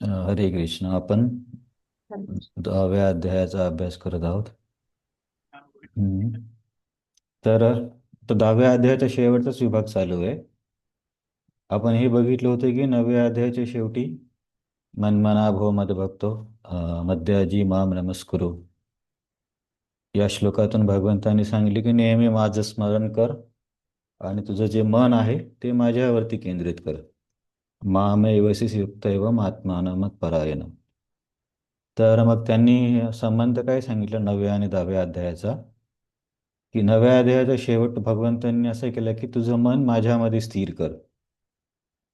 हरे कृष्ण. आपण हम्म. 10व्या अध्यायाचा अभ्यास करत आहोत. हम्म. तर 10व्या अध्यायाचा शेवटचाच विभाग चालू आहे. आपण हे बघितलं होतं की 9व्या अध्यायाच्या शेवटी मन्मना भो मदभक्तो मध्याजी माम नमस्कुरु या श्लोकातून भगवंतांनी सांगितले की नेहमी माझं स्मरण कर आणि तुझं जे मन आहे ते माझ्यावरती केंद्रित कर. मामेवसी युक्त एवं आत्मानं मत्परायण. तर मग त्यांनी संबंध काय सांगितलं 9व्या आणि 10व्या अध्यायाचा, की 9व्या अध्यायाचा शेवट भगवंतांनी असं केलं की तुझं मन माझ्यामध्ये स्थिर कर.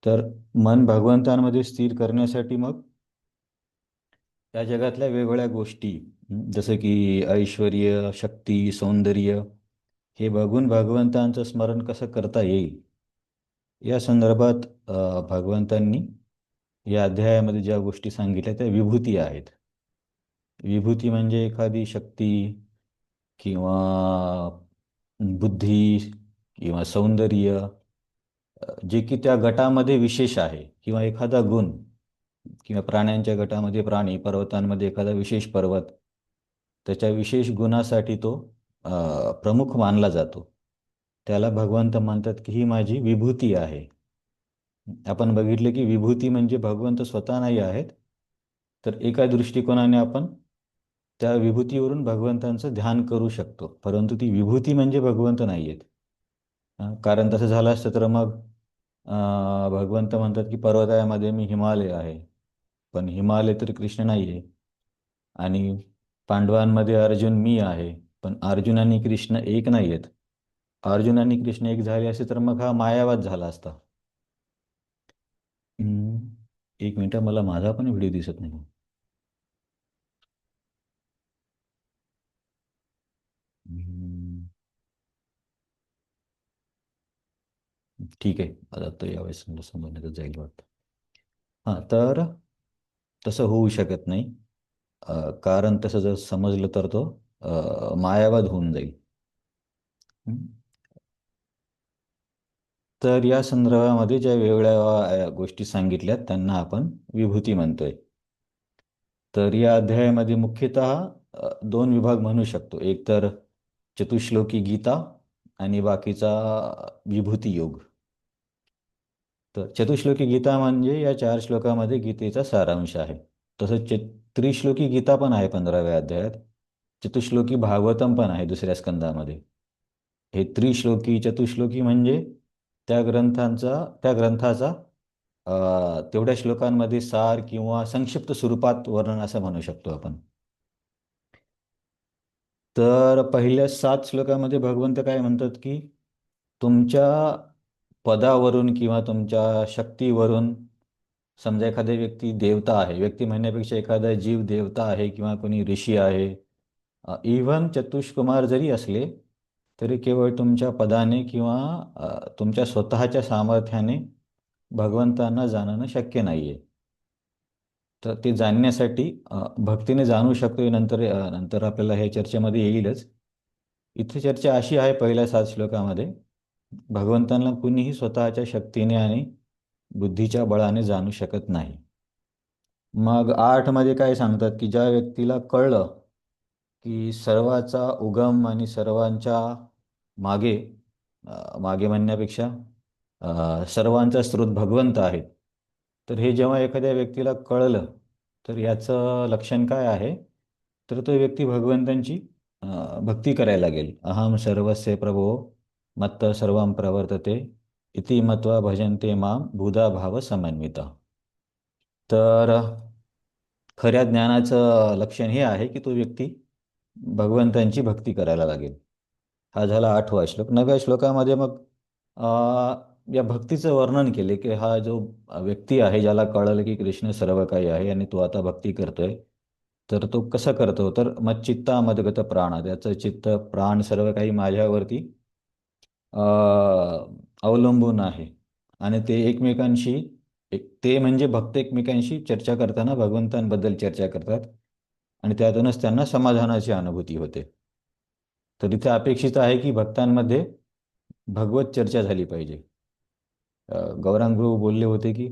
तर मन भगवंतांमध्ये स्थिर करण्यासाठी मग या जगातल्या वेगवेगळ्या गोष्टी, जसं की ऐश्वर्य, शक्ती, सौंदर्य, हे बघून भगवंतांचं स्मरण कसं करता येईल या संदर्भात भगवंतांनी या अध्यायामध्ये ज्या गोष्टी सांगितल्या त्या विभूती आहेत. विभूती म्हणजे एखादी शक्ती किंवा बुद्धी किंवा सौंदर्य, जे की त्या गटामध्ये विशेष आहे, किंवा एखादा गुण, किंवा प्राण्यांच्या गटामध्ये प्राणी, पर्वतांमध्ये एखादा विशेष पर्वत, त्याच्या विशेष गुणासाठी तो प्रमुख मानला जातो. त्याला भगवंत म्हणतात की ही माझी विभूती आहे. आपण बघितले की विभूती म्हणजे भगवंत स्वतः नाही आहेत, तर एका दृष्टिकोनाने आपण त्या विभूतीवरून भगवंतांचं ध्यान करू शकतो, परंतु ती विभूती म्हणजे भगवंत नाही आहेत. कारण तसं झालं असतं तर मग भगवंत म्हणतात की पर्वतामध्ये मी हिमालय आहे, पण हिमालय तर कृष्ण नाही आहे. आणि पांडवांमध्ये अर्जुन मी आहे, पण अर्जुन आणि कृष्ण एक नाही आहेत. अर्जुन आणि कृष्ण एक झाले असते तर मग हा मायावाद झाला असता. एक मिनिट, मला माझा पण व्हिडिओ दिसत नाही. हम्म, ठीक आहे, आता तर यावेळेस समजण्यातच जाईल वाटतं. हां, तर तसं होऊ शकत नाही. कारण तसं जर समजलं तर तो मायावाद होऊन जाईल. हं. तर या संदर्भामध्ये ज्या वेगवेगळ्या गोष्टी सांगितल्यात त्यांना आपण विभूती म्हणतोय. तर या अध्यायामध्ये मुख्यतः दोन विभाग म्हणू शकतो. एक तर चतुश्लोकी गीता आणि बाकीचा विभूती योग. तर चतुश्लोकी गीता म्हणजे या 4 श्लोकामध्ये गीतेचा सारांश आहे. तसंच त्रिश्लोकी गीता पण आहे 15व्या अध्यायात. चतुश्लोकी भागवतम पण आहे दुसऱ्या स्कंदामध्ये. हे त्रिश्लोकी चतुश्लोकी म्हणजे त्या ग्रंथाचा तेवढ्या श्लोकांमध्ये सार किंवा संक्षिप्त स्वरूपात वर्णन असं म्हणू शकतो आपण. तर पहिल्या 7 श्लोकामध्ये भगवंत काय म्हणतात की तुमच्या पदावरून किंवा तुमच्या शक्तीवरून, समजा एखादी व्यक्ती देवता आहे, व्यक्ती म्हणण्यापेक्षा एखादा जीव देवता आहे किंवा कोणी ऋषी आहे, इव्हन चतुष्कुमार जरी असले तरी केवळ तुमच्या पदाने किंवा तुमच्या स्वतःच्या सामर्थ्याने भगवंतांना जाणणं शक्य नाही आहे. तर ते जाणण्यासाठी भक्तीने जाणू शकतो. नंतर आपल्याला हे चर्चेमध्ये येईलच. इथे चर्चा अशी आहे पहिल्या 7 श्लोकामध्ये, भगवंतांना कुणीही स्वतःच्या शक्तीने आणि बुद्धीच्या बळाने जाणू शकत नाही. मग 8 मध्ये काय सांगतात की ज्या व्यक्तीला कळलं की सर्वाचा उगम आणि सर्वांच्या मागे, मागे म्हणण्यापेक्षा सर्वांचा स्रोत भगवंत आहेत. तर हे जेव्हा एखाद्या व्यक्तीला कळलं तर याचं लक्षण काय आहे, तर तो व्यक्ती भगवंतांची भक्ती करायला लागेल. अहम सर्वस्य प्रभो मत्त सर्वं प्रवर्तते इति मत्वा भजन्ते माम बुधा भाव समन्विता. तर खऱ्या ज्ञानाचं लक्षण हे आहे की तो व्यक्ती भगवंतांची भक्ती करायला लागेल. हा झाला 8वा श्लोक. 9व्या श्लोकामध्ये मग अ, या भक्तीचं वर्णन केले की हा जो व्यक्ती आहे, ज्याला कळलं की कृष्ण सर्व काही आहे आणि तो आता भक्ती करतोय, तर तो कसं करतो, तर मच्चित्ता मदगत प्राण, त्याचं चित्त प्राण सर्व काही माझ्यावरती अ, अवलंबून आहे. आणि ते एकमेकांशी, ते म्हणजे भक्त एकमेकांशी चर्चा करताना भगवंतांबद्दल चर्चा करतात आणि त्यातूनच त्यांना समाधानाची अनुभूती होते. तर इथे अपेक्षित आहे की भक्तांमध्ये भगवत चर्चा झाली पाहिजे. गौरांग प्रभू बोलले होते की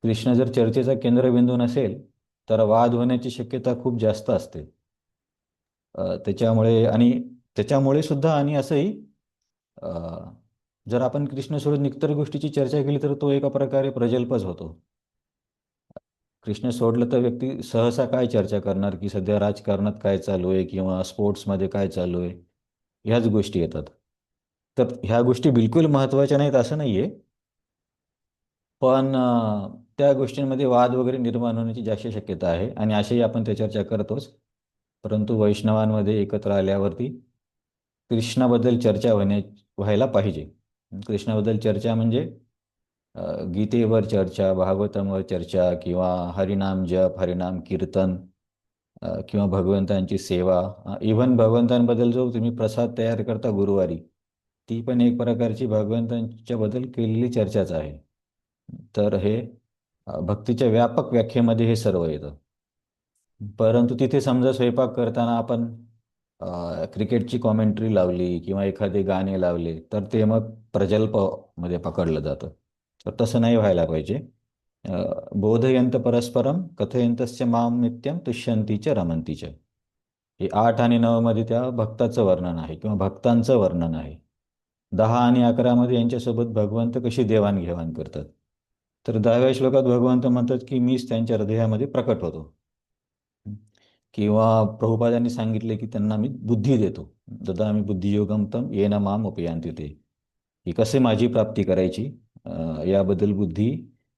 कृष्ण जर चर्चेचा केंद्रबिंदू नसेल तर वाद होण्याची शक्यता खूप जास्त असते. त्याच्यामुळे सुद्धा आणि असंही अ, जर आपण कृष्ण सोडून इतर गोष्टीची चर्चा केली तर तो एका प्रकारे प्रजल्पच होतो. कृष्ण सोडलं तर व्यक्ती सहसा काय चर्चा करणार की सध्या राजकारणात काय चालू आहे किंवा स्पोर्ट्समध्ये काय चालू आहे, ह्याच गोष्टी येतात. तर ह्या गोष्टी बिलकुल महत्त्वाच्या नाहीत असं नाही आहे, पण त्या गोष्टींमध्ये वाद वगैरे निर्माण होण्याची जास्त शक्यता आहे आणि अशाही आपण त्या चर्चा करतोच. परंतु वैष्णवांमध्ये एकत्र आल्यावरती कृष्णाबद्दल चर्चा व्हायला पाहिजे. कृष्णाबद्दल चर्चा म्हणजे गीतेवर चर्चा, भागवतांवर चर्चा किंवा हरिनाम जप, हरिनाम कीर्तन किंवा भगवंतांची सेवा. इव्हन भगवंतांबद्दल जो तुम्ही प्रसाद तयार करता गुरुवारी, ती पण एक प्रकारची भगवंतांच्या बद्दल केलेली चर्चाच आहे. तर हे भक्तीच्या व्यापक व्याख्येमध्ये हे सर्व येतं. परंतु तिथे समजा स्वयंपाक करताना आपण क्रिकेटची कॉमेंट्री लावली किंवा एखादे गाणे लावले तर ते मग प्रजल्पमध्ये पकडलं जातं. तर तसं नाही व्हायला पाहिजे. बोधयंत परस्परम कथयंतस्य माम नित्यम तुष्यंती च रमंती च. हे 8 आणि 9 मध्ये त्या भक्ताचं वर्णन आहे किंवा भक्तांचं वर्णन आहे. 10 आणि 11 मध्ये यांच्यासोबत भगवंत कशी देवाणघेवाण करतात. तर 10व्या श्लोकात भगवंत म्हणतात की मीच त्यांच्या हृदयामध्ये प्रकट होतो. किंवा प्रभुपादांनी सांगितले की त्यांना मी बुद्धी देतो. ददामि बुद्धियोगम तम येन माम उपयांति ते. ही कसे माझी प्राप्ती करायची याबद्दल बुद्धी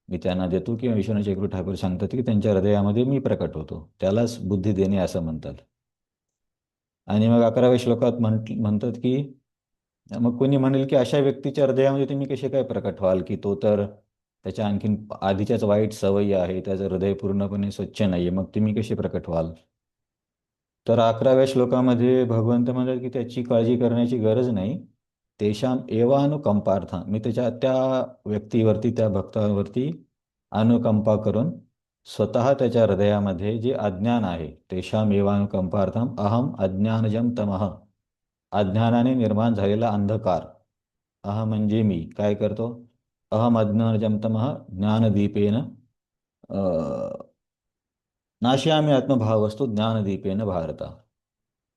मी त्यांना देतो किंवा विश्वनाथ चक्रवर्ती ठाकूर सांगतात की त्यांच्या हृदयामध्ये मी प्रकट होतो. त्यालाच बुद्धी देणे असं म्हणतात. आणि मग 11व्या श्लोकात म्हणतात की मग कोणी म्हणेल की अशा व्यक्तीच्या हृदयामध्ये तुम्ही कसे काय प्रकट व्हाल की तो तर त्याच्या आणखीन आधीच्याच वाईट सवयी आहे, त्याचं हृदय पूर्णपणे स्वच्छ नाही आहे, मग तुम्ही कसे प्रकट व्हाल. तर 11व्या श्लोकामध्ये भगवंत म्हणतात की त्याची काळजी करण्याची गरज नाही. तेषाम एवानुकंपार्थ मी त्या व्यक्तीवरती त्या भक्तावरती अनुकंपा करून स्वतः त्याच्या हृदयामध्ये जे अज्ञान आहे तेषाम एवानुकंपार्थम अहम अज्ञानजम तमः. अज्ञानाने निर्माण झालेला अंधकार. अहम म्हणजे मी काय करतो. अहम अज्ञानजम तमः ज्ञानदीपेन नाशयामी आत्मभावस्तु ज्ञानदीपेन भारता.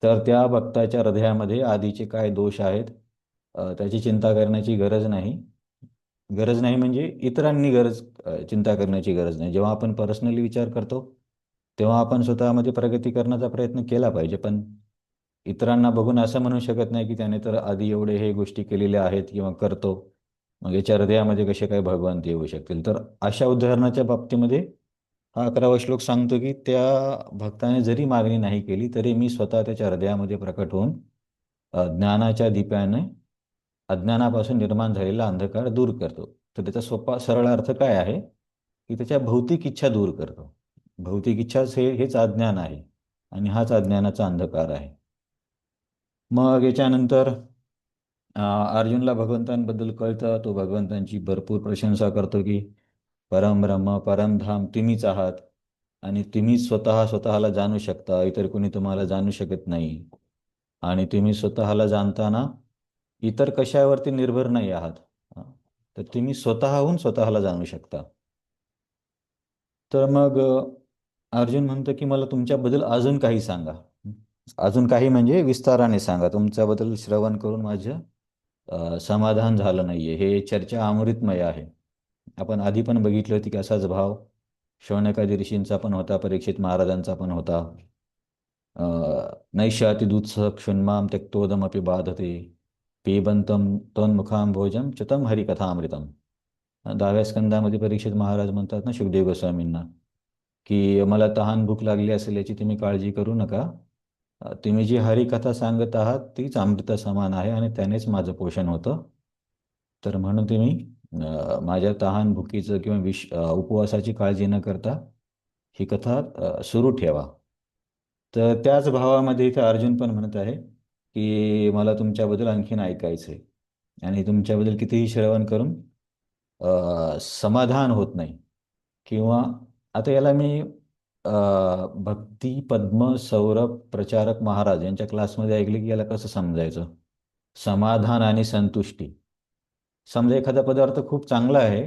तर त्या भक्ताच्या हृदयामध्ये आधीचे काय दोष आहेत त्याची चिंता करण्याची गरज नाही. गरज नाही म्हणजे इतरांनी चिंता करण्याची गरज नाही. जेव्हा आपण पर्सनली विचार करतो तेव्हा आपण स्वतःमध्ये प्रगती करण्याचा प्रयत्न केला पाहिजे. पण इतरांना बघून असं म्हणू शकत नाही की त्याने तर आधी एवढे हे गोष्टी केलेल्या आहेत किंवा करतो, मग याच्या हृदयामध्ये कसे काय भगवंत येऊ शकतील. तर अशा उदाहरणाच्या बाबतीमध्ये हा 11वा श्लोक सांगतो की त्या भक्ताने जरी मागणी नाही केली तरी मी स्वतः त्याच्या हृदयामध्ये प्रकट होऊन ज्ञानाच्या दीपाने अज्ञानापासून निर्माण झालेला अंधकार दूर करतो. तर त्याचा सोपा सरळ अर्थ काय आहे की त्याच्या भौतिक इच्छा दूर करतो. भौतिक इच्छाच हेच अज्ञान आहे आणि हाच अज्ञानाचा अंधकार आहे. मग याच्यानंतर अर्जुनला भगवंतांबद्दल कळतं. तो भगवंतांची भरपूर प्रशंसा करतो की परम ब्रह्म परमधाम तुम्हीच आहात आणि तुम्ही स्वतःला जाणू शकता, इतर कोणी तुम्हाला जाणू शकत नाही. आणि तुम्ही स्वतःला जाणताना इतर कशावरती निर्भर नाही आहात. हा. तर तुम्ही स्वतःहून स्वतःला जाणू शकता. तर मग अर्जुन म्हणतो की मला तुमच्याबद्दल अजून काही सांगा. अजून काही म्हणजे विस्ताराने सांगा. तुमच्याबद्दल श्रवण करून माझं समाधान झालं नाहीये. हे चर्चा अमृतमय आहे. आपण आधी पण बघितलं होती की असाच भाव शौनकादी ऋषींचा पण होता, परीक्षित महाराजांचा पण होता. नैष्यातिदुत्सह क्षुन्माम त्यक्तोदमपि बाधते पिबंतम तन्मुखांभोजम चतम हरिकथामृतम. 10व्या स्कंदामध्ये परीक्षित महाराज म्हणतात ना शुकदेव गोस्वामींना की मला तहान भूक लागली असेल याची तुम्ही काळजी करू नका. तुम्ही जी हरिकथा सांगत आहात तीच अमृता समान आहे आणि त्यानेच माझं पोषण होतं. तर म्हणून तुम्ही माझ्या तहान भुकीचं किंवा उपवासाची काळजी न करता ही कथा सुरू ठेवा. तर त्याच भावामध्ये इथं अर्जुन पण म्हणत आहे की मला तुमच्याबद्दल आणखीन ऐकायचं आहे आणि तुमच्याबद्दल कितीही श्रवण करून समाधान होत नाही. किंवा आता याला मी भक्ती पद्म सौरभ प्रचारक महाराज यांच्या क्लासमध्ये ऐकले की याला कसं समजायचं. समाधान आणि संतुष्टी. समजा एखादा पदार्थ खूप चांगला आहे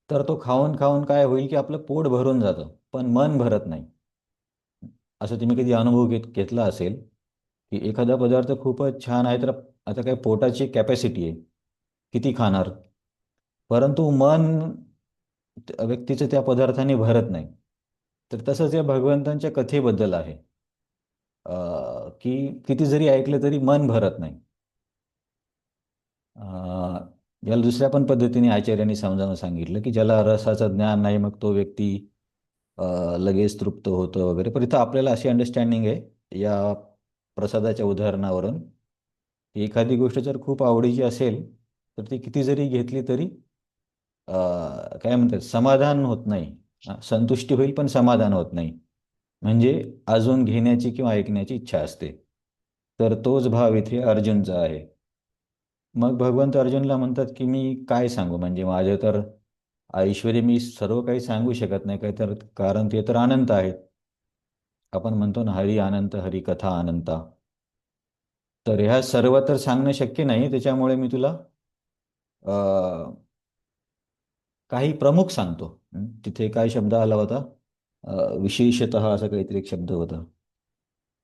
तर तो खाऊन खाऊन काय होईल की आपलं पोट भरून जातं पण मन भरत नाही. असं तुम्ही कधी अनुभव घेतला असेल की एखादा पदार्थ खूपच छान आहे तर आता काय पोटाची कॅपॅसिटी आहे, किती खाणार, परंतु मन व्यक्तीचं त्या पदार्थाने भरत नाही. तर तसंच या भगवंतांच्या कथेबद्दल आहे, की किती जरी ऐकलं तरी मन भरत नाही. याला दुसऱ्या पण पद्धतीने आचार्यांनी समजावून सांगितलं की ज्याला रसाचं ज्ञान नाही मग तो व्यक्ती लगेच तृप्त होतो वगैरे. पण इथं आपल्याला अशी अंडरस्टँडिंग आहे या प्रसादाच्या उदाहरणावरून की एखादी गोष्ट जर खूप आवडीची असेल तर ती किती जरी घेतली तरी काय म्हणतात समाधान होत नाही. संतुष्टी होईल पण समाधान होत नाही. म्हणजे अजून घेण्याची किंवा ऐकण्याची इच्छा असते. तर तोच भाव इथे अर्जुनचा आहे. मग भगवंत अर्जुनला म्हणतात की मी काय सांगू, म्हणजे माझे तर ऐश्वर्य मी सर्व काही सांगू शकत नाही काय, तर कारण ते तर अनंत आहेत. आपण म्हणतो ना हरी अनंत हरी कथा अनंता. तर ह्या सर्व तर सांगणं शक्य नाही, त्याच्यामुळे मी तुला काही प्रमुख सांगतो. तिथे काय शब्द आला होता, विशेषतः असा काहीतरी एक शब्द होता,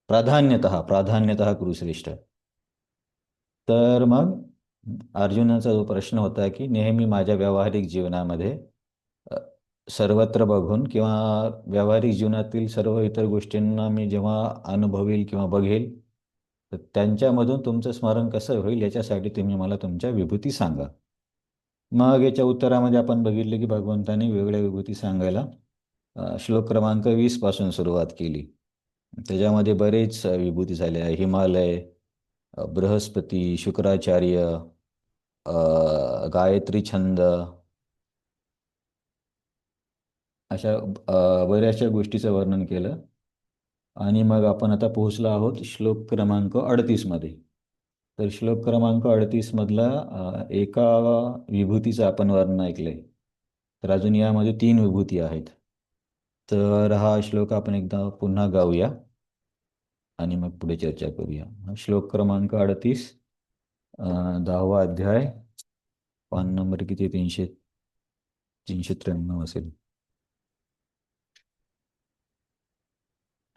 प्राधान्यतः प्राधान्यतः कुरुश्रेष्ठ. तर मग अर्जुनाचा जो प्रश्न होता की नेहमी माझ्या व्यावहारिक जीवनामध्ये अ, सर्वत्र बघून किंवा व्यावहारिक जीवनातील सर्व इतर गोष्टींना मी जेव्हा अनुभवेल किंवा बघेल तर त्यांच्यामधून तुमचं स्मरण कसं होईल याच्यासाठी तुम्ही मला तुमच्या विभूती सांगा. मग याच्या उत्तरामध्ये आपण बघितलं की भगवंतांनी वेगळ्या विभूती सांगायला श्लोक क्रमांक 20 पासून सुरुवात केली. त्याच्यामध्ये बरेच विभूती झाल्या, हिमालय, बृहस्पती, शुक्राचार्य, गायत्री छंद, अशा बऱ्याचशा गोष्टीचं वर्णन केलं. आणि मग आपण आता पोहोचलो आहोत श्लोक क्रमांक 38 मध्ये. तर श्लोक क्रमांक 38 मधला एका विभूतीचं आपण वर्णन ऐकलंय. तर अजून यामध्ये 3 विभूती आहेत. तर हा श्लोक आपण एकदा पुन्हा गाऊया आणि मग पुढे चर्चा करूया. श्लोक क्रमांक 38, 10वा अध्याय, पान नंबर किती, 393 असेल.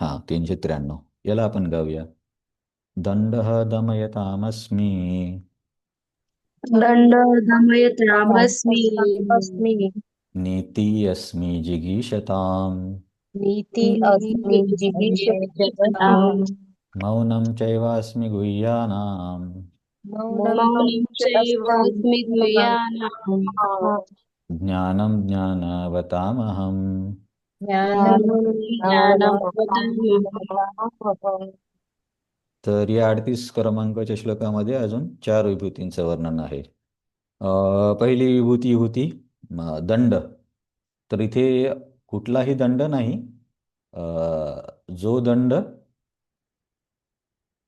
हां, 393. याला आपण गाऊया. दंडः दमयतामस्मि दंड दमयतामस्मि अस्मि नीति अस्मि जिगीषताम् नीति अस्मि जिगीषताम् नीतिः मौनं चैवास्मि गुह्यानाम् मौनं मौनं च अस्मि चैवास्मि गुह्यानाम् गुह्यताम् ज्ञानं ज्ञानवतामहम्. ज्ञानं ज्ञानं ज्ञानं वदाम्यहम्. ज्ञानवतामहम्. तर या 38 क्रमांकाच्या श्लोकामध्ये अजून 4 विभूतींचं वर्णन आहे. पहिली विभूती होती दंड. तर इथे कुठलाही दंड नाही. जो दंड,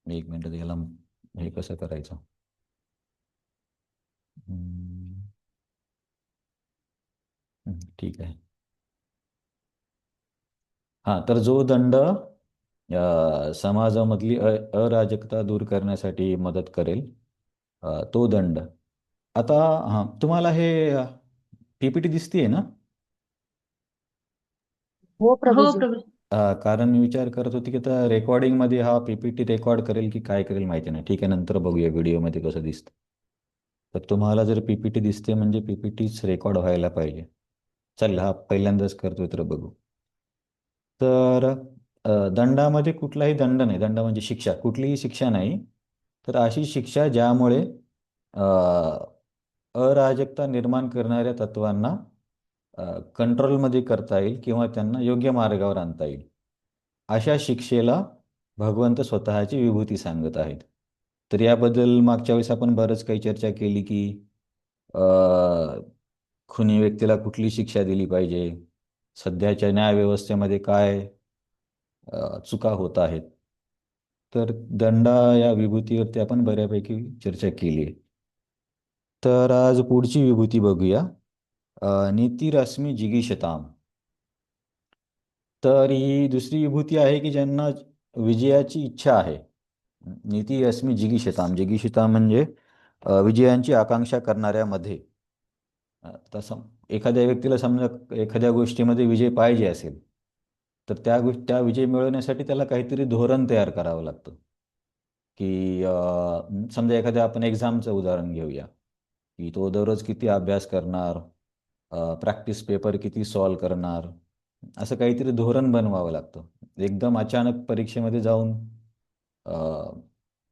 एक मिनिट, याला हे कसं करायचं. ठीक आहे. हां, तर जो दंड समाजामधली अराजकता दूर करण्यासाठी मदत करेल, तो दंड. आता हां, तुम्हाला हे पीपीटी दिसतीये ना? हो हो प्रभूजी. प्रभू. कारण मी विचार करत होती की आता रेकॉर्डिंगमध्ये हा पीपीटी रेकॉर्ड करेल की काय करेल माहिती नाही. ठीक आहे, नंतर बघूया व्हिडिओमध्ये कसं दिसतं. तर तुम्हाला जर पीपीटी दिसते म्हणजे पीपीटीच रेकॉर्ड व्हायला पाहिजे. चालेल, हा पहिल्यांदाच करतोय तर बघू. तर दंडामध्ये कुठलाही दंड नाही. दंड म्हणजे शिक्षा, कुठलीही शिक्षा नाही. तर अशी शिक्षा ज्यामुळे अ, अराजकता निर्माण करणाऱ्या तत्वांना कंट्रोलमध्ये करता येईल किंवा त्यांना योग्य मार्गावर आणता येईल, अशा शिक्षेला भगवंत स्वतःची विभूती सांगत आहेत. तर याबद्दल मागच्या वेळेस आपण बरंच काही चर्चा केली की अ, खुनी व्यक्तीला कुठली शिक्षा दिली पाहिजे, सध्याच्या न्यायव्यवस्थेमध्ये काय चुका होत आहेत. तर दंडा या विभूतीवरती आपण बऱ्यापैकी चर्चा केली आहे. तर आज पुढची विभूती बघूया, नीतिरश्मी जिगीषताम. तर ही दुसरी विभूती आहे की ज्यांना विजयाची इच्छा आहे. नीती अस्मी जिगीषताम. जिगीषताम म्हणजे विजयांची आकांक्षा करणाऱ्यामध्ये. तसं एखाद्या व्यक्तीला समजा एखाद्या गोष्टीमध्ये विजय पाहिजे असेल, तर त्या विजय मिळवण्यासाठी त्याला काहीतरी धोरण तयार करावं लागतं. की समजा एखाद्या आपण एक्झामचं उदाहरण घेऊया, की तो दररोज किती अभ्यास करणार, प्रॅक्टिस पेपर किती सॉल्व करणार, असं काहीतरी धोरण बनवावं लागतं. एकदम अचानक परीक्षेमध्ये जाऊन अ,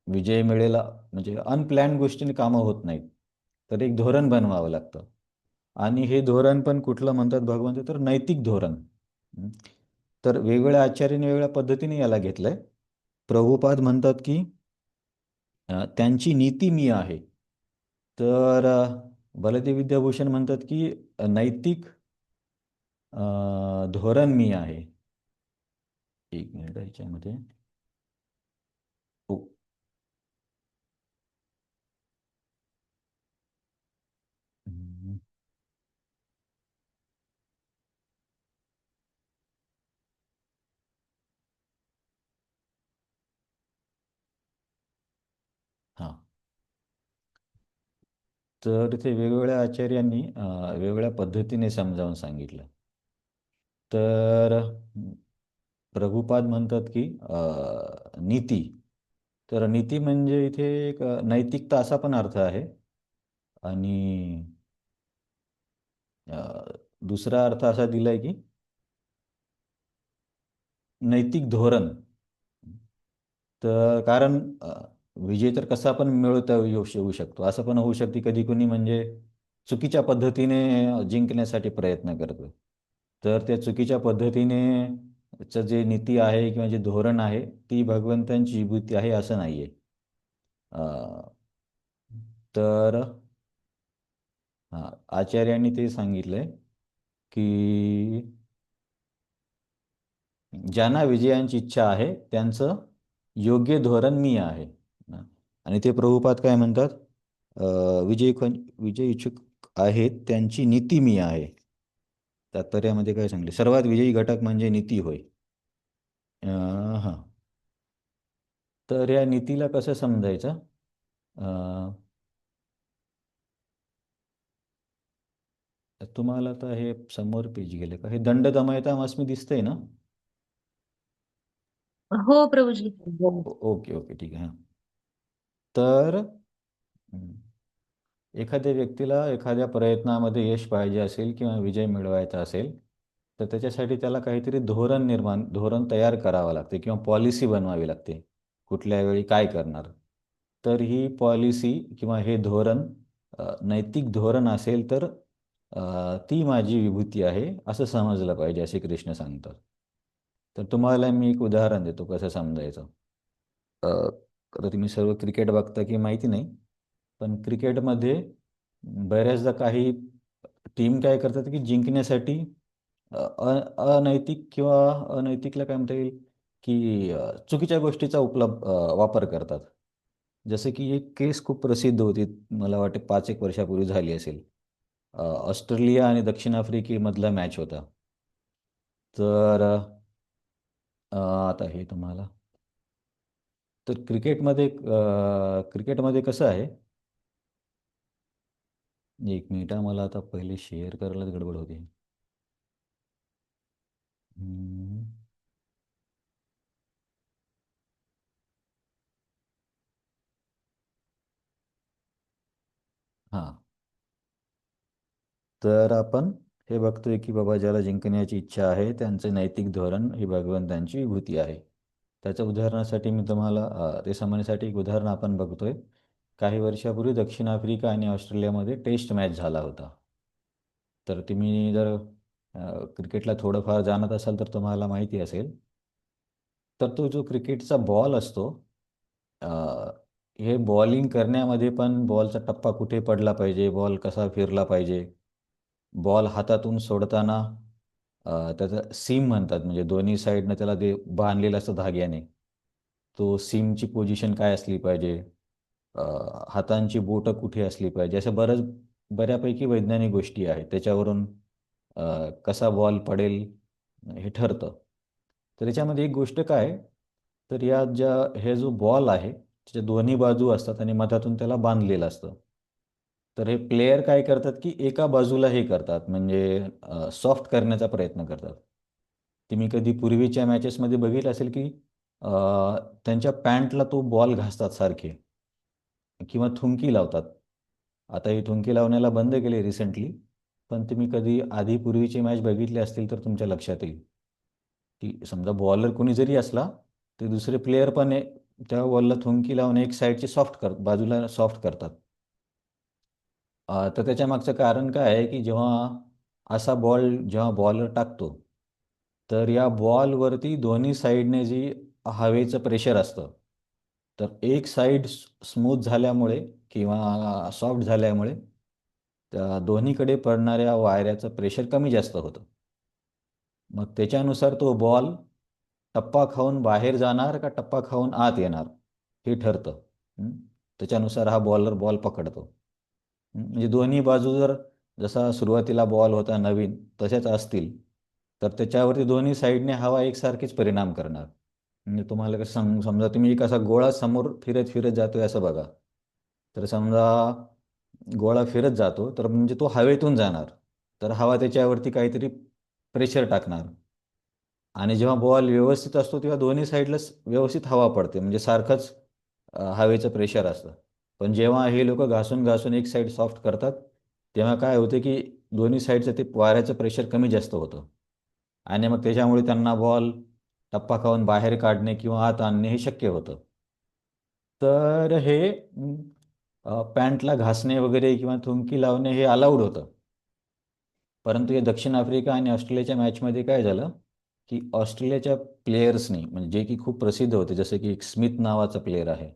विजय मिळेल म्हणजे अनप्लॅन्ड गोष्टीने कामं होत नाहीत. तर एक धोरण बनवावं लागतं. आणि हे धोरण पण कुठलं म्हणतात भगवंत, तर नैतिक धोरण. हं. तर वेगवेगळ्या आचार्यांनी वेगवेगळ्या पद्धतीने याला घेतलंय. प्रभुपाद म्हणतात की त्यांची नीती मी आहे. तर बलदेव विद्याभूषण म्हणतात की नैतिक धोरण मी आहे. एक मिनिट याच्यामध्ये. हो. हम्म. हां. तर इथे वेगवेगळ्या आचार्यांनी वेगवेगळ्या पद्धतीने समजावून सांगितलं. तर प्रभुपाद म्हणतात की नीती. तर नीती म्हणजे इथे एक नैतिकता असा पण अर्थ आहे. आणि अ, दुसरा अर्थ असा दिलाय की नैतिक धोरण. तर कारण विजय तर कसा पण मिळवता येऊ शकतो. असं पण होऊ शकते कधी कोणी म्हणजे चुकीच्या पद्धतीने जिंकण्यासाठी प्रयत्न करतो. तर त्या चुकीच्या पद्धतीने चं जे नीती आहे किंवा जे धोरण आहे, ती भगवंतांची विभूती आहे असं नाहीये. अ, तर आचार्यांनी ते सांगितलंय की ज्यांना विजयांची इच्छा आहे त्यांचं योग्य धोरण मी आहे. आणि ते प्रभुपाद काय म्हणतात, विजय इच्छुक आहेत त्यांची नीती मी आहे. तात्पर्यामध्ये काय सांगले, सर्वात विजयी घटक म्हणजे नीती होय. हां. तर या नीतीला कसं समजायचं? तुम्हाला आता हे समोर पेज गेले का, हे दंड दमयताम अस्मी दिसतंय ना? हो प्रभूजी. ओके ओके, ठीक आहे. हां. तर एखाद्या व्यक्तीला एखाद्या प्रयत्नामध्ये यश पाहिजे असेल किंवा विजय मिळवायचा असेल, तर त्याच्यासाठी त्याला काहीतरी धोरण तयार करावं लागते किंवा पॉलिसी बनवावी लागते. कुठल्या वेळी काय करणार. तर ही पॉलिसी किंवा हे धोरण नैतिक धोरण असेल तर ती माझी विभूती आहे असं समजलं पाहिजे, असे कृष्ण सांगतात. तर तुम्हाला मी एक उदाहरण देतो कसं समजायचं. अ, आता तुम्ही सर्व क्रिकेट बघता की माहिती नाही, पण क्रिकेटमध्ये बऱ्याचदा काही टीम काय करतात की जिंकण्यासाठी अनैतिक किंवा अनैतिकला काय म्हणता येईल की चुकीच्या गोष्टीचा वापर करतात. जसं की एक केस खूप प्रसिद्ध होती, मला वाटते 5 एक वर्षापूर्वी झाली असेल. ऑस्ट्रेलिया आणि दक्षिण आफ्रिकेमधला मॅच होता. तर आता हे तुम्हाला, तर क्रिकेटमध्ये कसं आहे, एक मिनिट मला आता पहिले शेअर करायलाच गडबड होती. हम्म. हां. तर आपण हे बघतोय की बाबा ज्याला जिंकण्याची इच्छा आहे त्यांचं नैतिक धोरण ही भगवंतांची विभूती आहे. त्याच्या उदाहरणासाठी मी तुम्हाला ते समजण्यासाठी एक उदाहरण आपण बघतोय. काही वर्षापूर्वी दक्षिण आफ्रिका आणि ऑस्ट्रेलियामध्ये टेस्ट मॅच झाला होता. तर तुम्ही जर क्रिकेटला थोडंफार जाणत असाल तर तुम्हाला माहिती असेल. तर तो जो क्रिकेटचा बॉल असतो, अ, हे बॉलिंग करण्यामध्ये पण बॉलचा टप्पा कुठे पडला पाहिजे, बॉल कसा फिरला पाहिजे, बॉल हातातून सोडताना त्याचं सीम म्हणतात, म्हणजे दोन्ही साईडनं त्याला ते बांधलेलं असतं धाग्याने. तो सीमची पोझिशन काय असली पाहिजे, अ, हातांची बोटं कुठे असली पाहिजे, अशा बऱ्यापैकी वैज्ञानिक गोष्टी आहेत. त्याच्यावरून कसा बॉल पडेल हे ठरतं. तर याच्यामध्ये एक गोष्ट काय आहे, तर हे जो बॉल आहे त्याच्या दोन्ही बाजू असतात आणि मधातून त्याला बांधलेलं असतं. तर हे प्लेयर काय करतात की एका बाजूला हे करतात, म्हणजे सॉफ्ट करण्याचा प्रयत्न करतात. तुम्ही कधी पूर्वीच्या मॅचेसमध्ये बघितलं असेल की अ, त्यांच्या पॅन्टला तो बॉल घासतात सारखे किंवा थुंकी लावतात. आता ही थुंकी लावण्याला बंद केली रिसेंटली, पण तुम्ही कधी आधी पूर्वीची मॅच बघितली असतील तर तुमच्या लक्षात येईल की समजा बॉलर कोणी जरी असला ते दुसरे प्लेयर पण त्या बॉलला थुंकी लावून एक साईडची बाजूला सॉफ्ट करतात. तर त्याच्या मागचं कारण काय आहे की जेव्हा असा बॉल जेव्हा बॉलर टाकतो, तर या बॉलवरती दोन्ही साईडने जी हवेचं प्रेशर असतं, तर एक साईड स्मूथ झाल्यामुळे किंवा सॉफ्ट झाल्यामुळे त्या दोन्हीकडे पडणाऱ्या वायऱ्याचं प्रेशर कमी जास्त होतं. मग त्याच्यानुसार तो बॉल टप्पा खाऊन बाहेर जाणार का टप्पा खाऊन आत येणार हे ठरतं. हं. त्याच्यानुसार हा बॉलर बॉल पकडतो. म्हणजे दोन्ही बाजू जर जसा सुरुवातीला बॉल होता नवीन तशाच असतील, तर त्याच्यावरती दोन्ही साईडने हवा एकसारखीच परिणाम करणार. म्हणजे तुम्हाला कसं समजा तुम्ही एक असा गोळा समोर फिरत फिरत जातोय असं बघा. तर समजा गोळा फिरत जातो तर म्हणजे तो हवेतून जाणार. तर हवा त्याच्यावरती काहीतरी प्रेशर टाकणार. आणि जेव्हा बॉल व्यवस्थित असतो तेव्हा दोन्ही साईडला व्यवस्थित हवा पडते, म्हणजे सारखंच हवेचं प्रेशर असतं. पण जेव्हा हे लोक घासून घासून एक साईड सॉफ्ट करतात, तेव्हा काय होतं की दोन्ही साईडचं ते वाऱ्याचं प्रेशर कमी जास्त होतं. आणि मग त्याच्यामुळे त्यांना बॉल टप्पा खाऊन बाहेर काढणे किंवा आत आणणे हे शक्य होतं. तर हे पॅन्टला घासणे वगैरे किंवा थुंकी लावणे हे अलाउड होतं. परंतु हे दक्षिण आफ्रिका आणि ऑस्ट्रेलियाच्या मॅचमध्ये काय झालं की ऑस्ट्रेलियाच्या प्लेयर्सनी, म्हणजे जे की खूप प्रसिद्ध होते, जसे की एक स्मिथ नावाचा प्लेयर आहे,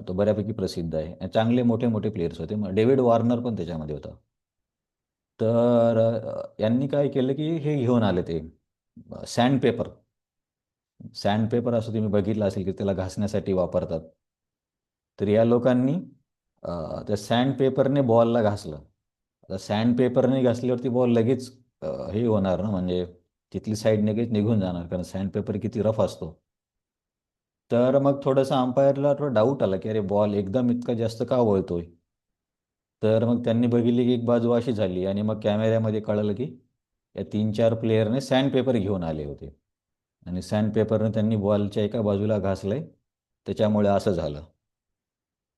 तो बऱ्यापैकी प्रसिद्ध आहे आणि चांगले मोठे मोठे प्लेयर्स होते. मग डेव्हिड वॉर्नर पण त्याच्यामध्ये होता. तर यांनी काय केलं की हे घेऊन आले ते सँड पेपर. सँड पेपर असं तुम्ही बघितलं असेल की त्याला घासण्यासाठी वापरतात. तर या लोकांनी त्या सँड पेपरने बॉलला घासलं. आता सँड पेपरने घासल्यावरती बॉल लगेच हे होणार ना, म्हणजे तिथली साईड लगेच निघून जाणार, कारण सँड पेपर किती रफ असतो. तर मग थोडंसं अंपायरला थोडं डाऊट आला की अरे बॉल एकदम इतका जास्त का वळतोय. तर मग त्यांनी बघितली की एक बाजू अशी झाली आणि मग कॅमेऱ्यामध्ये कळलं की या 3-4 प्लेयरने सँड पेपर घेऊन आले होते आणि सँड पेपरने त्यांनी बॉलच्या एका बाजूला घासलंय, त्याच्यामुळे असं झालं.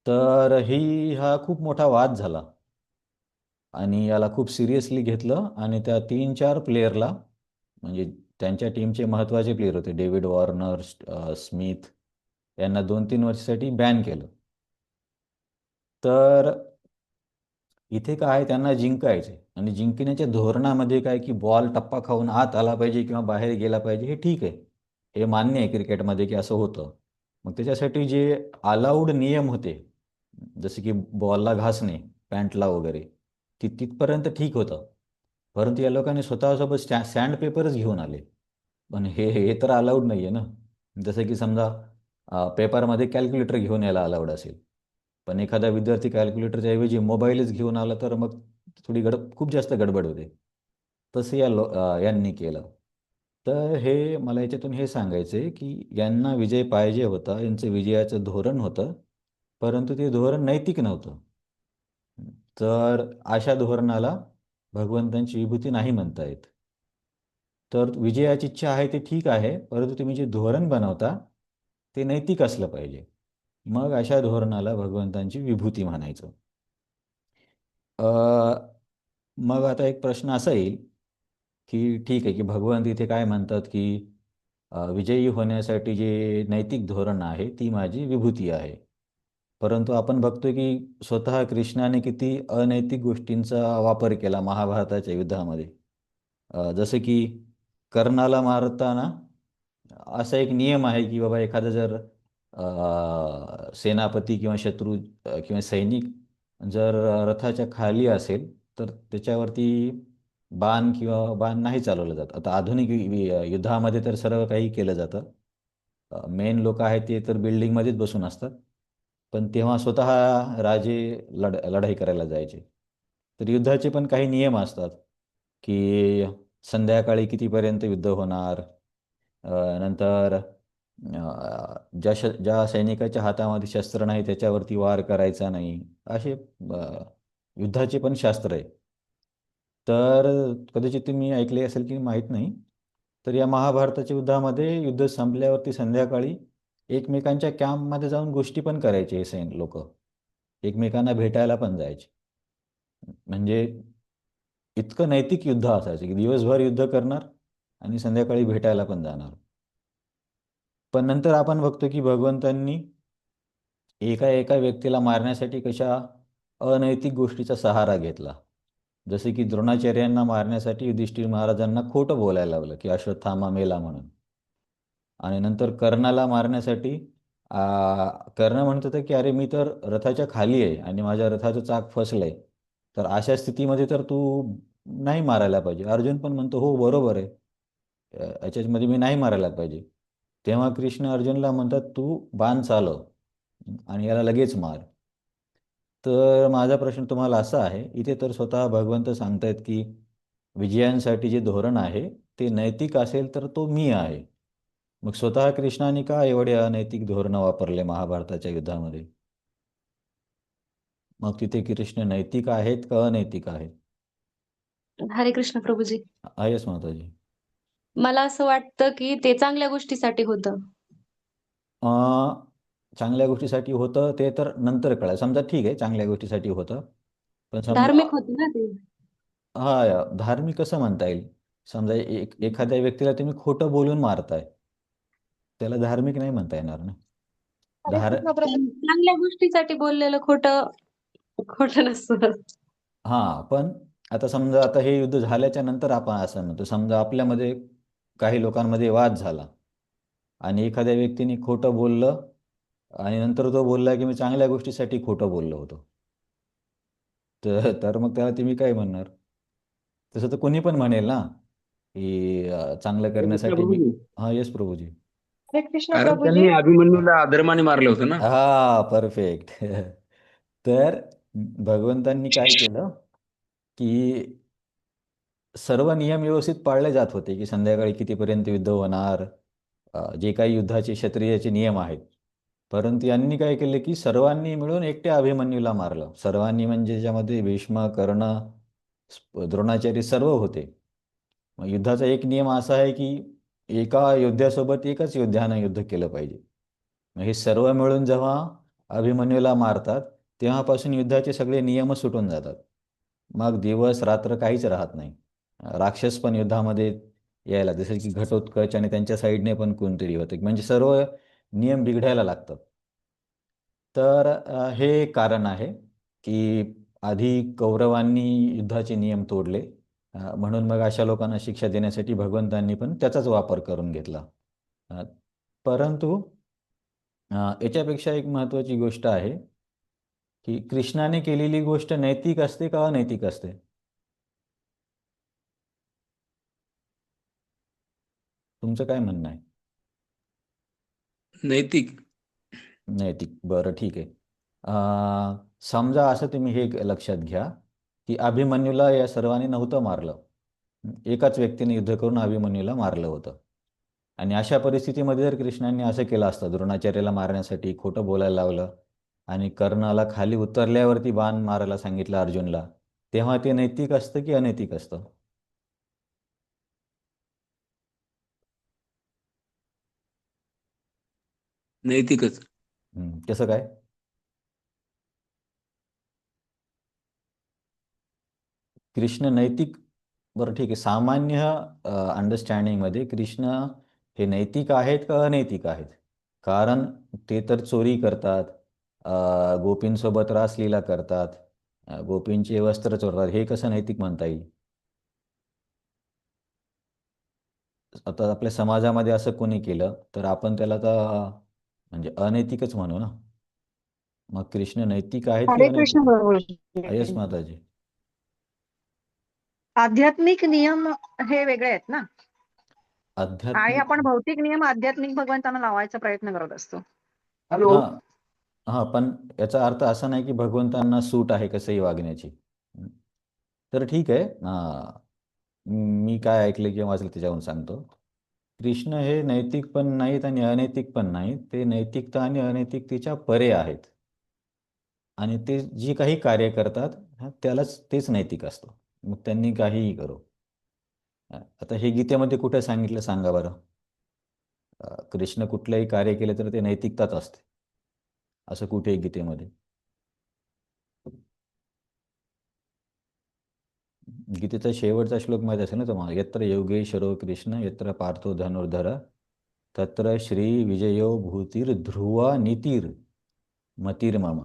तर हा खूप मोठा वाद झाला आणि याला खूप सिरियसली घेतलं आणि त्या 3-4 प्लेयरला, म्हणजे त्यांच्या टीमचे महत्त्वाचे प्लेयर होते डेव्हिड वॉर्नर, स्मिथ, यांना 2-3 वर्षासाठी बॅन केलं. तर इथे काय आहे, त्यांना जिंकायचे आणि जिंकण्याच्या धोरणामध्ये काय की बॉल टप्पा खाऊन आत आला पाहिजे किंवा बाहेर गेला पाहिजे हे ठीक आहे. हे मान्य आहे क्रिकेटमध्ये की असं होतं. मग त्याच्यासाठी जे अलाउड नियम होते, जसे की बॉलला घासणे, पॅन्टला वगैरे, तिथपर्यंत ठीक होतं. परंतु या लोकांनी स्वतःसोबत सँड पेपरच घेऊन आले. पण हे हे तर अलाउड नाही आहे ना. जसं की समजा पेपरमध्ये कॅल्क्युलेटर घेऊन यायला अलाउड असेल. पण एखादा विद्यार्थी कॅल्क्युलेटरच्या ऐवजी मोबाईलच घेऊन आला तर मग थोडी खूप जास्त गडबड होते. तसं यांनी केलं. तर हे मला याच्यातून हे सांगायचं आहे की यांना विजय पाहिजे होता, यांचं विजयाचं धोरण होतं, परंतु ते धोरण नैतिक नव्हतं. तर अशा धोरणाला भगवंतांची विभूती नाही म्हणता येत. तर विजयाची इच्छा आहे ते ठीक आहे, परंतु तुम्ही जे धोरण बनवता ते नैतिक असलं पाहिजे. मग अशा धोरणाला भगवंतांची विभूती म्हणायचं. अ, मग आता एक प्रश्न असा येईल की ठीक आहे की भगवंत इथे काय म्हणतात की विजयी होण्यासाठी जे नैतिक धोरण आहे ती माझी विभूती आहे. परंतु आपण बघतो की स्वतः कृष्णाने किती अनैतिक गोष्टींचा वापर केला महाभारताच्या युद्धामध्ये. जसं की कर्णाला मारताना असा एक नियम आहे की बाबा एखादा जर सेनापती किंवा शत्रू किंवा सैनिक जर रथाच्या खाली असेल तर त्याच्यावरती बाण नाही चालवलं जात. आता आधुनिक युद्धामध्ये तर सर्व काही केलं जातं. मेन लोक आहेत ते तर बिल्डिंगमध्येच बसून असतात. पण तेव्हा स्वतः राजे लढाई करायला जायचे. तर युद्धाचे पण काही नियम असतात की संध्याकाळी कितीपर्यंत युद्ध होणार. नंतर ज्या सैनिकाच्या हातामध्ये शस्त्र नाही त्याच्यावरती वार करायचा नाही. असे युद्धाचे पण शास्त्र आहे. तर कदाचित तुम्ही ऐकले असेल की माहीत नाही. तर या महाभारताच्या युद्धामध्ये युद्ध संपल्यावरती संध्याकाळी एकमेकांच्या कॅम्पमध्ये जाऊन गोष्टी पण करायचे हे सैन लोक. एकमेकांना भेटायला पण जायचे. म्हणजे इतकं नैतिक युद्ध असायचं की दिवसभर युद्ध करणार आणि संध्याकाळी भेटायला पण जाणार. पण नंतर आपण बघतो की भगवंतांनी एका एका व्यक्तीला मारण्यासाठी कशा अनैतिक गोष्टीचा सहारा घेतला. जसे की द्रोणाचार्यांना मारण्यासाठी युधिष्ठिर महाराजांना खोटं बोलायला लावलं की अश्वत्थामा मेला म्हणून. आणि नंतर कर्णाला मारण्यासाठी कर्ण म्हणत होता की अरे मी तर रथाच्या खाली आहे आणि माझ्या रथाचं चाक फसलंय, तर अशा स्थितीमध्ये तर तू नाही मारायला पाहिजे. अर्जुन पण म्हणतो हो बरोबर आहे, याच्यामध्ये मी नाही मारायला पाहिजे. तेव्हा कृष्ण अर्जुनला म्हणतात तू बाण चालव आणि याला लगेच मार. तर माझा प्रश्न तुम्हाला असा आहे, इथे तर स्वतः भगवंत सांगतायत की विजयांसाठी जे धोरण आहे ते नैतिक असेल तर तो मी आहे. मग स्वतः कृष्णाने का एवढे अनैतिक धोरणं वापरले महाभारताच्या युद्धामध्ये? मग तिथे कृष्ण नैतिक आहेत का अनैतिक आहेत? हरे कृष्ण प्रभूजी. आहेच माताजी. मला असं वाटतं की ते चांगल्या गोष्टीसाठी होतं. अं, चांगल्या गोष्टीसाठी होतं ते तर नंतर कळालं. समजा ठीक आहे चांगल्या गोष्टीसाठी होतं, पण समजा धार्मिक होतं ना ते. हा धार्मिक कसं म्हणता येईल? समजा एखाद्या व्यक्तीला तुम्ही खोटं बोलून मारताय, त्याला धार्मिक नाही म्हणता येणार ना. हरे धार कृष्ण प्रभू. चांगल्या गोष्टीसाठी बोललेलं खोटं खोटं नसतं. हां, पण आता समजा आता हे युद्ध झाल्याच्या नंतर आपण असं म्हणतो, समजा आपल्यामध्ये काही लोकांमध्ये वाद झाला आणि एखाद्या व्यक्तीने खोटं बोललं आणि नंतर तो बोलला की मी चांगल्या गोष्टीसाठी खोटं बोललो होतो. तर मग त्याला तुम्ही काय म्हणणार? तसं तर कोणी पण म्हणेल ना, की चांगलं हरे कृष्ण करण्यासाठी मी प्रभूजी. हां, येस प्रभूजी. हरे कृष्ण कारण प्रभूजी. त्यांनी अभिमन्यूला अधर्माने मारलं होतं ना. हां, परफेक्ट. तर भगवंतांनी काय केलं, की सर्व नियम व्यवस्थित पाळले जात होते, की संध्याकाळी कितीपर्यंत युद्ध होणार, जे काही युद्धाचे क्षत्रियाचे नियम आहेत. परंतु यांनी काय केलं, की सर्वांनी मिळून एकट्या अभिमन्यूला मारलं. सर्वांनी म्हणजे ज्यामध्ये भीष्म, कर्ण, द्रोणाचार्य सर्व होते. मग युद्धाचा एक नियम असा आहे, की एका योद्ध्यासोबत एकच योद्ध्यानं युद्ध केलं पाहिजे. मग हे सर्व मिळून जेव्हा अभिमन्यूला मारतात, तेव्हापासून युद्धाचे सगळे नियमच सुटून जातात. मग दिवस रात्र काहीच राहत नाही. राक्षस पण युद्धामध्ये यायला जसं की घटोत्कच आणि त्यांच्या साईडने पण कोणतरी होते, म्हणजे सर्व नियम बिघडायला लागतात. तर हे एक कारण आहे की आधी कौरवांनी युद्धाचे नियम तोडले, म्हणून मग अशा लोकांना शिक्षा देण्यासाठी भगवंतांनी पण त्याचाच वापर करून घेतला. अ, परंतु याच्यापेक्षा एक महत्त्वाची गोष्ट आहे की कृष्णाने केलेली गोष्ट नैतिक असते का अनैतिक असते? तुमचं काय म्हणणं आहे? नैतिक. नैतिक. बरं ठीक आहे. समजा असं तुम्ही हे लक्षात घ्या की अभिमन्यूला या सर्वांनी नव्हतं मारलं. एकाच व्यक्तीने युद्ध करून अभिमन्यूला मारलं होतं. आणि अशा परिस्थितीमध्ये जर कृष्णांनी असं केलं असतं, द्रोणाचार्याला मारण्यासाठी खोटं बोलायला लावलं आणि कर्णाला खाली उतरल्यावरती बाण मारायला सांगितलं अर्जुनला, तेव्हा ते नैतिक असतं की अनैतिक असतं? नैतिकच. कसं काय? कृष्ण नैतिक. बरं ठीक आहे, सामान्य अंडरस्टँडिंगमध्ये कृष्ण हे नैतिक आहेत का अनैतिक आहेत? कारण ते तर चोरी करतात, गोपींसोबत रासलीला करतात, गोपींचे वस्त्र चोरतात. हे कसं नैतिक म्हणता येईल? आता आपल्या समाजामध्ये असं कोणी केलं तर आपण त्याला तर म्हणजे अनैतिकच म्हणू ना. मग कृष्ण नैतिक आहेत की हरे अनैतिक? कृष्ण येस प्रभूजी. माताजी. आध्यात्मिक नियम हे वेगळे आहेत ना, आणि आध्यात्मिक. आपण भौतिक नियम आध्यात्मिक भगवंतांना लावायचा प्रयत्न करत असतो. हॅलो. हां. हां, पण याचा अर्थ असा नाही की भगवंतांना सूट आहे कसंही वागण्याची. हं. तर ठीक आहे. मी काय ऐकलं किंवा वाचलं त्याच्यावरून सांगतो. कृष्ण हे नैतिक पण नाहीत आणि अनैतिक पण नाहीत. ते नैतिकता आणि अनैतिकतेच्या परे आहेत. आणि ते जी काही कार्य करतात त्यालाच तेच नैतिक असतं. मग त्यांनी काहीही करो. आता हे गीतेमध्ये कुठे सांगितलं सांगा बरं? कृष्ण कुठलंही कार्य केलं तर ते नैतिकताच असते, असं कुठे गीतेमध्ये? गीतेचा शेवटचा श्लोक माहिती असेल ना तुम्हाला? यत्र योगेश्वरो कृष्ण यत्र पार्थो धनुर्धर तत्र श्री विजयो भूतीर ध्रुवा नीतीर मतिर्मम.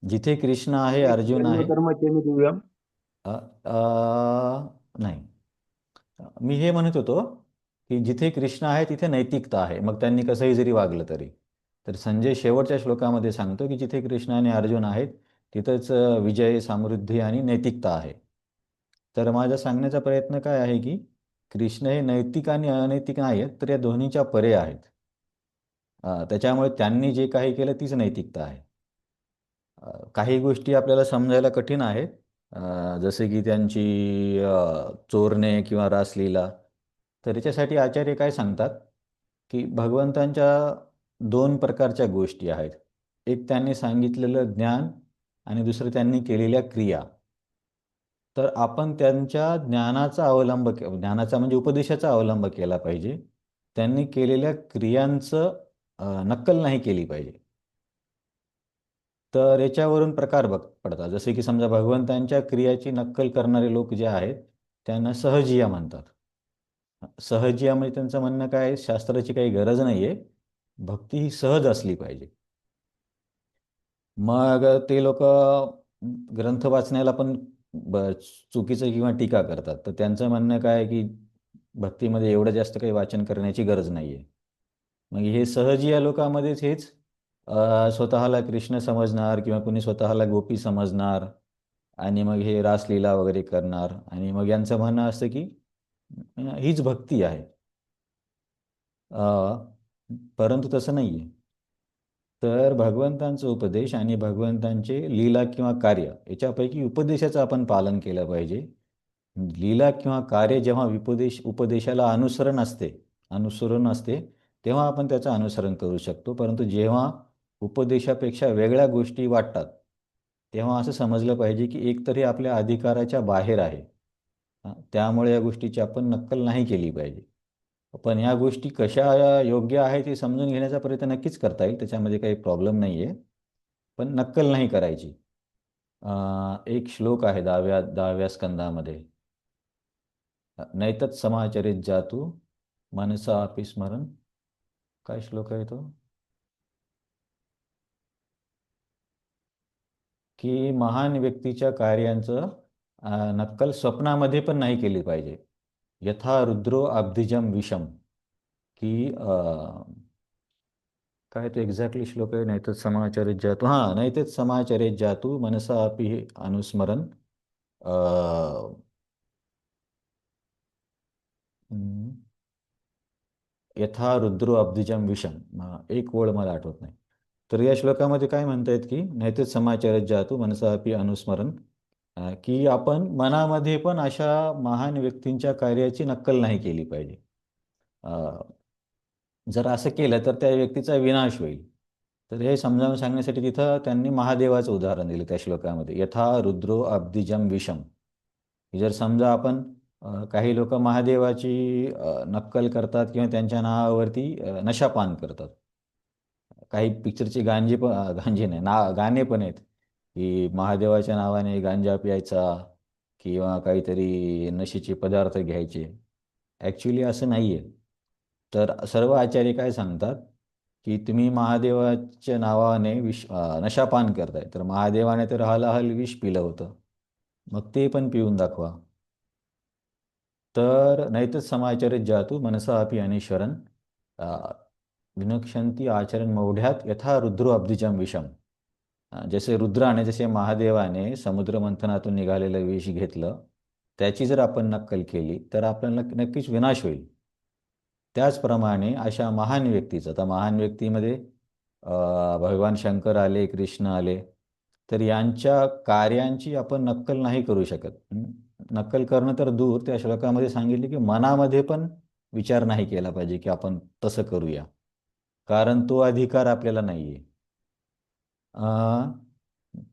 जिथे कृष्ण आहे, अर्जुन आहे. जन्मकर्म दिव्यम. अ, नाही, मी हे म्हणत होतो की जिथे कृष्ण आहे तिथे नैतिकता आहे, मग त्यांनी कसंही जरी वागलं तरी. तर संजय शेवटच्या श्लोकामध्ये सांगतो की जिथे कृष्ण आणि अर्जुन आहेत तिथंच विजय, समृद्धी आणि नैतिकता आहे. तर माझा सांगण्याचा प्रयत्न काय आहे की कृष्ण हे नैतिक आणि अनैतिक नाही आहेत, तर या दोन्हीच्या परे आहेत. त्याच्यामुळे त्यांनी जे काही केलं तीच नैतिकता आहे. काही गोष्टी आपल्याला समजायला कठीण आहेत, जसे की त्यांची चोरणे किंवा रासलीला. तर याच्यासाठी आचार्य काय सांगतात की भगवंतांच्या दोन प्रकारच्या गोष्टी आहेत. एक त्यांनी सांगितलेलं ज्ञान आणि दुसरं त्यांनी केलेल्या क्रिया. तर आपण त्यांच्या ज्ञानाचा म्हणजे उपदेशाचा अवलंब केला पाहिजे. त्यांनी केलेल्या क्रियांचं नक्कल नाही केली पाहिजे. तर याच्यावरून प्रकार पडतात. जसे की समजा भगवंतांच्या क्रियाची नक्कल करणारे लोक जे आहेत त्यांना सहजिया म्हणतात. सहजिया म्हणजे त्यांचं म्हणणं काय आहे, शास्त्राची काही गरज नाही आहे, भक्ती ही सहज असली पाहिजे. मग ते लोक ग्रंथ वाचण्याला पण चुकीचं किंवा टीका करतात. तर त्यांचं म्हणणं काय आहे की भक्तीमध्ये एवढं जास्त काही वाचन करण्याची गरज नाही आहे. मग हे सहजी या लोकांमध्येच हेच स्वतःला कृष्ण समजणार किंवा कुणी स्वतःला गोपी समजणार आणि मग हे रासलीला वगैरे करणार आणि मग यांचं म्हणणं असतं की हीच भक्ती आहे. परंतु तसं नाही आहे. तर भगवंतांचा उपदेश आणि भगवंतांचे लीला किंवा कार्य याच्यापैकी उपदेशाचं आपण पालन केलं पाहिजे. लीला किंवा कार्य जेव्हा उपदेशाला अनुसरण असते तेव्हा आपण त्याचं अनुसरण करू शकतो. परंतु जेव्हा उपदेशापेक्षा वेगळ्या गोष्टी वाटतात तेव्हा असं समजलं पाहिजे की एक तरी आपल्या अधिकाराच्या बाहेर आहे. त्यामुळे या गोष्टीची आपण नक्कल नाही केली पाहिजे. पण या गोष्टी कशा योग्य आहेत हे समजून घेण्याचा प्रयत्न नक्कीच करता येईल, त्याच्यामध्ये काही प्रॉब्लेम नाही आहे, पण नक्कल नाही करायची. एक श्लोक आहे 10व्या स्कंदामध्ये, नैतत् समाचरित जातु मनसा अपि स्मरण. काय श्लोक आहे तो? की महान व्यक्तीच्या कार्यांचं नक्कल स्वप्नामध्ये पण नाही केली पाहिजे. यथा रुद्रो अब्धिजम विषम. की काय तो एक्झॅक्टली श्लोक आहे, नैतत् समाचरित जातु. नैतत् समाचरित जातु मनसा अपि अनुस्मरण. यथा रुद्रो अब्धिजम विषम. एक ओळ मला आठवत नाही. तर या श्लोकामध्ये काय म्हणतायत की नैतत् समाचरित जातु मनसा अपि अनुस्मरण, की आपण मनामध्ये पण अशा महान व्यक्तींच्या कार्याची नक्कल नाही केली पाहिजे. जर असं केलं तर त्या व्यक्तीचा विनाश होईल. तर हे समजावून सांगण्यासाठी तिथं त्यांनी महादेवाचं उदाहरण दिलं त्या श्लोकामध्ये, यथा रुद्रो अब्धिजम विषम. जर समजा आपण काही लोक महादेवाची नक्कल करतात किंवा त्यांच्या नावावरती नशापान करतात. काही पिक्चरचे गांजे नाही गाणे पण आहेत की महादेवाच्या नावाने गांजा प्यायचा किंवा काहीतरी नशेचे पदार्थ घ्यायचे. ॲक्च्युली असं नाही आहे. तर सर्व आचार्य काय सांगतात की तुम्ही महादेवाच्या नावाने नशापान करताय, तर महादेवाने तर हलाहल विष पिलं होतं, मग ते पण पिऊन दाखवा. तर नैतत् समाचरित जातु मनसा अपि अनिश्वरन विनक्षंती आचरण मौढ्यात यथा रुद्रो अब्धिजम विषम. जसे रुद्राने, जसे महादेवाने समुद्र मंथनातून निघालेलं विष घेतलं, त्याची जर आपण नक्कल केली तर आपल्याला नक्कीच विनाश होईल. त्याचप्रमाणे अशा महान व्यक्तीचं, आता महान व्यक्तीमध्ये भगवान शंकर आले, कृष्ण आले, तर यांच्या कार्यांची आपण नक्कल नाही करू शकत. नक्कल करणं तर दूर, त्या श्लोकामध्ये सांगितले की मनामध्ये पण विचार नाही केला पाहिजे की आपण तसं करूया, कारण तो अधिकार आपल्याला नाही आहे.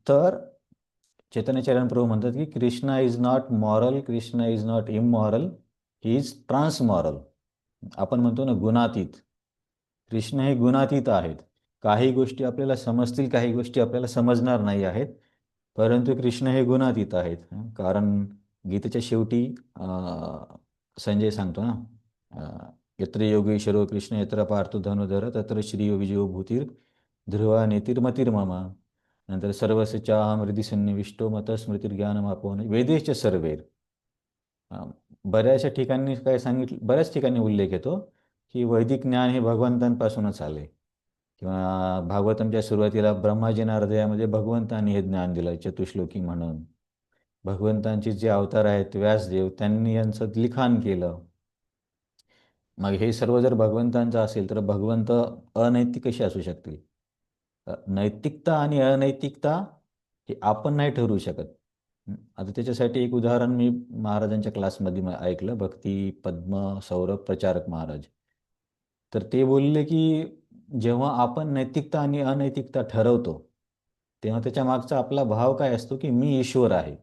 तर चैतन्यचरण प्रभू म्हणतात की Krishna is not moral, Krishna is not immoral, he is transmoral. आपण म्हणतो ना गुणातीत. कृष्ण हे गुणातीत आहेत. काही गोष्टी आपल्याला समजतील, काही गोष्टी आपल्याला समजणार नाही आहेत, परंतु कृष्ण हे गुणातीत आहेत. कारण गीतेच्या शेवटी संजय सांगतो ना, यत्र योगेश्वरो कृष्ण यत्र पार्थो धनुधर तत्र श्रीयोगिजो भूतीर ध्रुवा नेतिर्मतिर्ममा. नंतर सर्वस्य चाहम हृदि सन्निविष्टो मत स्मृतिर्ज्ञानमापोन वेदेश्च सर्वेर. बऱ्याचशा ठिकाणी काय सांगितलं, बऱ्याच ठिकाणी उल्लेख येतो की वैदिक ज्ञान हे भगवंतांपासूनच आले, किंवा भागवतमच्या सुरुवातीला ब्रह्माजींना हृदयामध्ये भगवंतांनी हे ज्ञान दिलं चतुश्लोकी म्हणून. भगवंतांचे जे अवतार आहेत व्यासदेव, त्यांनी यांचं लिखाण केलं. मग हे सर्व जर भगवंतांचं असेल तर भगवंत अनैतिक कसे असू शकतील? नैतिकता आणि अनैतिकता हे आपण नाही ठरवू शकत. आता त्याच्यासाठी एक उदाहरण मी महाराजांच्या क्लासमध्ये ऐकलं, भक्ती पद्म सौरभ प्रचारक महाराज. तर ते बोलले की जेव्हा आपण नैतिकता आणि अनैतिकता ठरवतो तेव्हा त्याच्या मागचा आपला भाव काय असतो की मी ईश्वर आहे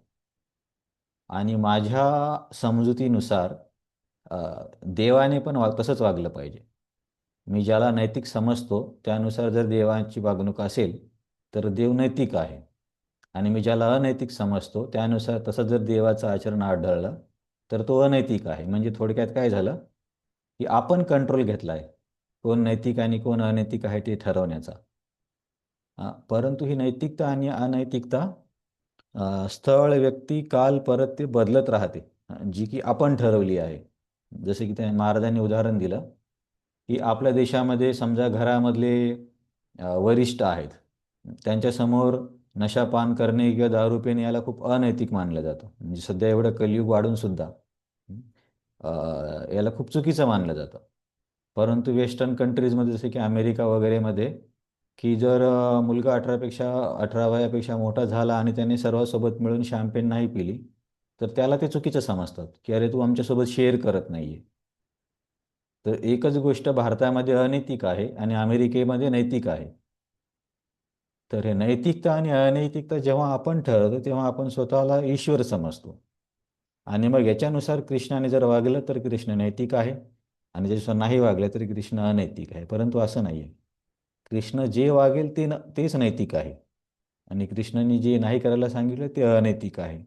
आणि माझ्या समजुतीनुसार देवाने पण तसंच वागलं पाहिजे. मी ज्याला नैतिक समजतो त्यानुसार जर देवाची वागणूक असेल तर देव नैतिक आहे, आणि मी ज्याला अनैतिक समजतो त्यानुसार तसं जर देवाचं आचरण आढळलं तर तो अनैतिक आहे. म्हणजे थोडक्यात काय झालं की आपण कंट्रोल घेतला आहे कोण नैतिक आणि कोण अनैतिक आहे ते ठरवण्याचा. परंतु ही नैतिकता आणि अनैतिकता स्थळ व्यक्ती काल परत ते बदलत राहते, जी की आपण ठरवली आहे. जसे की त्या महाराजांनी उदाहरण दिलं की आपल्या देशामध्ये समजा घरामधले वरिष्ठ आहेत, त्यांच्यासमोर नशापान करणे किंवा दारू पिणे याला खूप अनैतिक मानलं जातं. म्हणजे सध्या एवढं कलियुग वाढून सुद्धा याला खूप चुकीचं मानलं जातं. परंतु वेस्टर्न कंट्रीजमध्ये जसे की अमेरिका वगैरेमध्ये की जर मुलगा 18 वयापेक्षा मोठा झाला आणि त्याने सर्वांसोबत मिळून शॅम्पेन नाही पिली तर त्याला ते चुकीचं समजतात की अरे तू आमच्यासोबत शेअर करत नाही आहे. तर एकच गोष्ट भारतामध्ये अनैतिक आहे आणि अमेरिकेमध्ये नैतिक आहे. तर हे नैतिकता आणि अनैतिकता जेव्हा आपण ठरवतो तेव्हा आपण स्वतःला ईश्वर समजतो, आणि मग याच्यानुसार कृष्णाने जर वागलं तर कृष्ण नैतिक आहे, आणि त्याच्यानुसार नाही वागलं तरी कृष्ण अनैतिक आहे. परंतु असं नाही आहे. कृष्ण जे वागेल तेच नैतिक आहे, आणि कृष्णाने जे नाही करायला सांगितलं ते अनैतिक आहे.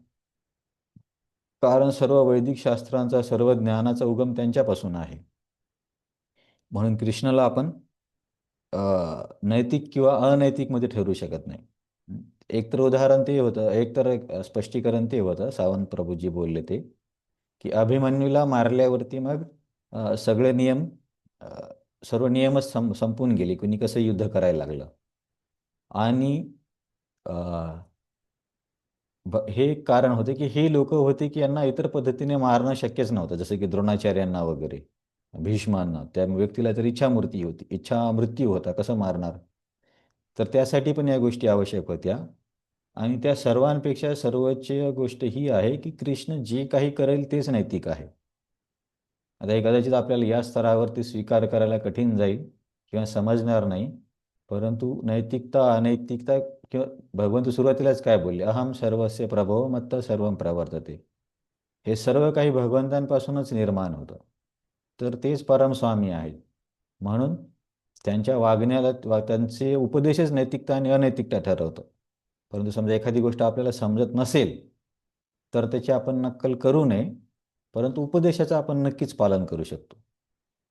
कारण सर्व वैदिक शास्त्रांचा, सर्व ज्ञानाचा उगम त्यांच्यापासून आहे. म्हणून कृष्णाला आपण नैतिक किंवा अनैतिकमध्ये ठरवू शकत नाही. एक तर उदाहरण ते होतं, एक स्पष्टीकरण ते होतं सावंत प्रभूजी बोलले ते की अभिमन्यूला मारल्यावरती मग सगळे नियम अ, सर्व नियमच संपून गेले, कुणी कसं युद्ध करायला लागलं. आणि अ, हे एक कारण होते की हे लोक होते की यांना इतर पद्धतीने मारणं शक्यच नव्हतं, जसं की द्रोणाचार्यांना वगैरे, भीष्मांना. त्या व्यक्तीला तर इच्छा मृत्यू होता, कसं मारणार? तर त्यासाठी पण या गोष्टी आवश्यक होत्या. आणि त्या सर्वांपेक्षा सर्वोच्च गोष्ट ही आहे की कृष्ण जे काही करेल तेच नैतिक आहे. आता हे कदाचित आपल्याला या स्तरावरती स्वीकार करायला कठीण जाईल किंवा समजणार नाही, परंतु नैतिकता अनैतिकता किंवा भगवंत सुरुवातीलाच काय बोलले, अहम सर्वस्य प्रभो मत्त सर्वं प्रवर्तते. हे सर्व काही भगवंतांपासूनच निर्माण होतं, तर तेच परमस्वामी आहेत. म्हणून त्यांच्या वागण्याला त्यांचे उपदेशच नैतिकता आणि अनैतिकता ठरवतं. परंतु समजा एखादी गोष्ट आपल्याला समजत नसेल तर त्याची आपण नक्कल करू नये, परंतु उपदेशाचं आपण नक्कीच पालन करू शकतो.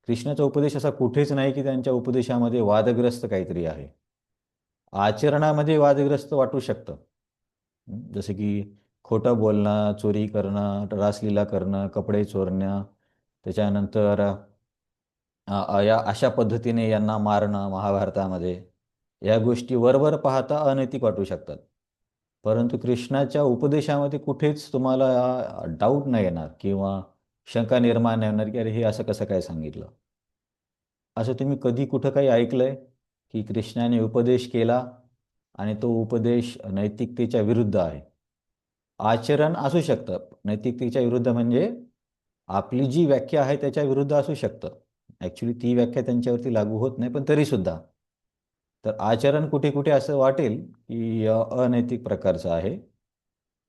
कृष्णाचा उपदेश असा कुठेच नाही की त्यांच्या उपदेशामध्ये वादग्रस्त काहीतरी आहे. आचरणामध्ये वादग्रस्त वाटू शकतं. जसे की खोटं बोलणं, चोरी करणं, रासलीला करणं, कपडे चोरणं, त्याच्यानंतर या अशा पद्धतीने यांना मारणं महाभारतामध्ये, या गोष्टी वरवर पाहता अनैतिक वाटू शकतात. परंतु कृष्णाच्या उपदेशामध्ये कुठेच तुम्हाला डाऊट नाही येणार किंवा शंका निर्माण नाही होणार की अरे हे असं कसं काय सांगितलं. असं तुम्ही कधी कुठं काही ऐकलंय की कृष्णाने उपदेश केला आणि तो उपदेश नैतिकतेच्या विरुद्ध आहे? आचरण असू शकतं नैतिकतेच्या विरुद्ध, म्हणजे आपली जी व्याख्या आहे त्याच्या विरुद्ध असू शकतं. ॲक्च्युली ती व्याख्या त्यांच्यावरती लागू होत नाही, पण तरीसुद्धा तर आचरण कुठे कुठे असं वाटेल की अनैतिक प्रकारचं आहे,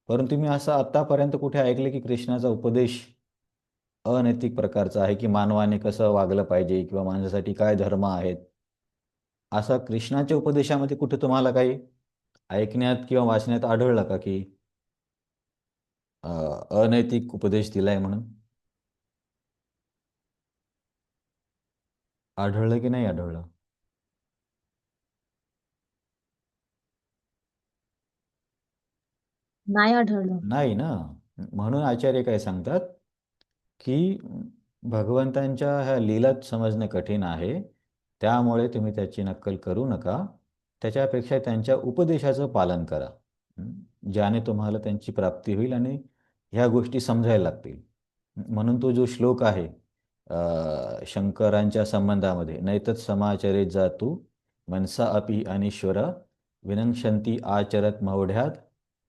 परंतु मी असं आत्तापर्यंत कुठे ऐकलं की कृष्णाचा उपदेश अनैतिक प्रकारचा आहे, की मानवाने कसं वागलं पाहिजे किंवा माणसासाठी काय धर्म आहेत. असा कृष्णाच्या उपदेशामध्ये कुठे तुम्हाला काही ऐकण्यात किंवा वाचण्यात आढळलं का, की अनैतिक उपदेश दिलाय म्हणून? आढळलं की नाही आढळलं? नाही आढळलं. नाही ना. म्हणून आचार्य काय सांगतात, की भगवंतांच्या ह्या लीलाच समजणं कठीण आहे. त्यामुळे तुम्ही त्याची नक्कल करू नका. त्याच्यापेक्षा त्यांच्या उपदेशाचं पालन करा. हं. ज्याने तुम्हाला त्यांची प्राप्ती होईल आणि ह्या गोष्टी समजायला लागतील. म्हणून तो जो श्लोक आहे शंकरांच्या संबंधामध्ये, नैतत् समाचरेत जातु मनसा अपि अनीश्वर विनंक्षन्ति आचरत मौढ्यात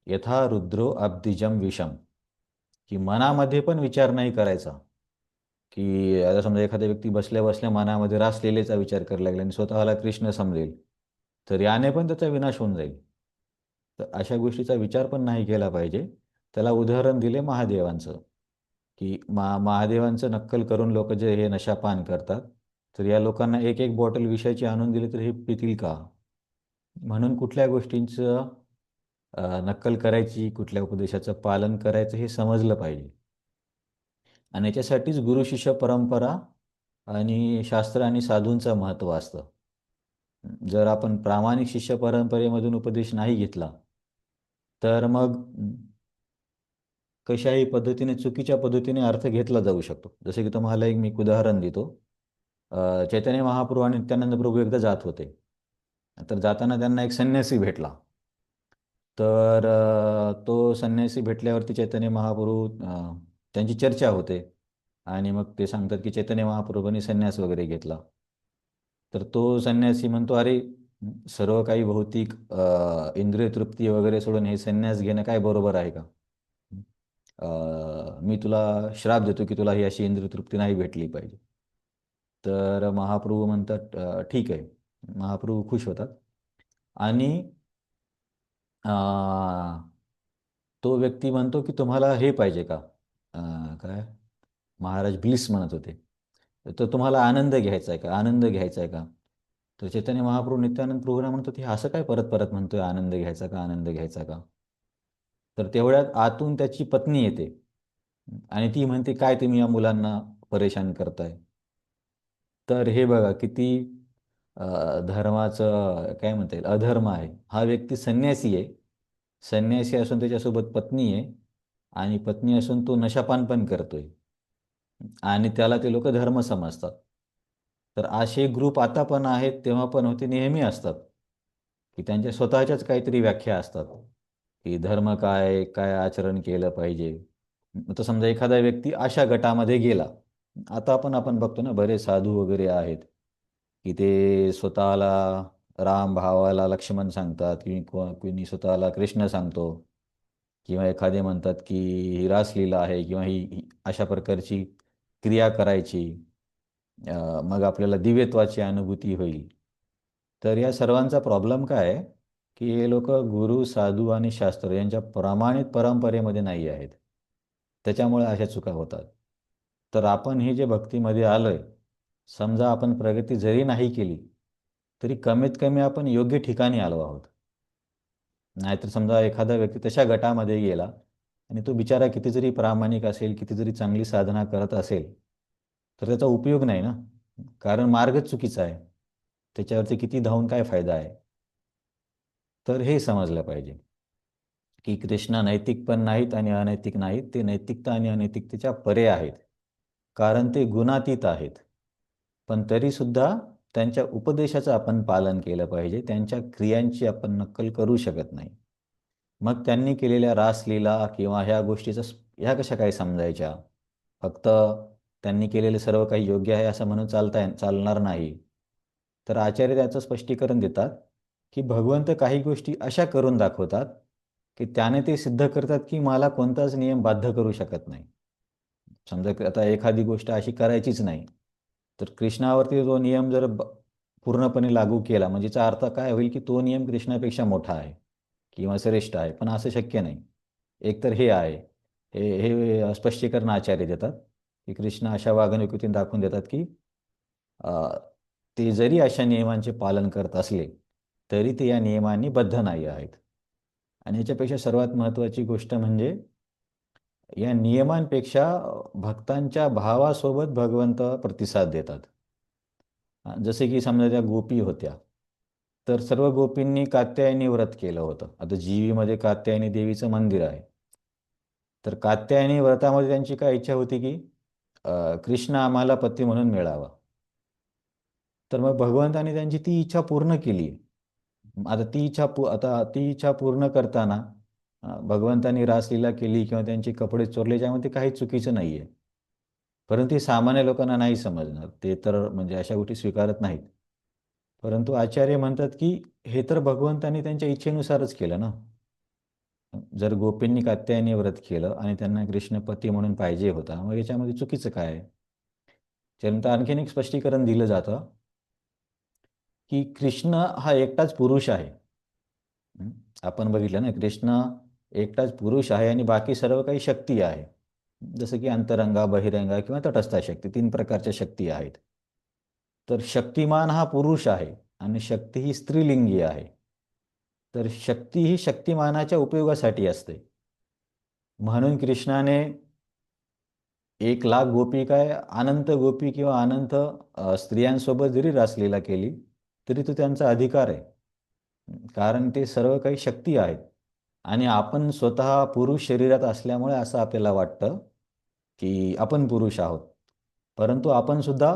यथा रुद्रो अब्धिजम विषम, की मनामध्ये पण विचार नाही करायचा, की आता समजा एखादा व्यक्ती बसल्या बसल्या मनामध्ये रासलीलेचा विचार करायला लागला आणि स्वतःला कृष्ण समजेल, तर याने पण त्याचा विनाश होऊन जाईल. तर अशा गोष्टीचा विचार पण नाही केला पाहिजे. त्याला उदाहरण दिले महादेवांचं, की महादेवांचं नक्कल करून लोक जे हे नशापान करतात, तर या लोकांना एक एक बॉटल विषयाची आणून दिली तर हे पितील का? म्हणून कुठल्या गोष्टींचं नक्कल करायची, कुठल्या उपदेशाचं पालन करायचं हे समजलं पाहिजे. आणि याच्यासाठीच गुरु शिष्य परंपरा आणि शास्त्र आणि साधूंचं महत्त्व असतं. जर आपण प्रामाणिक शिष्य परंपरेमधून उपदेश नाही घेतला, तर मग कशाही पद्धतीने चुकीच्या पद्धतीने अर्थ घेतला जाऊ शकतो. जसे की तुम्हाला एक मी उदाहरण देतो. चैतन्य महाप्रभू आणि नित्यानंद प्रभू एकदा जात होते. तर जाताना त्यांना एक संन्यासी भेटला. तर तो संन्यासी भेटल्यावरती चैतन्य महाप्रभू त्यांची चर्चा होते आणि मग ते सांगतात की चैतन्य महाप्रभूंनी संन्यास वगैरे घेतला. तर तो संन्यासी म्हणतो, अरे सर्व काही भौतिक इंद्रिय तृप्ती वगैरे सोडून हे संन्यास घेणं काय बरोबर आहे का? मी तुला श्राप देतो की तुला ही अशी इंद्रिय तृप्ती नाही भेटली पाहिजे. तर महाप्रभू म्हणतात ठीक आहे. महाप्रभू खुश होतात आणि तो व्यक्ती म्हणतो की तुम्हाला हे पाहिजे का? काय महाराज ब्लिस म्हणत होते, तर तुम्हाला आनंद घ्यायचा आहे का? आनंद घ्यायचा आहे का? तर चैतन्य महाप्रभू नित्यानंद प्रभूंना म्हणतो, हे असं काय परत परत म्हणतोय, आनंद घ्यायचा का, आनंद घ्यायचा का? तर तेवढ्यात आतून त्याची पत्नी येते आणि ती म्हणते, काय तुम्ही या मुलांना परेशान करताय? तर हे बघा किती धर्माचं काय म्हणता येईल, अधर्म आहे. हा व्यक्ती संन्यासी आहे. संन्यासी असून त्याच्यासोबत पत्नी आहे आणि पत्नी असून तो नशापान पण करतोय आणि त्याला ते लोक धर्म समजतात. तर असे ग्रुप आता पण आहेत, तेव्हा पण होते, नेहमी असतात, की त्यांच्या स्वतःच्याच काहीतरी व्याख्या असतात, की धर्म काय, काय आचरण केलं पाहिजे. आता समजा एखादा व्यक्ती अशा गटामध्ये गेला. आता आपण बघतो ना, बरेच साधू वगैरे आहेत, की ते स्वतःला राम भावाला लक्ष्मण सांगतात, की कोणी स्वतःला कृष्ण सांगतो किंवा एखादे म्हणतात की ही रासलीला आहे किंवा ही अशा प्रकारची क्रिया करायची, मग आपल्याला दिव्यत्वाची अनुभूती होईल. तर या सर्वांचा प्रॉब्लेम काय आहे, की हे लोक गुरु साधू आणि शास्त्र यांच्या प्रमाणित परंपरेमध्ये नाही आहेत. त्याच्यामुळे अशा चुका होतात. तर आपण हे जे भक्तीमध्ये आलोय, समजा आपण प्रगती जरी नाही केली तरी कमीत कमी आपण योग्य ठिकाणी आलो आहोत. नाहीतर समजा एखादा व्यक्ती तशा गटामध्ये गेला आणि तो बिचारा किती जरी प्रामाणिक असेल, किती जरी चांगली साधना करत असेल, तर त्याचा उपयोग नाही ना, कारण मार्गच चुकीचा आहे. त्याच्यावरती किती धावून काय फायदा आहे? तर हे समजलं पाहिजे, की कृष्ण नैतिक पण नाहीत आणि अनैतिक नाहीत. ते नैतिकता आणि अनैतिकतेच्या परे आहेत, कारण ते गुणातीत आहेत. पण तरीसुद्धा त्यांच्या उपदेशाचं आपण पालन केलं पाहिजे. त्यांच्या क्रियांची आपण नक्कल करू शकत नाही. मग त्यांनी केलेल्या रासलीला किंवा ह्या गोष्टीचं ह्या कशा काय समजायच्या? फक्त त्यांनी केलेलं सर्व काही योग्य आहे असं म्हणून चालणार नाही. तर आचार्य त्याचं स्पष्टीकरण देतात, की भगवंत काही गोष्टी अशा करून दाखवतात, की त्याने ते सिद्ध करतात, की मला कोणताच नियम बाध्य करू शकत नाही. समजा आता एखादी गोष्ट अशी करायचीच नाही, तर कृष्णावरती जो नियम जर पूर्णपणे लागू केला म्हणजे याचा अर्थ काय होईल की तो नियम कृष्णापेक्षा मोठा आहे किंवा श्रेष्ठ आहे, पण असं शक्य नाही. एकतर हे आहे, हे हे स्पष्टीकरण आचार्य देतात की कृष्ण अशा वागणुकीतून दाखवून देतात की ते जरी अशा नियमांचे पालन करत असले तरी ते या नियमांनी बद्ध नाही आहेत. आणि याच्यापेक्षा सर्वात महत्त्वाची गोष्ट म्हणजे या नियमांपेक्षा भक्तांच्या भावासोबत भगवंत प्रतिसाद देतात. जसे की समजा त्या गोपी होत्या, तर सर्व गोपींनी कात्यायनी व्रत केलं होतं. आता जीवीमध्ये कात्यायनी देवीचं मंदिर आहे. तर कात्यायनी व्रतामध्ये त्यांची काय इच्छा होती की कृष्ण आम्हाला पती म्हणून मिळावा. तर मग भगवंताने त्यांची ती इच्छा पूर्ण केली. आता ती इच्छा पूर्ण करताना भगवंतांनी रासलीला केली किंवा त्यांचे कपडे चोरले, त्यामध्ये काही चुकीचं नाही आहे. परंतु सामान्य लोकांना नाही समजणार, ते तर म्हणजे अशा गोष्टी स्वीकारत नाहीत. परंतु आचार्य म्हणतात की हे तर भगवंतांनी त्यांच्या इच्छेनुसारच केलं ना. जर गोपींनी कात्यायनी व्रत केलं आणि त्यांना कृष्ण पती म्हणून पाहिजे होता, मग याच्यामध्ये चुकीचं काय आहे? त्यानंतर आणखीन एक स्पष्टीकरण दिलं जातं की कृष्ण हा एकटाच पुरुष आहे. आपण बघितलं ना, कृष्ण एकटाच पुरुष आहे आणि बाकी सर्व काही शक्ती आहे. जसं की अंतरंगा, बहिरंगा किंवा तटस्थ शक्ती, 3 प्रकारच्या शक्ती आहेत. तर शक्तिमान हा पुरुष आहे आणि शक्ती ही स्त्रीलिंगी आहे. तर शक्ती ही शक्तिमानाच्या उपयोगासाठी असते. म्हणून कृष्णाने 1,00,000 गोपी काय अनंत गोपी किंवा अनंत स्त्रियांसोबत जरी रासलीला केली तरी तो त्यांचा अधिकार आहे. कारण ते सर्व काही शक्ती आहेत आणि आपण स्वतः पुरुष शरीरात असल्यामुळे असं आपल्याला वाटतं की आपण पुरुष आहोत. परंतु आपण सुद्धा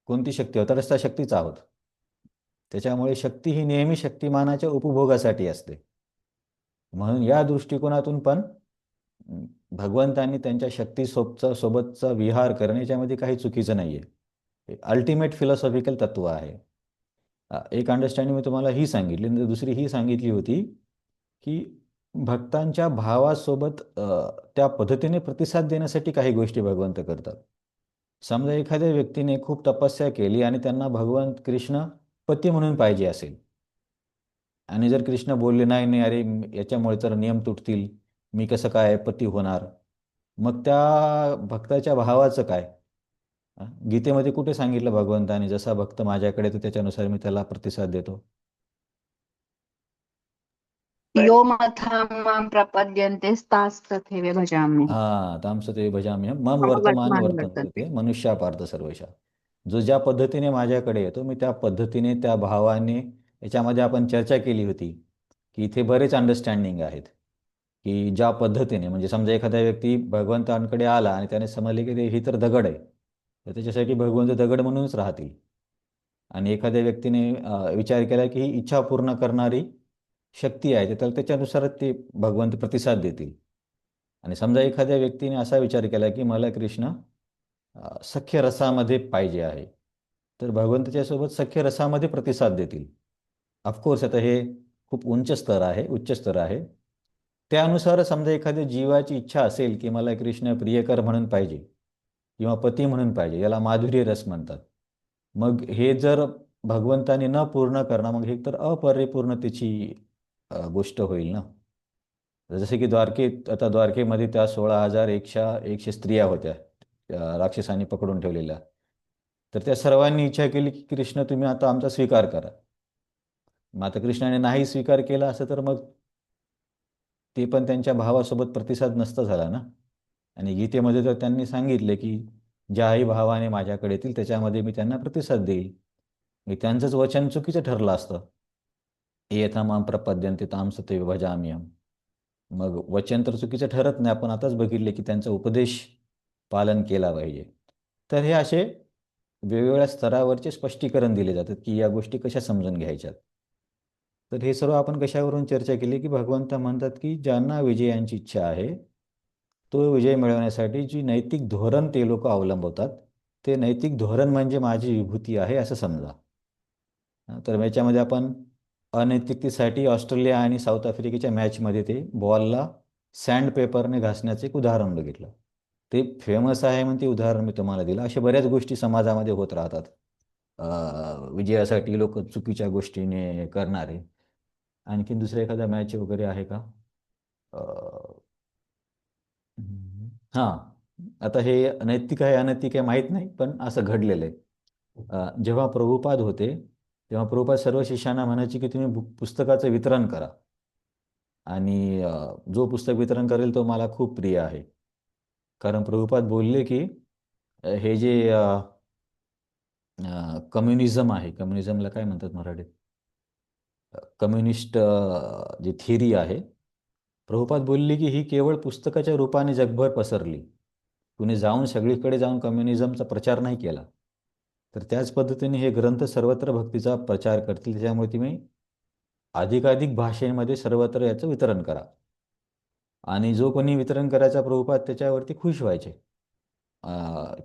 कोणती शक्ती आहोत? तटस्थ शक्तीच आहोत. त्याच्यामुळे शक्ती ही नेहमी शक्तिमानाच्या उपभोगासाठी असते. म्हणून या दृष्टिकोनातून पण भगवंतांनी त्यांच्या सोबतचा विहार करण्याच्यामध्ये काही चुकीचं नाही आहे. हे अल्टिमेट फिलॉसॉफिकल तत्व आहे. एक अंडरस्टँडिंग मी तुम्हाला ही सांगितली, नंतर दुसरी ही सांगितली होती की भक्तांच्या भावासोबत त्या पद्धतीने प्रतिसाद देण्यासाठी काही गोष्टी भगवंत करतात. समजा एखाद्या व्यक्तीने खूप तपस्या केली आणि त्यांना भगवंत कृष्ण पती म्हणून पाहिजे असेल आणि जर कृष्ण बोलले नाही नाही अरे याच्यामुळे तर नियम तुटतील, मी कसं काय पती होणार, मग त्या भक्ताच्या भावाचं काय? गीतेमध्ये कुठे सांगितलं भगवंताने जसा भक्त माझ्याकडे तर त्याच्यानुसार मी त्याला प्रतिसाद देतो? यो मां प्रपद्यन्ते तास्तथैव भजामि. तांसते भजाम्यहं मम वर्तमान वर्तमान वर्तन्ते वर्तन्ते. मनुष्या पार्थ सर्वेषा. जो ज्या पद्धतीने माझ्याकडे येतो मी त्या पद्धतीने त्या भावाने, याच्यामध्ये आपण चर्चा केली होती की इथे बरेच अंडरस्टँडिंग आहेत की ज्या पद्धतीने म्हणजे समजा एखादा व्यक्ती भगवंतांकडे आला आणि त्याने समजले की ही तर दगड आहे, तर त्याच्यासाठी भगवंत दगड म्हणूनच राहतील. आणि एखाद्या व्यक्तीने विचार केला की ही इच्छा पूर्ण करणारी शक्ती आहे, तर त्याच्यानुसारच ते भगवंत प्रतिसाद देतील. आणि समजा एखाद्या व्यक्तीने असा विचार केला की मला कृष्ण सख्य रसामध्ये पाहिजे आहे, तर भगवंत त्याच्यासोबत सख्य रसामध्ये प्रतिसाद देतील. ऑफकोर्स आता हे खूप उच्च स्तर आहे. त्यानुसार समजा एखाद्या जीवाची इच्छा असेल की मला कृष्ण प्रियकर म्हणून पाहिजे किंवा पती म्हणून पाहिजे, याला माधुर्य रस म्हणतात. मग हे जर भगवंताने न पूर्ण करणं, मग हे तर अपरिपूर्णतेची गोष्ट होईल ना. जसे की द्वारकेमध्ये त्या 16,101 स्त्रिया होत्या राक्षसांनी पकडून ठेवलेल्या. तर त्या सर्वांनी इच्छा केली की कृष्ण तुम्ही आता आमचा स्वीकार करा. मग आता कृष्णाने नाही स्वीकार केला असं तर मग ते पण त्यांच्या भावासोबत प्रतिसाद नसता झाला ना. आणि गीतेमध्ये तर त्यांनी सांगितले की ज्याही भावाने माझ्याकडे येतील त्याच्यामध्ये मी त्यांना प्रतिसाद देईल. मी त्यांचंच वचन चुकीचं ठरलं असतं. यथा मां प्रपद्यन्ते तां तथैव भजाम्यहम्. मग वचन तर चुकीचं ठरत नाही, आपण आताच बघितले की त्यांचा उपदेश पालन केला पाहिजे. तर हे असे वेगवेगळ्या स्तरावरचे स्पष्टीकरण दिले जातात की या गोष्टी कशा समजून घ्यायच्यात. तर हे सर्व आपण कशावरून चर्चा केली की भगवंत म्हणतात की ज्यांना विजयांची इच्छा आहे, तो विजय मिळवण्यासाठी जी नैतिक धोरण ते लोक अवलंबवतात, ते नैतिक धोरण म्हणजे माझी विभूती आहे असं समजा. तर याच्यामध्ये आपण अनैतिकतेसाठी ऑस्ट्रेलिया आणि साऊथ आफ्रिकेच्या मॅचमध्ये ते बॉलला सँडपेपरने घासण्याचं एक उदाहरण बघितलं. ते फेमस आहे म्हणून ते उदाहरण मी तुम्हाला दिलं. अशा बऱ्याच गोष्टी समाजामध्ये होत राहतात. विजयासाठी लोक चुकीच्या गोष्टीने करणारे. आणखीन दुसरा एखादा मॅच वगैरे आहे का? हां, आता हे नैतिक आहे अनैतिक आहे माहीत नाही, पण असं घडलेलं आहे. जेव्हा प्रभुपाद होते तेव्हा प्रभुपाद सर्व शिष्यांना म्हणायचे की तुम्ही पुस्तकाचं वितरण करा आणि जो पुस्तक वितरण करेल तो मला खूप प्रिय आहे. कारण प्रभुपाद बोलले की हे जे कम्युनिझम आहे, कम्युनिझमला काय म्हणतात मराठीत? कम्युनिस्ट जी थिअरी आहे, प्रभुपाद बोलले की ही केवळ पुस्तकाच्या रूपाने जगभर पसरली. कुणी जाऊन सगळीकडे जाऊन कम्युनिझमचा प्रचार नाही केला. तर त्याच पद्धतीने हे ग्रंथ सर्वत्र भक्तीचा प्रचार करतील. त्याच्यामुळे तुम्ही अधिकाधिक भाषेमध्ये सर्वत्र याचं वितरण करा. आणि जो कोणी वितरण करायचा प्रभुपाद त्याच्यावरती खुश व्हायचे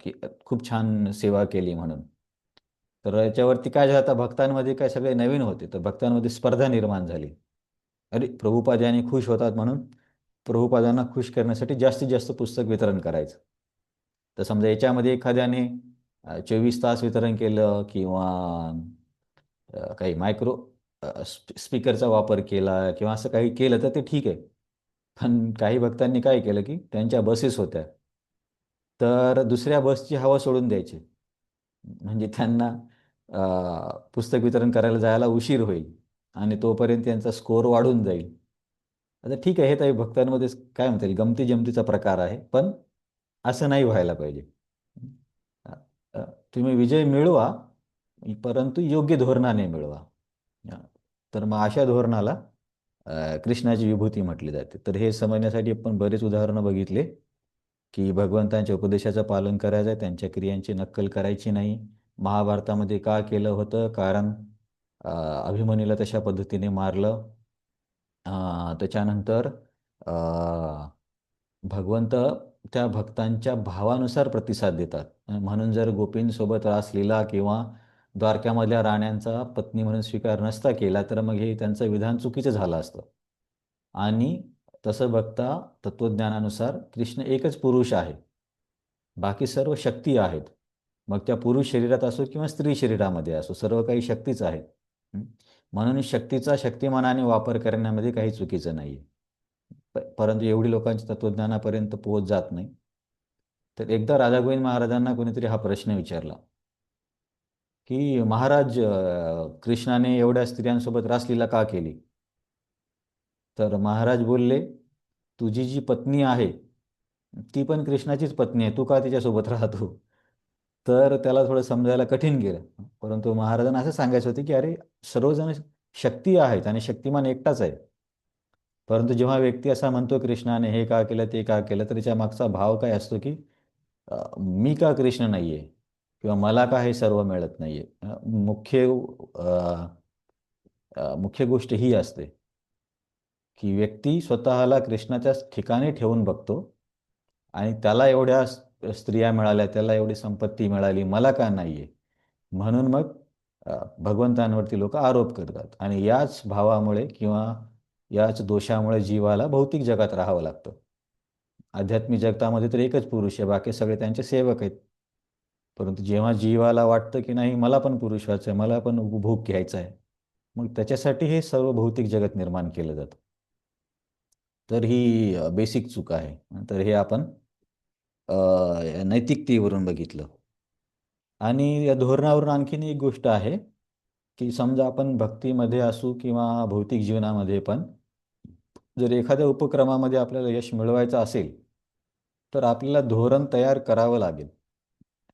की खूप छान सेवा केली म्हणून. तर याच्यावरती काय झालं, आता भक्तांमध्ये काय सगळे नवीन होते, तर भक्तांमध्ये स्पर्धा निर्माण झाली. अरे प्रभुपाद याने खुश होतात म्हणून प्रभुपादांना खुश करण्यासाठी जास्तीत जास्त पुस्तक वितरण करायचं. तर समजा याच्यामध्ये एखाद्याने 24 तास वितरण केलं किंवा काही मायक्रो स्पीकरचा वापर केला किंवा असं काही केलं तर ते ठीक आहे. पण काही भक्तांनी काय केलं की त्यांच्या बसेस होत्या, तर दुसऱ्या बसची हवा सोडून द्यायची. म्हणजे त्यांना पुस्तक वितरण करायला जायला उशीर होईल आणि तोपर्यंत त्यांचा स्कोअर वाढून जाईल. आता ठीक आहे, हे तर भक्तांमध्ये काय म्हणता येईल गमती-जमतीचा प्रकार आहे, पण असं नाही व्हायला पाहिजे. अ, अ, तुम्ही विजय मिळवा, परंतु योग्य धोरणाने मिळवा. अ, तर मग अशा धोरणाला कृष्णाची विभूती म्हटली जाते. तर हे समजण्यासाठी आपण बरेच उदाहरणं बघितले की भगवंतांच्या उपदेशाचं पालन करायचं आहे, त्यांच्या क्रियांची नक्कल करायची नाही. महाभारतामध्ये का केलं होतं? कारण अभिमन्यूला तशा पद्धतीने मारलं. त्याच्यानंतर अ, भगवंत त्या भक्तांच्या भावानुसार प्रतिसाद देतात. म्हणून जर गोपींसोबत रासलीला किंवा द्वारकामधल्या राण्यांचा पत्नी म्हणून स्वीकार नसता केला, तर मग हे त्यांचं विधान चुकीचं झालं असतं. आणि तसं बघता तत्त्वज्ञानानुसार कृष्ण एकच पुरुष आहे. बाकी सर्व शक्ती आहेत. मग त्या पुरुष शरीरात असो किंवा स्त्री शरीरामध्ये असो, सर्व काही शक्तीच आहेत. म्हणून शक्तीचा शक्तिमानाने वापर करण्यामध्ये काही चुकीचं नाही आहे. परंतु एवढी लोकांच्या तत्त्वज्ञानापर्यंत पोहोच जात नाही. तर एकदा राधा गोविंद महाराजांना कोणीतरी हा प्रश्न विचारला की महाराज कृष्णाने एवढ्या स्त्रियांसोबत रासलीला का केली? तर महाराज बोलले, तुझी जी पत्नी आहे ती पण कृष्णाचीच पत्नी आहे, तू का तिच्यासोबत राहतो? तर त्याला थोडं समजायला कठीण गेलं. परंतु महाराजांना असं सांगायचं होतं की अरे सर्वजण शक्ती आहेत आणि शक्तिमान एकटाच आहे. परंतु जेव्हा व्यक्ती असा म्हणतो कृष्णाने हे का केलं ते का केलं, तर त्याच्या मागचा भाव काय असतो की मी का कृष्ण नाही आहे किंवा मला का हे सर्व मिळत नाही आहे. मुख्य गोष्ट ही असते की व्यक्ती स्वतःला कृष्णाच्या ठिकाणी ठेवून बघतो आणि त्याला एवढ्या स्त्रिया मिळाल्या, त्याला एवढी संपत्ती मिळाली, मला का नाही आहे? म्हणून मग भगवंतांवरती लोक आरोप करतात आणि याच भावामुळे किंवा याच दोषामुळे जीवाला भौतिक जगात राहावं लागतं. आध्यात्मिक जगतामध्ये तर एकच पुरुष आहे, बाकी सगळे त्यांचे सेवक आहेत. परंतु जेव्हा जीवाला वाटतं की नाही मला पण पुरुष व्हायचं आहे, मला पण उपभोग घ्यायचा आहे, मग त्याच्यासाठी हे सर्व भौतिक जगत निर्माण केलं जातं. तर ही बेसिक चूक आहे. तर हे आपण नैतिकतेवरून बघितलं. आणि या धोरणावरून आणखीन एक गोष्ट आहे की समजा आपण भक्तीमध्ये असू किंवा भौतिक जीवनामध्ये पण जर एखाद्या उपक्रमामध्ये आपल्याला यश मिळवायचं असेल, तर आपल्याला धोरण तयार करावं लागेल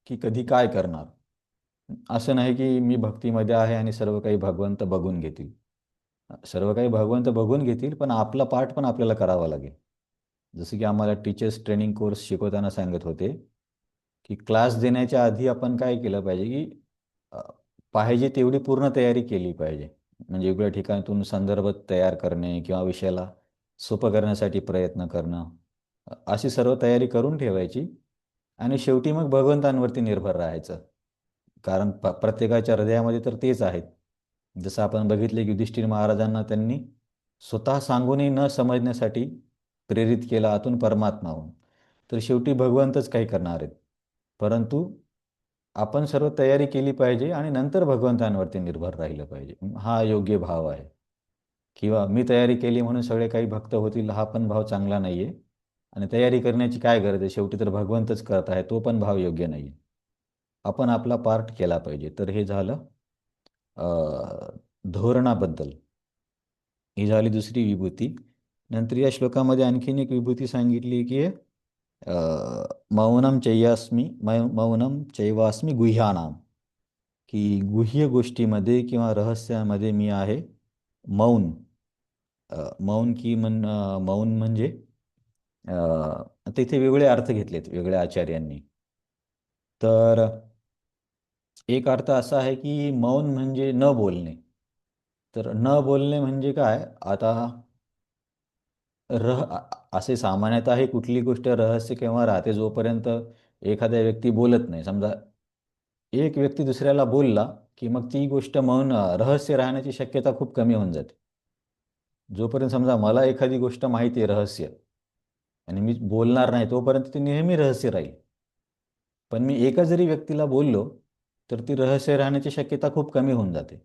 की कधी काय करणार. असं नाही की मी भक्तीमध्ये आहे आणि सर्व काही भगवंत बघून घेतील. सर्व काही भगवंत बघून घेतील, पण आपला पाठ पण आपल्याला करावा लागेल. जसं की आम्हाला टीचर्स ट्रेनिंग कोर्स शिकवताना सांगत होते की क्लास देण्याच्या आधी आपण काय केलं पाहिजे की अ, पाहिजे तेवढी पूर्ण तयारी केली पाहिजे. म्हणजे वेगवेगळ्या ठिकाणातून संदर्भ तयार करणे किंवा विषयाला सोपं करण्यासाठी प्रयत्न करणं, अशी सर्व तयारी करून ठेवायची आणि शेवटी मग भगवंतांवरती निर्भर राहायचं. कारण प्रत्येकाच्या हृदयामध्ये तर तेच आहेत. जसं आपण बघितले की युधिष्ठिर महाराजांना त्यांनी स्वतः सांगूनही न समजण्यासाठी प्रेरित केलं आतून परमात्माहून. तर शेवटी भगवंतच काही करणार आहेत. परंतु आपण सर्व तयारी केली पाहिजे आणि नंतर भगवंतांवरती निर्भर राहिलं पाहिजे. हा योग्य भाव आहे. किंवा मी तयारी केली म्हणून सगळे काही भक्त होतील, हा पण भाव चांगला नाही आहे. आणि तयारी करण्याची काय गरज आहे, शेवटी तर भगवंतच करत आहे, तो पण भाव योग्य नाही आहे. आपण आपला पार्ट केला पाहिजे. तर हे झालं धोरणाबद्दल. ही झाली दुसरी विभूती. नंतर या श्लोकामध्ये आणखीन एक विभूती सांगितली की मौनम चैवास्मी मौनम चैवास्मी गुह्यानाम, की गुह्य गोष्टीमध्ये किंवा रहस्यामध्ये मी आहे मौन. मौन म्हणजे आता इथे वेगळे अर्थ घेतलेत वेगळ्या आचार्यांनी. तर एक अर्थ असा आहे की मौन म्हणजे न बोलणे. तर न बोलणे म्हणजे काय, आता असे सामान्यतः आहे कुठली गोष्ट रहस्य केव्हा राहते, जोपर्यंत एखाद्या व्यक्ती बोलत नाही. समजा एक व्यक्ती दुसऱ्याला बोलला की मग ती गोष्ट मौन रहस्य राहण्याची शक्यता खूप कमी होऊन जाते. जोपर्यंत समजा मला एखादी गोष्ट माहिती आहे रहस्य आणि मी बोलणार नाही, तोपर्यंत ती नेहमी रहस्य राहील. पण मी एका जरी व्यक्तीला बोललो तर ती रहस्य राहण्याची शक्यता खूप कमी होऊन जाते.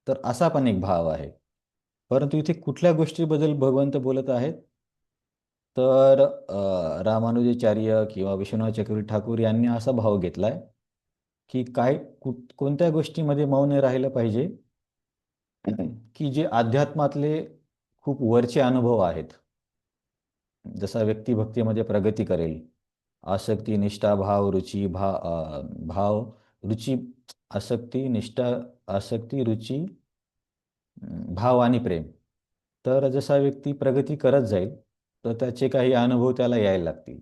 तर असा पण एक भाव आहे. परंतु इथे कुठल्या गोष्टीबद्दल भगवंत बोलत आहेत, तर रामानुजाचार्य किंवा विश्वनाथ चक्रवर्ती ठाकूर यांनी असा भाव घेतलाय की कोणत्या गोष्टीमध्ये मौन राहिलं पाहिजे, की जे अध्यात्मातले खूप वरचे अनुभव आहेत. जसा व्यक्ती भक्तीमध्ये प्रगती करेल, आसक्ती निष्ठा भाव रुची भाव रुची आसक्ती निष्ठा आसक्ती रुची भाव आणि प्रेम. तर जसा व्यक्ती प्रगती करत जाईल तर त्याचे काही अनुभव त्याला यायला लागतील.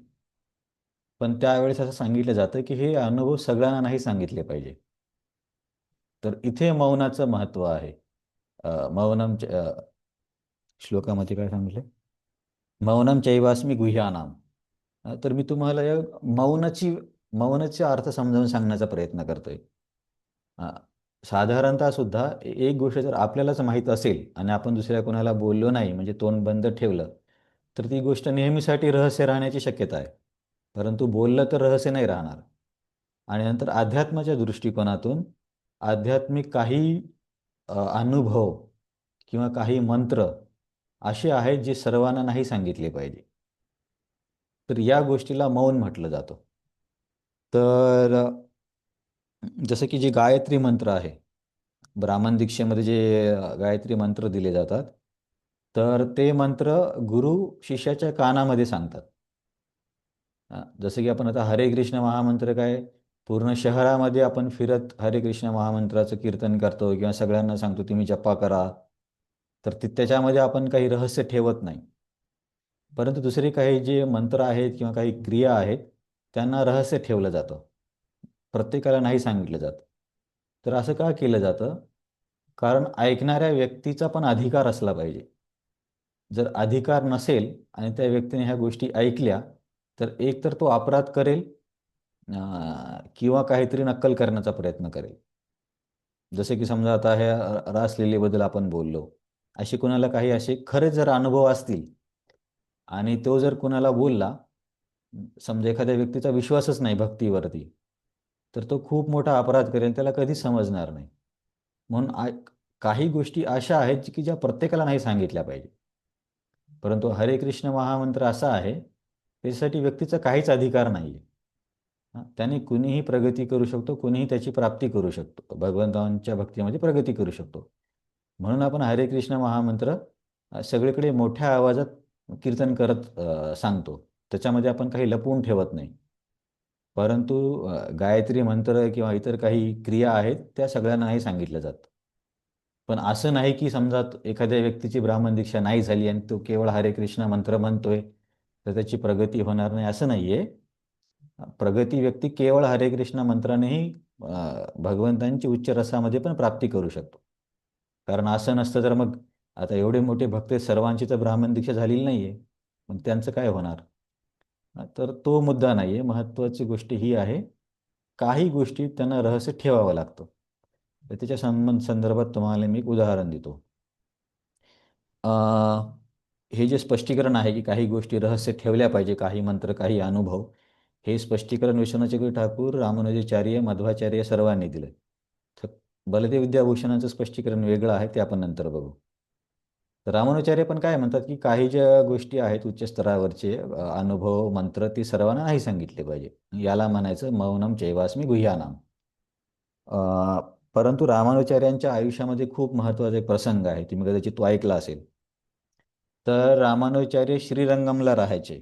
पण त्यावेळेस असं सांगितलं जातं की हे अनुभव सगळ्यांना नाही सांगितले पाहिजे. तर इथे मौनाचं महत्त्व आहे. मौनम श्लोकामध्ये काय सांगितलं, मौनम चैवास्मी गुह्यानाम. तर मी तुम्हाला या मौनाचे अर्थ समजावून सांगण्याचा प्रयत्न करतोय. साधारणतः सुद्धा एक गोष्ट जर आपल्यालाच माहीत असेल आणि आपण दुसऱ्या कोणाला बोललो नाही, म्हणजे तोंड बंद ठेवलं, तर ती गोष्ट नेहमीसाठी रहस्य राहण्याची शक्यता आहे. परंतु बोललं तर रहस्य नाही राहणार. आणि नंतर अध्यात्माच्या दृष्टिकोनातून आध्यात्मिक काही अनुभव किंवा काही मंत्र असे आहेत जे सर्वांना नाही सांगितले पाहिजे. तर या गोष्टीला मौन म्हटलं जातं. तर जसं की जे गायत्री मंत्र आहे, ब्राह्मण दीक्षेमध्ये जे गायत्री मंत्र दिले जातात, तर ते मंत्र गुरु शिष्याच्या कानामध्ये सांगतात. जसं की आपण आता हरे कृष्ण महामंत्र काय, पूर्ण शहरामध्ये आपण फिरत हरे कृष्ण महामंत्राचं कीर्तन करतो किंवा सगळ्यांना सांगतो तुम्ही जपा करा. तर त्याच्यामध्ये आपण काही रहस्य ठेवत नाही. परंतु दुसरे काही जे मंत्र आहेत किंवा काही क्रिया आहेत त्यांना रहस्य ठेवलं जातं, प्रत्येकाला नाही सांगितलं जातं. तर असं का केलं जातं, कारण ऐकणाऱ्या व्यक्तीचा पण अधिकार असला पाहिजे. जर अधिकार नसेल आणि त्या व्यक्तीने ह्या गोष्टी ऐकल्या तर एकतर तो अपराध करेल किंवा काहीतरी नक्कल करण्याचा प्रयत्न करेल. जसे की समजा आता ह्या रासलीलेबद्दल आपण बोललो, असे कुणाला काही असे खरे जर अनुभव असतील आणि तो जर कुणाला बोलला, समजा एखाद्या व्यक्तीचा विश्वासच नाही भक्तीवरती, तर तो खूप मोठा अपराध करेल, त्याला कधीच समजणार नाही. म्हणून काही गोष्टी अशा आहेत की ज्या प्रत्येकाला नाही सांगितल्या पाहिजे. परंतु हरे कृष्ण महामंत्र असा आहे, त्याच्यासाठी व्यक्तीचा काहीच अधिकार नाही आहे. त्याने कुणीही प्रगती करू शकतो, कुणीही त्याची प्राप्ती करू शकतो, भगवंतांच्या भक्तीमध्ये प्रगती करू शकतो. म्हणून आपण हरे कृष्ण महामंत्र सगळीकडे मोठ्या आवाजात कीर्तन करत सांगतो. त्याच्यामध्ये आपण काही लपवून ठेवत नाही. परंतु गायत्री मंत्र किंवा इतर काही क्रिया आहेत त्या सगळ्यांना नाही सांगितलं जातं. पण असं नाही की समजा एखाद्या व्यक्तीची ब्राह्मण दीक्षा नाही झाली आणि तो केवळ हरे कृष्ण मंत्र म्हणतोय तर त्याची प्रगती होणार नाही, असं नाहीये. प्रगती व्यक्ती केवळ हरे कृष्ण मंत्रानेही भगवंतांची उच्च रसामध्ये पण प्राप्ती करू शकतो. कारण असं नसतं तर मग आता एवढे मोठे भक्त सर्वांची तर ब्राह्मण दीक्षा झालेली नाहीये, मग त्यांचं काय होणार. तर तो मुद्दा नाहीये. महत्त्वाची गोष्ट ही आहे, काही गोष्टी त्यांना रहस्य ठेवावं लागतं. तर त्याच्या संदर्भात तुम्हाला मी एक उदाहरण देतो. हे जे स्पष्टीकरण आहे की काही गोष्टी रहस्य ठेवल्या पाहिजे, काही मंत्र काही अनुभव, हे स्पष्टीकरण विश्वनाथ ठाकूर, रामानुजाचार्य, मध्वाचार्य सर्वांनी दिलं. तर बलदेव विद्याभूषणाचं स्पष्टीकरण वेगळं आहे, ते आपण नंतर बघू. तर रामानुजाचार्य पण काय म्हणतात की काही ज्या गोष्टी आहेत उच्च स्तरावरचे अनुभव मंत्र ते सर्वांना नाही सांगितले पाहिजे. याला म्हणायचं मौनम चैवास्मी गुह्यानाम. परंतु रामानुजाचार्यांच्या आयुष्यामध्ये खूप महत्त्वाचे प्रसंग आहे, तुम्ही कदाचित तो ऐकला असेल. तर रामानुजाचार्य श्रीरंगमला राहायचे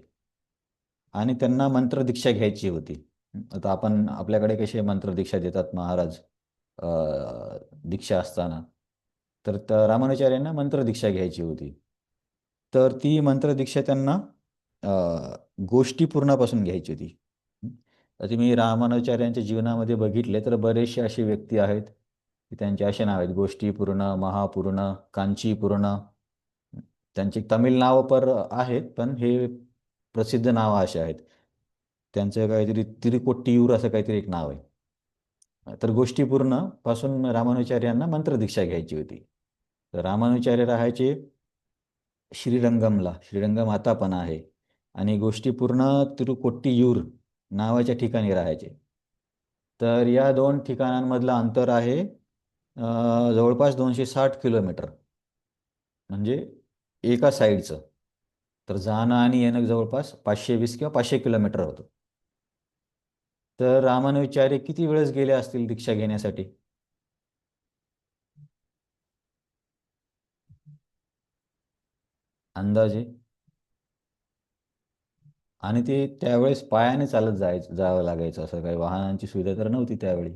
आणि त्यांना मंत्रदीक्षा घ्यायची होती. आता आपण आपल्याकडे कसे मंत्रदीक्षा देतात महाराज दीक्षा असताना, तर रामानुजाचार्यांना मंत्रदीक्षा घ्यायची होती. तर ती मंत्रदीक्षा त्यांना गोष्टीपूर्णापासून घ्यायची होती. तर तुम्ही रामानुजाचार्यांच्या जीवनामध्ये बघितले तर बरेचसे असे व्यक्ती आहेत की त्यांचे असे नाव आहेत: गोष्टीपूर्ण, महापूर्ण, कांचीपूर्ण. त्यांची तमिळ नावं पर आहेत, पण हे प्रसिद्ध नावं असे आहेत. त्यांचं काहीतरी तिरुकोट्टियूर असं काहीतरी एक नाव आहे. तर गोष्टीपूर्ण पासून रामानुजाचार्यांना मंत्रदीक्षा घ्यायची होती. तर रामानुजाचार्य राहायचे श्रीरंगमला. श्रीरंगम आता पण आहे. आणि गोष्टीपूर्ण तिरुकोट्टियूर नावाच्या ठिकाणी राहायचे. तर या दोन ठिकाणांमधलं अंतर आहे जवळपास 260 किलोमीटर, म्हणजे एका साईडचं. तर जाणं आणि येणं जवळपास 520 किंवा 500 किलोमीटर होतं. तर रामानुजाचार्य किती वेळेस गेले असतील दीक्षा घेण्यासाठी? अंदाजे? आणि ते त्यावेळेस पायाने चालत जावं लागायचं, असं काही वाहनांची सुविधा तर नव्हती त्यावेळी.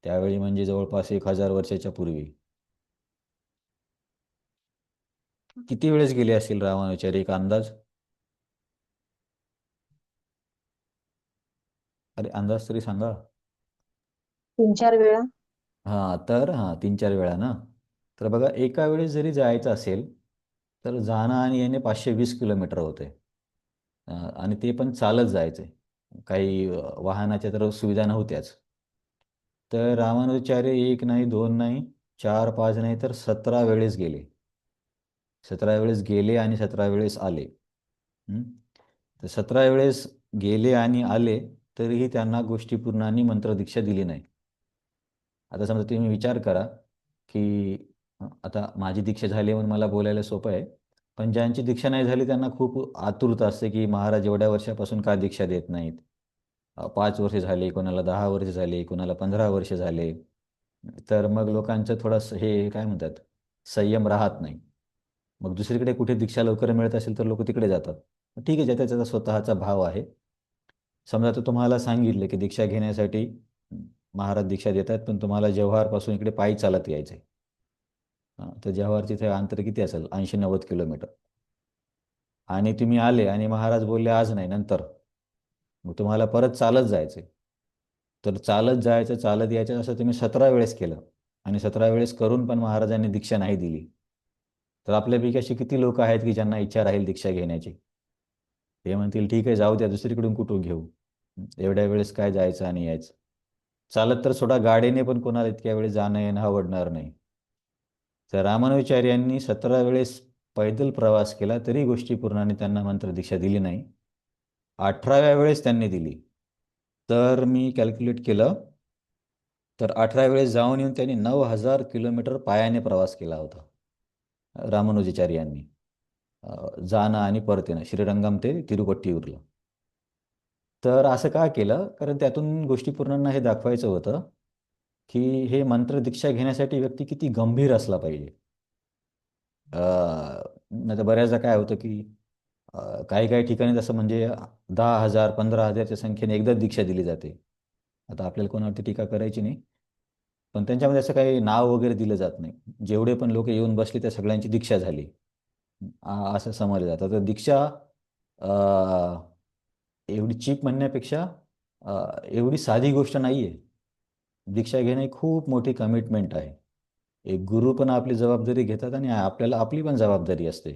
त्यावेळी म्हणजे जवळपास 1000 वर्षाच्या पूर्वी. किती वेळेस गेले असतील रामानुजाचार्य, एक अंदाज? अरे अंदाज तरी सांगा. 3-4 वेळा. तर 3-4 वेळा ना. तर बघा, एका वेळेस जरी जायचं असेल तर जाणं आणि येणे 520 किलोमीटर होते. आणि ते पण चालत जायचे. काही वाहनाच्या तर सुविधा नव्हत्याच. तर रामानुजाचार्य एक नाही, दोन नाही, 4-5 नाही, तर 17 वेळेस गेले. 17 वेळेस गेले आणि 17 वेळेस आले. तर 17 वेळेस गेले आणि आले तरीही त्यांना गोष्टीपूर्णांनी मंत्रदीक्षा दिली नाही. आता समजा तुम्ही विचार करा की आता माझी दीक्षा झाली म्हणून मला बोलायला सोपं आहे, पण ज्यांची दीक्षा नाही झाली त्यांना खूप आतुरता असते की महाराज एवढ्या वर्षापासून का दीक्षा देत नाहीत. 5 वर्ष झाली, कोणाला 10 वर्ष झाली, कोणाला 15 वर्ष झाले. तर मग लोकांचं थोडंसं हे काय म्हणतात, संयम राहत नाही. मग दुसरीकडे कुठे दीक्षा लवकर मिळत असेल तर लोक तिकडे जातात. ठीक आहे, ज्याचा त्याचा स्वतःचा भाव आहे. समजा तर तुम्हाला सांगितलं की दीक्षा घेण्यासाठी महाराज दीक्षा देत आहेत, पण तुम्हाला जव्हारपासून इकडे पायी चालत यायचं आहे. तर जव्हार तिथे अंतर किती असेल, 80-90 किलोमीटर. आणि तुम्ही आले आणि महाराज बोलले आज नाही, नंतर. मग तुम्हाला परत चालत जायचं. तर चालत जायचं, चालत यायचं, असं तुम्ही 17 वेळेस केलं आणि 17 वेळेस करून पण महाराजांनी दीक्षा नाही दिली. तर आपल्यापैकी अशी किती लोक आहेत की ज्यांना इच्छा राहील दीक्षा घेण्याची? ते म्हणतील ठीक आहे, जाऊ द्या, दुसरीकडून कुठं घेऊ, एवढ्या वेळेस काय जायचं आणि यायचं. चालत तर सोडा, गाडीने पण कोणाला इतक्या वेळेस जाणं येणं आवडणार नाही. तर रामानुजाचार्यांनी 17 वेळेस पैदल प्रवास केला तरी गोष्टीपूर्णाने त्यांना मंत्रदीक्षा दिली नाही. 18व्या वेळेस त्यांनी दिली. तर मी कॅल्क्युलेट केलं तर 18 वेळेस जाऊन येऊन त्यांनी 9000 किलोमीटर पायाने प्रवास केला होता रामानुजाचार्यांनी. जाणं आणि परत येणं श्रीरंगम ते तिरुपट्टियूरला. तर असं का केलं? कारण त्यातून गोष्टीपूर्णांना हे दाखवायचं होतं की हे मंत्र दीक्षा घेण्यासाठी व्यक्ती किती गंभीर असला पाहिजे. नाही तर बऱ्याचदा काय होतं की काही काही ठिकाणी तसं म्हणजे 10,000 15,000च्या संख्येने एकदाच दीक्षा दिली जाते. आता आपल्याला कोणावरती टीका करायची नाही, पण त्यांच्यामध्ये असं काही नाव वगैरे दिलं जात नाही. जेवढे पण लोक येऊन बसले त्या सगळ्यांची दीक्षा झाली असं समजलं जातं. तर दीक्षा एवढी चीप म्हणण्यापेक्षा एवढी साधी गोष्ट नाही आहे. दीक्षा घेणे खूप मोठी कमिटमेंट आहे. एक गुरु पण आपली जबाबदारी घेतात आणि आपल्याला आपली पण जबाबदारी असते.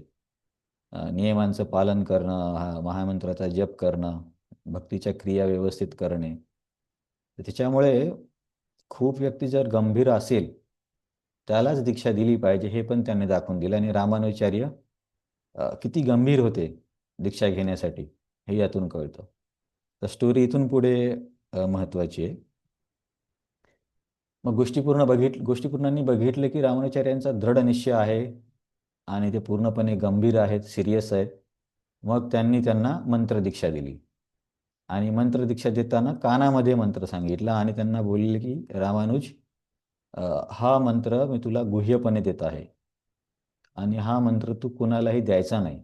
नियमांचं पालन करणं, महामंत्राचा जप करणं, भक्तीच्या क्रिया व्यवस्थित करणे. तर त्याच्यामुळे खूप व्यक्ती जर गंभीर असेल त्यालाच दीक्षा दिली पाहिजे, हे पण त्यांनी दाखवून दिलं. आणि रामानुजाचार्य किती गंभीर होते दीक्षा घेण्यासाठी हे यातून कळतं. तर स्टोरी इथून पुढे महत्त्वाची आहे. मग गोष्टीपूर्णांनी बघितलं की रामानुचार्यांचा दृढ निश्चय आहे आणि ते पूर्णपणे गंभीर आहेत, सिरियस आहेत. मग त्यांनी त्यांना मंत्रदीक्षा दिली आणि मंत्रदीक्षा देताना कानामध्ये मंत्र सांगितला आणि त्यांना बोलले की रामानुज, हा मंत्र मी तुला गुह्यपणे देत आहे आणि हा मंत्र तू कुणालाही द्यायचा नाही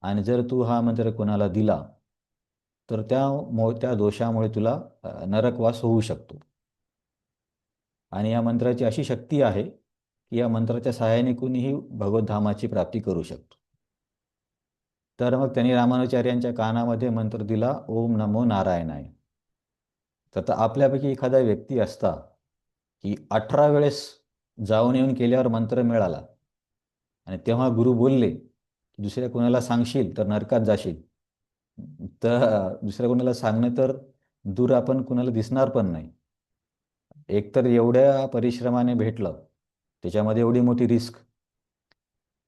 आणि जर तू हा मंत्र कुणाला दिला तर त्या दोषामुळे तुला नरकवास होऊ शकतो आणि या मंत्राची अशी शक्ती आहे की या मंत्राच्या सहाय्याने कुणीही भगवद्धामाची प्राप्ती करू शकतो. तर मग त्यांनी रामानुचार्यांच्या कानामध्ये मंत्र दिला, ओम नमो नारायणाय. तर आता आपल्यापैकी एखादा व्यक्ती असता की 18 वेळेस जाऊन येऊन केल्यावर मंत्र मिळाला आणि तेव्हा गुरु बोलले की दुसऱ्या कोणाला सांगशील तर नरकात जाशील, तर दुसऱ्या कोणाला सांगणं तर दूर, आपण कुणाला दिसणार पण नाही. एकतर एवढ्या परिश्रमाने भेटलं, त्याच्यामध्ये एवढी मोठी रिस्क.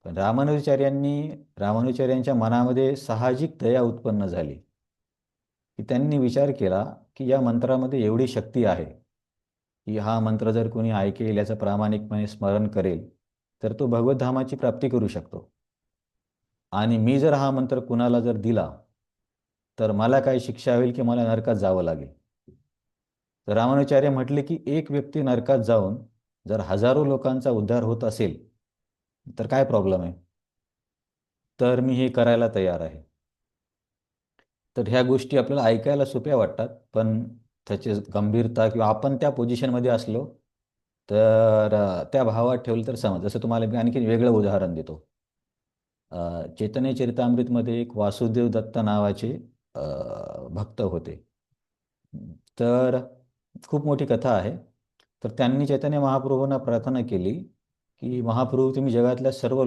पण रामानुचार्यांच्या मनामध्ये साहजिक दया उत्पन्न झाली की त्यांनी विचार केला की या मंत्रामध्ये एवढी शक्ती आहे की हा मंत्र जर कोणी ऐकेल, याचं प्रामाणिकपणे स्मरण करेल तर तो भगवद्धामाची प्राप्ती करू शकतो आणि मी जर हा मंत्र कुणाला जर दिला तर मला काय शिक्षा होईल की मला नरकात जावं लागेल. तर रामानुचार्य म्हटले की एक व्यक्ती नरकात जाऊन जर हजारो लोकांचा उद्धार होत असेल तर काय प्रॉब्लेम आहे, तर मी हे करायला तयार आहे. तर ह्या गोष्टी आपल्याला ऐकायला सोप्या वाटतात, पण त्याची गंभीरता किंवा आपण त्या पोझिशनमध्ये असलो तर त्या भावात ठेवलं तर समज. जसं तुम्हाला मी आणखी वेगळं उदाहरण देतो. चैतन्य चरितामृतमध्ये एक वासुदेव दत्त नावाचे भक्त होते. तर खूप मोठी कथा आहे. तर त्यांनी चैतन्य महाप्रभूंना प्रार्थना केली की महाप्रभू, तुम्ही जगातल्या सर्व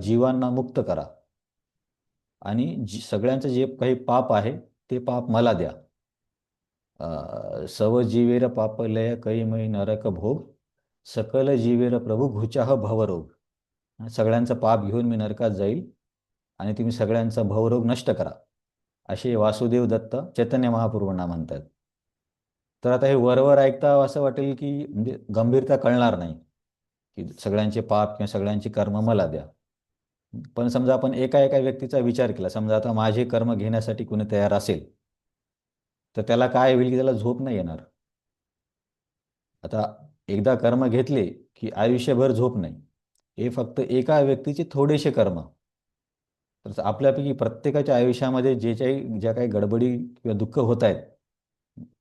जीवांना मुक्त करा आणि सगळ्यांचं जे काही पाप आहे ते पाप मला द्या. सव जीवेर पापलय कैमय नरक भोग, सकल जीवेर प्रभू घुचाह भवरोग. सगळ्यांचं पाप घेऊन मी नरकात जाईल आणि तुम्ही सगळ्यांचा भवरोग नष्ट करा, असे वासुदेव दत्त चैतन्य महाप्रभूंना म्हणतात. तर आता हे वरवर ऐकता असं वाटेल की म्हणजे गंभीरता कळणार नाही की सगळ्यांचे पाप किंवा सगळ्यांची कर्म मला द्या. पण समजा आपण एका एका व्यक्तीचा विचार केला, समजा आता माझे कर्म घेण्यासाठी कोणी तयार असेल तर त्याला काय होईल की त्याला झोप नाही येणार. आता एकदा कर्म घेतले की आयुष्यभर झोप नाही. हे फक्त एका व्यक्तीचे थोडेसे कर्म. तर आपल्यापैकी प्रत्येकाच्या आयुष्यामध्ये ज्या काही गडबडी किंवा दुःख होत आहेत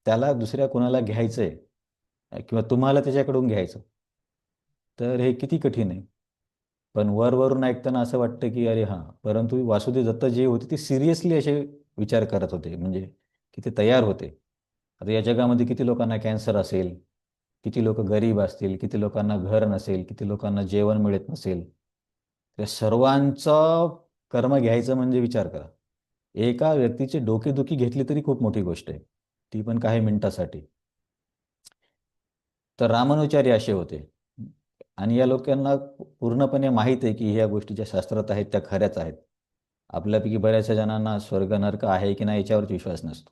त्याला दुसऱ्या कोणाला घ्यायचं आहे किंवा तुम्हाला त्याच्याकडून घ्यायचं, तर हे किती कठीण आहे. पण वरवरून ऐकताना असं वाटतं की अरे हां, परंतु वासुदेव दत्त जे होते ते सिरियसली असे विचार करत होते, म्हणजे की ते तयार होते. आता या जगामध्ये किती लोकांना कॅन्सर असेल, किती लोक गरीब असतील, किती लोकांना घर नसेल, किती लोकांना जेवण मिळत नसेल. त्या सर्वांचं कर्म घ्यायचं म्हणजे विचार करा. एका व्यक्तीची डोकेदुखी घेतली तरी खूप मोठी गोष्ट आहे, ती पण काही मिनिटासाठी. तर रामानुचार्य असे होते आणि या लोकांना पूर्णपणे माहीत आहे की ह्या गोष्टी ज्या शास्त्रात आहेत त्या खऱ्याच आहेत. आपल्यापैकी बऱ्याचशा जणांना स्वर्ग नरक आहे की नाही याच्यावरच विश्वास नसतो.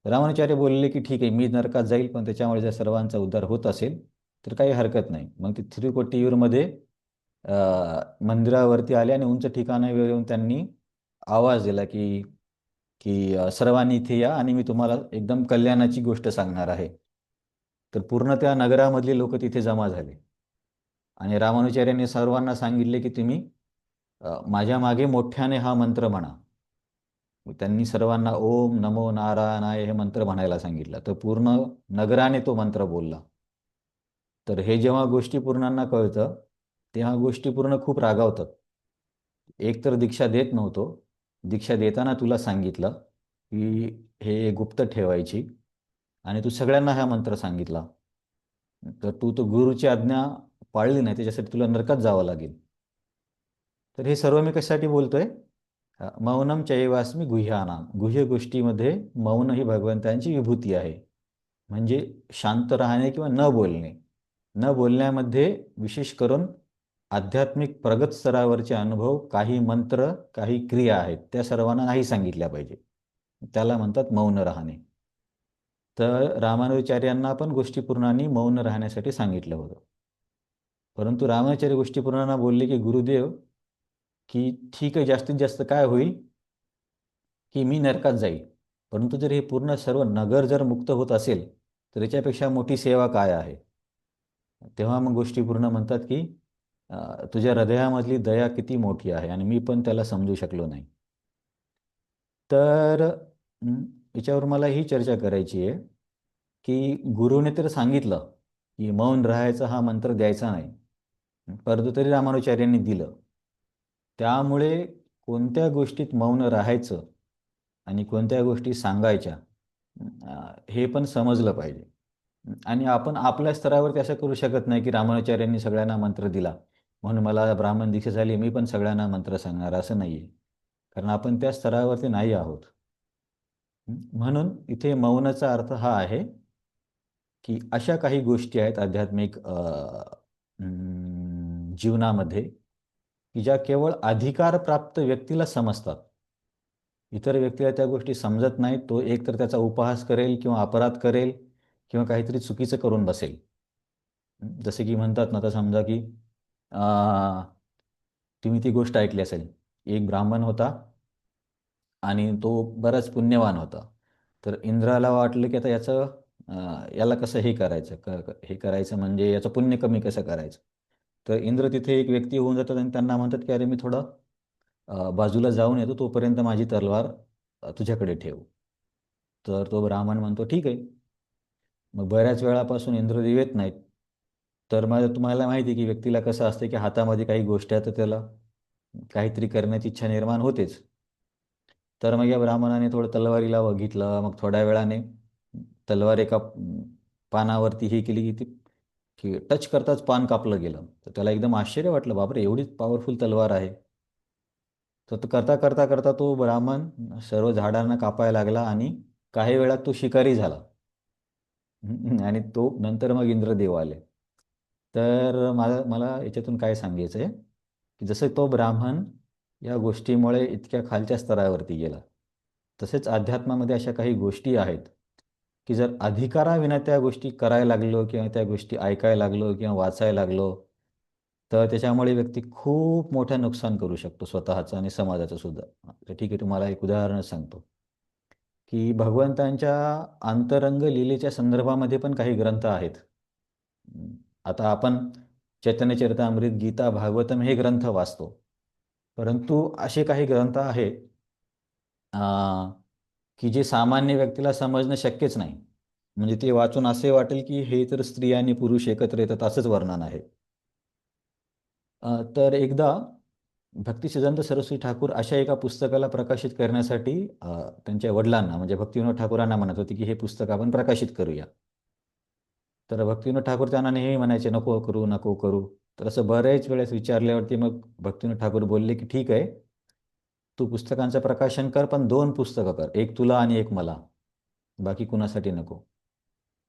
रामानुचार्य बोलले की ठीक आहे, मी नरकात जाईल, पण त्याच्यामुळे जर सर्वांचा उद्धार होत असेल तर काही हरकत नाही. मग ते थिरुकोट्टियूरमध्ये मंदिरावरती आले आणि उंच ठिकाणावर येऊन त्यांनी आवाज दिला की की सर्वांनी इथे या आणि मी तुम्हाला एकदम कल्याणाची गोष्ट सांगणार आहे. तर पूर्ण त्या नगरामधले लोक तिथे जमा झाले आणि रामानुचार्यांनी सर्वांना सांगितले की तुम्ही माझ्या मागे मोठ्याने हा मंत्र म्हणा. त्यांनी सर्वांना ओम नमो नारायणाय हे मंत्र म्हणायला सांगितलं. तर पूर्ण नगराने तो मंत्र बोलला. तर हे जेव्हा गोष्टीपूर्णांना कळतं तेव्हा गोष्टीपूर्ण खूप रागावतात. एक तर दीक्षा देत नव्हतो, दीक्षा देताना तुला सांगितलं की हे गुप्त ठेवायची आणि तू सगळ्यांना हा मंत्र सांगितला, तर तू तो गुरुची आज्ञा पाळली नाही, त्याच्यासाठी तुला नरकात जावं लागेल. तर हे सर्व मी कशासाठी बोलतोय? मौनम चैवास्मी गुह्यानाम. गुह्य गोष्टीमध्ये मौन ही भगवंतांची विभूती आहे. म्हणजे शांत राहणे किंवा न बोलणे. न बोलण्यामध्ये विशेष करून आध्यात्मिक प्रगत स्तरावरचे अनुभव, काही मंत्र, काही क्रिया आहेत त्या सर्वांना नाही सांगितल्या पाहिजे. त्याला म्हणतात मौन राहणे. तर रामानुजाचार्यांना पण गोष्टीपूर्णांनी मौन राहण्यासाठी सांगितलं होतं. परंतु रामानुजाचार्य गोष्टीपूर्णांना बोलले की गुरुदेव, की ठीक आहे, जास्तीत जास्त काय होईल की मी नरकात जाईल, परंतु जर हे पूर्ण सर्व नगर जर मुक्त होत असेल तर याच्यापेक्षा मोठी सेवा काय आहे. तेव्हा मग गोष्टीपूर्ण म्हणतात की तुझ्या हृदयामधली दया किती मोठी आहे आणि मी पण त्याला समजू शकलो नाही. तर याच्यावर मला ही चर्चा करायची आहे की गुरुने तर सांगितलं की मौन राहायचा हा मंत्र द्यायचा नाही, परंतु तरी रामानुजाचार्यांनी दिलं. त्यामुळे कोणत्या गोष्टीत मौन राहायचं आणि कोणत्या गोष्टी सांगायच्या हे पण समजलं पाहिजे. आणि आपण आपल्या स्तरावरती असं करू शकत नाही की रामानुजाचार्यांनी सगळ्यांना मंत्र दिला म्हणून मला ब्राह्मण दीक्षा झाली, मी पण सगळ्यांना मंत्र सांगणार, असं नाही आहे. कारण आपण त्या स्तरावरती नाही आहोत. म्हणून इथे मौनाचा अर्थ हा आहे की अशा काही गोष्टी आहेत आध्यात्मिक जीवनामध्ये की ज्या केवळ अधिकारप्राप्त व्यक्तीला समजतात. इतर व्यक्तीला त्या गोष्टी समजत नाहीत. तो एकतर त्याचा उपहास करेल किंवा अपराध करेल किंवा काहीतरी चुकीचं करून बसेल. जसे की म्हणतात ना, आता समजा की तुम्ही ती गोष्ट ऐकली असेल. एक ब्राह्मण होता आणि तो बराच पुण्यवान होता. तर इंद्राला वाटलं की आता याला कसं हे करायचं, हे करायचं म्हणजे याचं पुण्य कमी कसं करायचं. तर इंद्र तिथे एक व्यक्ती होऊन जातात आणि त्यांना म्हणतात की अरे मी थोडं बाजूला जाऊन येतो, तोपर्यंत माझी तलवार तुझ्याकडे ठेव. तर तो ब्राह्मण म्हणतो ठीक आहे. मग बऱ्याच वेळापासून इंद्रदेव येत नाहीत. तर मग तुम्हाला माहिती आहे की व्यक्तीला कसं असतं की हातामध्ये काही गोष्टी आहेत तर त्याला काहीतरी करण्याची इच्छा निर्माण होतेच. तर मग या ब्राह्मणाने थोडं तलवारीला बघितलं. मग थोड्या वेळाने तलवार एका पानावरती हे केली की ती की टच करताच पान कापलं गेलं. तर त्याला एकदम आश्चर्य वाटलं, बापरे एवढी पॉवरफुल तलवार आहे. तर तो करता करता करता तो ब्राह्मण सर्व झाडांना कापायला लागला आणि काही वेळात तो शिकारी झाला. आणि तो नंतर मग इंद्रदेव आले. तर मला याच्यातून काय सांगायचं आहे की जसं तो ब्राह्मण या गोष्टीमुळे इतक्या खालच्या स्तरावरती गेला, तसेच अध्यात्मामध्ये अशा काही गोष्टी आहेत की जर अधिकाराविना त्या गोष्टी करायला लागलो किंवा त्या गोष्टी ऐकायला लागलो किंवा वाचायला लागलो तर त्याच्यामुळे व्यक्ती खूप मोठं नुकसान करू शकतो स्वतःचं आणि समाजाचं सुद्धा. तर ठीक आहे, तुम्हाला एक उदाहरण सांगतो की भगवंतांच्या अंतरंग लीलेच्या संदर्भामध्ये पण काही ग्रंथ आहेत. आता आपण चैतन्य चरितामृत, गीता, भागवतम हे ग्रंथ वाचतो, परंतु असे काही ग्रंथ आहेत की जे सामान्य व्यक्तीला समजणं शक्यच नाही. म्हणजे ते वाचून असे वाटेल की हे तर स्त्री आणि पुरुष एकत्र येतात असंच वर्णन आहे. तर एकदा भक्ती सिद्धांत सरस्वती ठाकूर अशा एका पुस्तकाला प्रकाशित करण्यासाठी त्यांच्या वडिलांना म्हणजे भक्तिविनोद ठाकूरांना म्हणत होते की हे पुस्तक आपण प्रकाशित करूया. तर भक्तिविनोद ठाकूर त्यांना नेहमी म्हणायचे नको करू, नको करू. तर असं बरेच वेळेस विचारल्यावरती मग भक्तिविनोद ठाकूर बोलले की ठीक आहे, तू पुस्तकांचं प्रकाशन कर, पण 2 पुस्तकं कर, एक तुला आणि एक मला, बाकी कुणासाठी नको.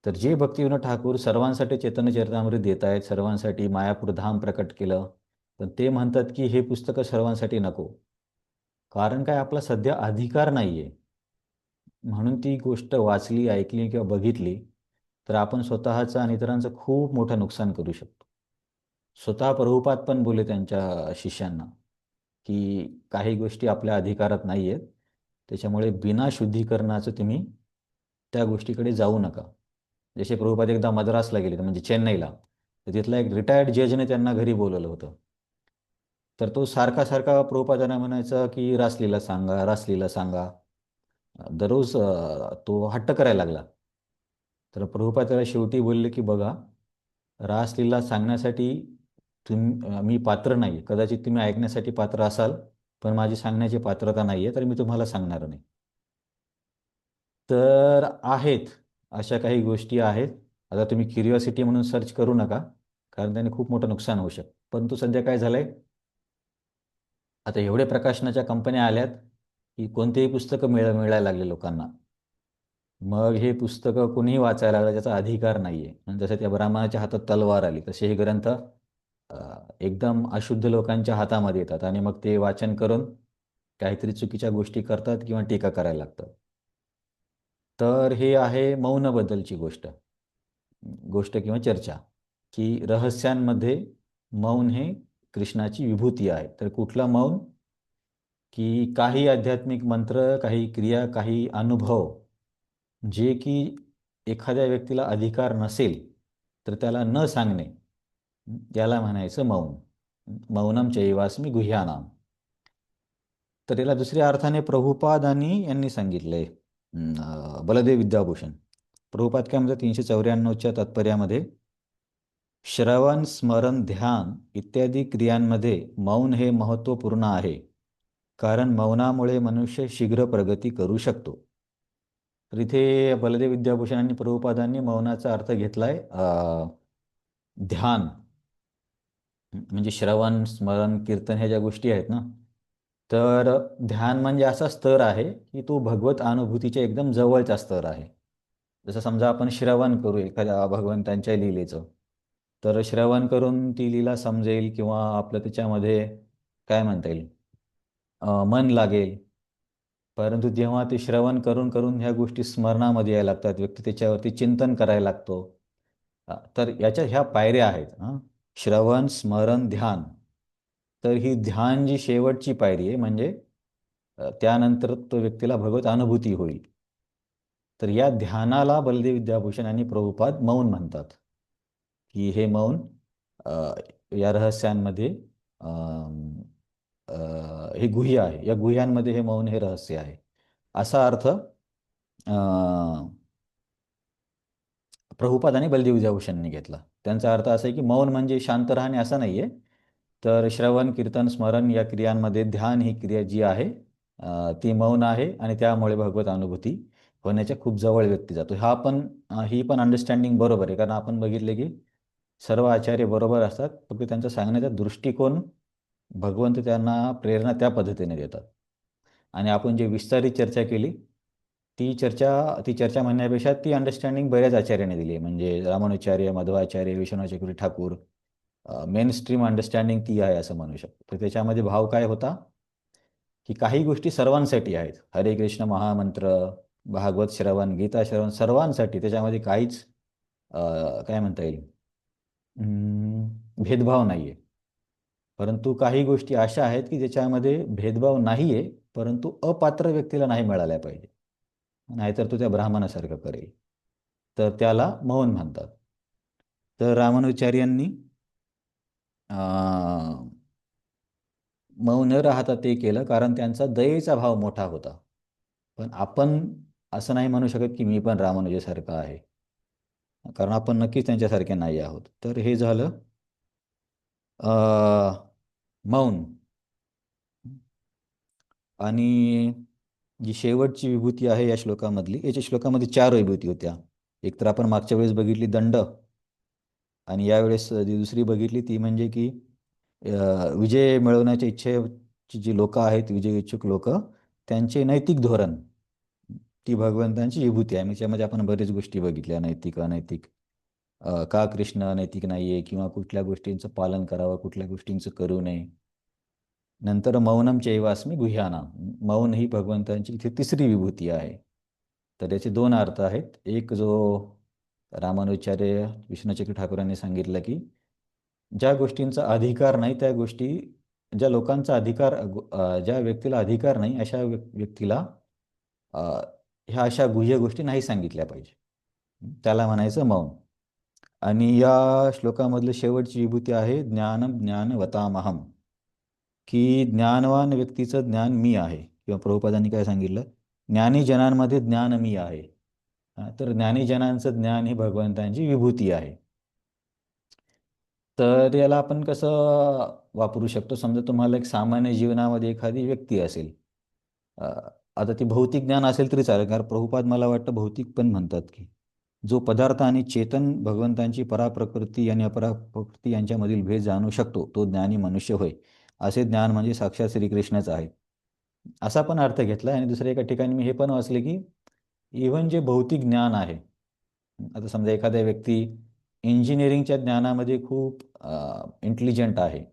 तर जे भक्तिविनोद ठाकूर सर्वांसाठी चैतन्य चरितामृत देत आहेत, सर्वांसाठी मायापूर धाम प्रकट केलं, पण ते म्हणतात की हे पुस्तकं सर्वांसाठी नको. कारण काय, आपला सध्या अधिकार नाही आहे. म्हणून ती गोष्ट वाचली, ऐकली किंवा बघितली तर आपण स्वतःचं आणि इतरांचं खूप मोठं नुकसान करू शकतो. स्वतः प्रभुपाद पण बोलले त्यांच्या शिष्यांना की काही गोष्टी आपल्या अधिकारात नाही आहेत, त्याच्यामुळे बिना शुद्धीकरणाचं तुम्ही त्या गोष्टीकडे जाऊ नका. जसे प्रभुपाद एकदा मद्रासला गेले म्हणजे चेन्नईला, तर तिथला एक रिटायर्ड जजने त्यांना घरी बोलवलं होतं. तर तो सारखा सारखा प्रभुपादांना म्हणायचा की रासलीला सांगा, रासलीला सांगा. दररोज तो हट्ट करायला लागला. तर प्रभुपाद त्याला शेवटी बोलले की बघा, रासलीला सांगण्यासाठी मी पात्र नाही. कदाचित तुम्ही ऐकण्यासाठी पात्र असाल, पण माझी सांगण्याची पात्रता नाही आहे, तर मी तुम्हाला सांगणार नाही. तर आहेत, अशा काही गोष्टी आहेत. आता तुम्ही क्युरिओसिटी म्हणून सर्च करू नका, कारण त्याने खूप मोठं नुकसान होऊ शकतं. परंतु सध्या काय झालंय, आता एवढे प्रकाशनाच्या कंपन्या आल्यात की कोणतेही पुस्तकं मिळायला लागले लोकांना. मग हे पुस्तकं कुणीही वाचायला लागलं, त्याचा अधिकार नाही आहे. आणि जसं त्या ब्राह्मणाच्या हातात तलवार आली, तसे हे ग्रंथ एकदम अशुद्ध लोकांच्या हातामध्ये येतात आणि मग ते वाचन करून काहीतरी चुकीच्या गोष्टी करतात किंवा टीका करायला लागतात. तर हे आहे मौनाबद्दलची गोष्ट किंवा चर्चा, की रहस्यांमध्ये मौन हे कृष्णाची विभूती आहे. तर कुठला मौन? की काही आध्यात्मिक मंत्र, काही क्रिया, काही अनुभव जे की एखाद्या व्यक्तीला अधिकार नसेल तर त्याला न सांगणे, याला म्हणायचं मौन. मौनम चैवास्मी गुह्यानाम. तर याला दुसऱ्या अर्थाने प्रभुपाद आणि यांनी सांगितलंय, बलदेव विद्याभूषण. प्रभुपाद काय म्हणतात 394च्या तात्पर्यामध्ये, श्रवण, स्मरण, ध्यान इत्यादी क्रियांमध्ये मौन हे महत्त्वपूर्ण आहे, कारण मौनामुळे मनुष्य शीघ्र प्रगती करू शकतो. तर इथे बलदेव विद्याभूषण आणि प्रभुपादांनी मौनाचा अर्थ घेतलाय ध्यान. म्हणजे श्रवण, स्मरण, कीर्तन ह्या ज्या गोष्टी आहेत ना, तर ध्यान म्हणजे असा स्तर आहे की तो भगवत अनुभूतीच्या एकदम जवळचा स्तर आहे. जसं समजा आपण श्रवण करू एखाद्या भगवंतांच्या लीलेचं, तर श्रवण करून ती लीला समजेल किंवा आपलं त्याच्यामध्ये काय म्हणता येईल, मन लागेल. परंतु जेव्हा ते श्रवण करून करून ह्या गोष्टी स्मरणामध्ये यायला लागतात, व्यक्ती त्याच्यावरती चिंतन करायला लागतो. तर याच्या ह्या पायऱ्या आहेत. श्रवण, स्मरण, ध्यान. तर ही ध्यान जी शेवटची पायरी आहे, म्हणजे त्यानंतर तो व्यक्तीला भगवत अनुभूती होईल. तर या ध्यानाला बलदेव विद्याभूषण आणि प्रभुपाद मौन म्हणतात, की हे मौन अ, या रहस्यांमध्ये हे गुह्य आहे. या गुह्यांमध्ये हे मौन हे रहस्य आहे, असा अर्थ प्रभुपाद आणि बलदेव विद्याभूषणांनी घेतला. त्यांचा अर्थ असा आहे की मौन म्हणजे शांत राहणे असं नाही आहे. तर श्रवण, कीर्तन, स्मरण या क्रियांमध्ये ध्यान ही क्रिया जी आहे ती मौन आहे, आणि त्यामुळे भगवत अनुभूती होण्याच्या खूप जवळ व्यक्ती जातो. ही पण अंडरस्टँडिंग बरोबर आहे, कारण आपण बघितले की सर्व आचार्य बरोबर असतात, फक्त त्यांचा सांगण्याचा दृष्टिकोन, भगवंत त्यांना प्रेरणा त्या पद्धतीने देतात. आणि आपण जी विस्तारित चर्चा केली, ती चर्चा म्हणण्यापेक्षा ती अंडरस्टँडिंग बऱ्याच आचार्याने दिली आहे. म्हणजे Ramanujacharya, Madhvacharya, Vishwanath Chakravarti Thakur, mainstream understanding ती आहे असं म्हणू शकतो. तर त्याच्यामध्ये भाव काय होता, की काही गोष्टी सर्वांसाठी आहेत. हरे कृष्ण महामंत्र, भागवत श्रवण, गीता श्रवण सर्वांसाठी, त्याच्यामध्ये काहीच काय म्हणता येईल, भेदभाव नाही आहे. परंतु काही गोष्टी अशा आहेत की ज्याच्यामध्ये भेदभाव नाही आहे, परंतु अपात्र व्यक्तीला नाही मिळाल्या पाहिजे, नाहीतर तो त्या ब्राह्मणासारखं करेल. तर त्याला मौन म्हणतात. तर रामानुचार्यांनी मौन न राहता ते केलं, कारण त्यांचा दयेचा भाव मोठा होता. पण आपण असं नाही म्हणू शकत की मी पण रामानुजासारखा आहे, कारण आपण नक्कीच त्यांच्यासारखे नाही आहोत. तर हे झालं मौन. आणि जी शेवटची विभूती आहे या श्लोकामधली, याच्या श्लोकामध्ये 4 विभूती होत्या. एक तर आपण मागच्या वेळेस बघितली दंड, आणि यावेळेस जी दुसरी बघितली ती म्हणजे की विजय मिळवण्याच्या इच्छेची जी लोक आहेत, विजय इच्छुक लोक, त्यांचे नैतिक धोरण, ती भगवंतांची विभूती आहे. त्यामध्ये आपण बरेच गोष्टी बघितल्या, नैतिक अनैतिक, का कृष्ण नैतिक नाही आहे, किंवा कुठल्या गोष्टींचं पालन करावं, कुठल्या गोष्टींचं करू नये. नंतर मौनम चैवास्मी गुह्यानाम, मौन ही भगवंतांची इथे तिसरी विभूती आहे. तर याचे 2 अर्थ आहेत. एक जो रामानुचार्य विष्णुचक्र ठाकूरांनी सांगितलं की ज्या गोष्टींचा अधिकार नाही, त्या गोष्टी, ज्या लोकांचा अधिकार, ज्या व्यक्तीला अधिकार नाही अशा व्यक्तीला अ, ह्या अशा गुह्य गोष्टी नाही सांगितल्या पाहिजे, त्याला म्हणायचं मौन. आणि या श्लोकामधलं शेवटची विभूती आहे ज्ञानम ज्ञानवतामहम, की ज्ञानवान व्यक्तीचं ज्ञान मी आहे, किंवा प्रभुपादांनी काय सांगितलं, ज्ञानीजनांमध्ये ज्ञान मी आहे. तर ज्ञानीजनांचं ज्ञान ही भगवंतांची विभूती आहे. तर याला आपण कसं वापरू शकतो? समजा तुम्हाला एक सामान्य जीवनामध्ये एखादी व्यक्ती असेल, अ, आता ती भौतिक ज्ञान असेल तरी चालेल, कारण प्रभुपाद मला वाटतं भौतिक पण म्हणतात, की जो पदार्थ आणि चेतन भगवंतांची पराप्रकृती आणि अपराप्रकृती यांच्यामधील भेद जाणू शकतो, तो ज्ञानी मनुष्य होय. असे ज्ञान म्हणजे साक्षात श्रीकृष्णच आहे, असा पण अर्थ घेतला. आणि दुसऱ्या एका ठिकाणी मी हे पण वाचले की इव्हन जे भौतिक ज्ञान आहे, आता समजा एखाद्या व्यक्ती इंजिनिअरिंगच्या ज्ञानामध्ये खूप इंटेलिजंट आहे,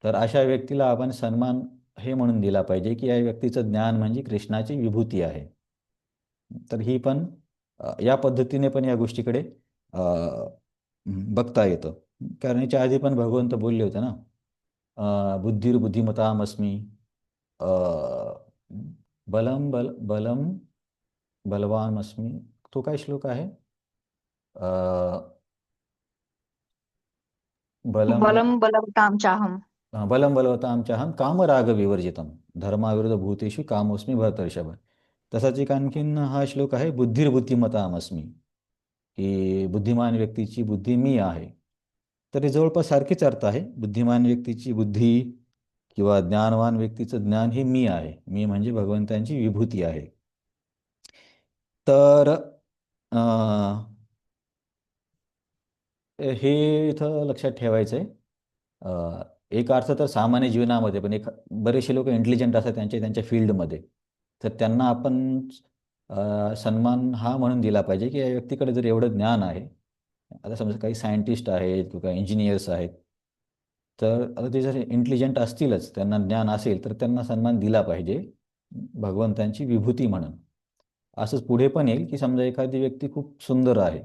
तर अशा व्यक्तीला आपण सन्मान हे म्हणून दिला पाहिजे की या व्यक्तीचं ज्ञान म्हणजे कृष्णाची विभूती आहे. तर ही पण या पद्धतीने पण या गोष्टीकडे अ, बघता येतं. कारण याच्या आधी पण भगवंत बोलले होते ना, बुद्धिर्बुद्धिमतामस्मी, अ, बलम बलवानस्मी. तो काय श्लोक आहे? अ, बलम बलम बलवताम चाहम. बलम बलवताम चाहम कामराग विवर्जितम धर्माविरुद्ध भूतेषु कामोस्मी भरतर्षभ. तसाच एक आणखीन हा श्लोक आहे, बुद्धिर्बुद्धिमतामस्मी, की बुद्धिमान व्यक्तीची बुद्धी मी आहे. तर हे जवळपास सारखेच अर्थ आहे. बुद्धिमान व्यक्तीची बुद्धी किंवा ज्ञानवान व्यक्तीचं ज्ञान हे मी आहे. मी म्हणजे भगवंतांची विभूती आहे. तर हे इथं लक्षात ठेवायचं आहे. एक अर्थ तर सामान्य जीवनामध्ये पण बरेचसे लोक इंटेलिजंट असतात त्यांच्या फील्डमध्ये, तर त्यांना आपण सन्मान हा म्हणून दिला पाहिजे की या व्यक्तीकडे जर एवढं ज्ञान आहे. आता समजा काही सायंटिस्ट आहेत किंवा काही इंजिनियर्स आहेत, तर आता ते जर इंटेलिजंट असतीलच, त्यांना ज्ञान असेल, तर त्यांना सन्मान दिला पाहिजे भगवंतांची विभूती म्हणून. असंच पुढे पण येईल की समजा एखादी व्यक्ती खूप सुंदर आहे,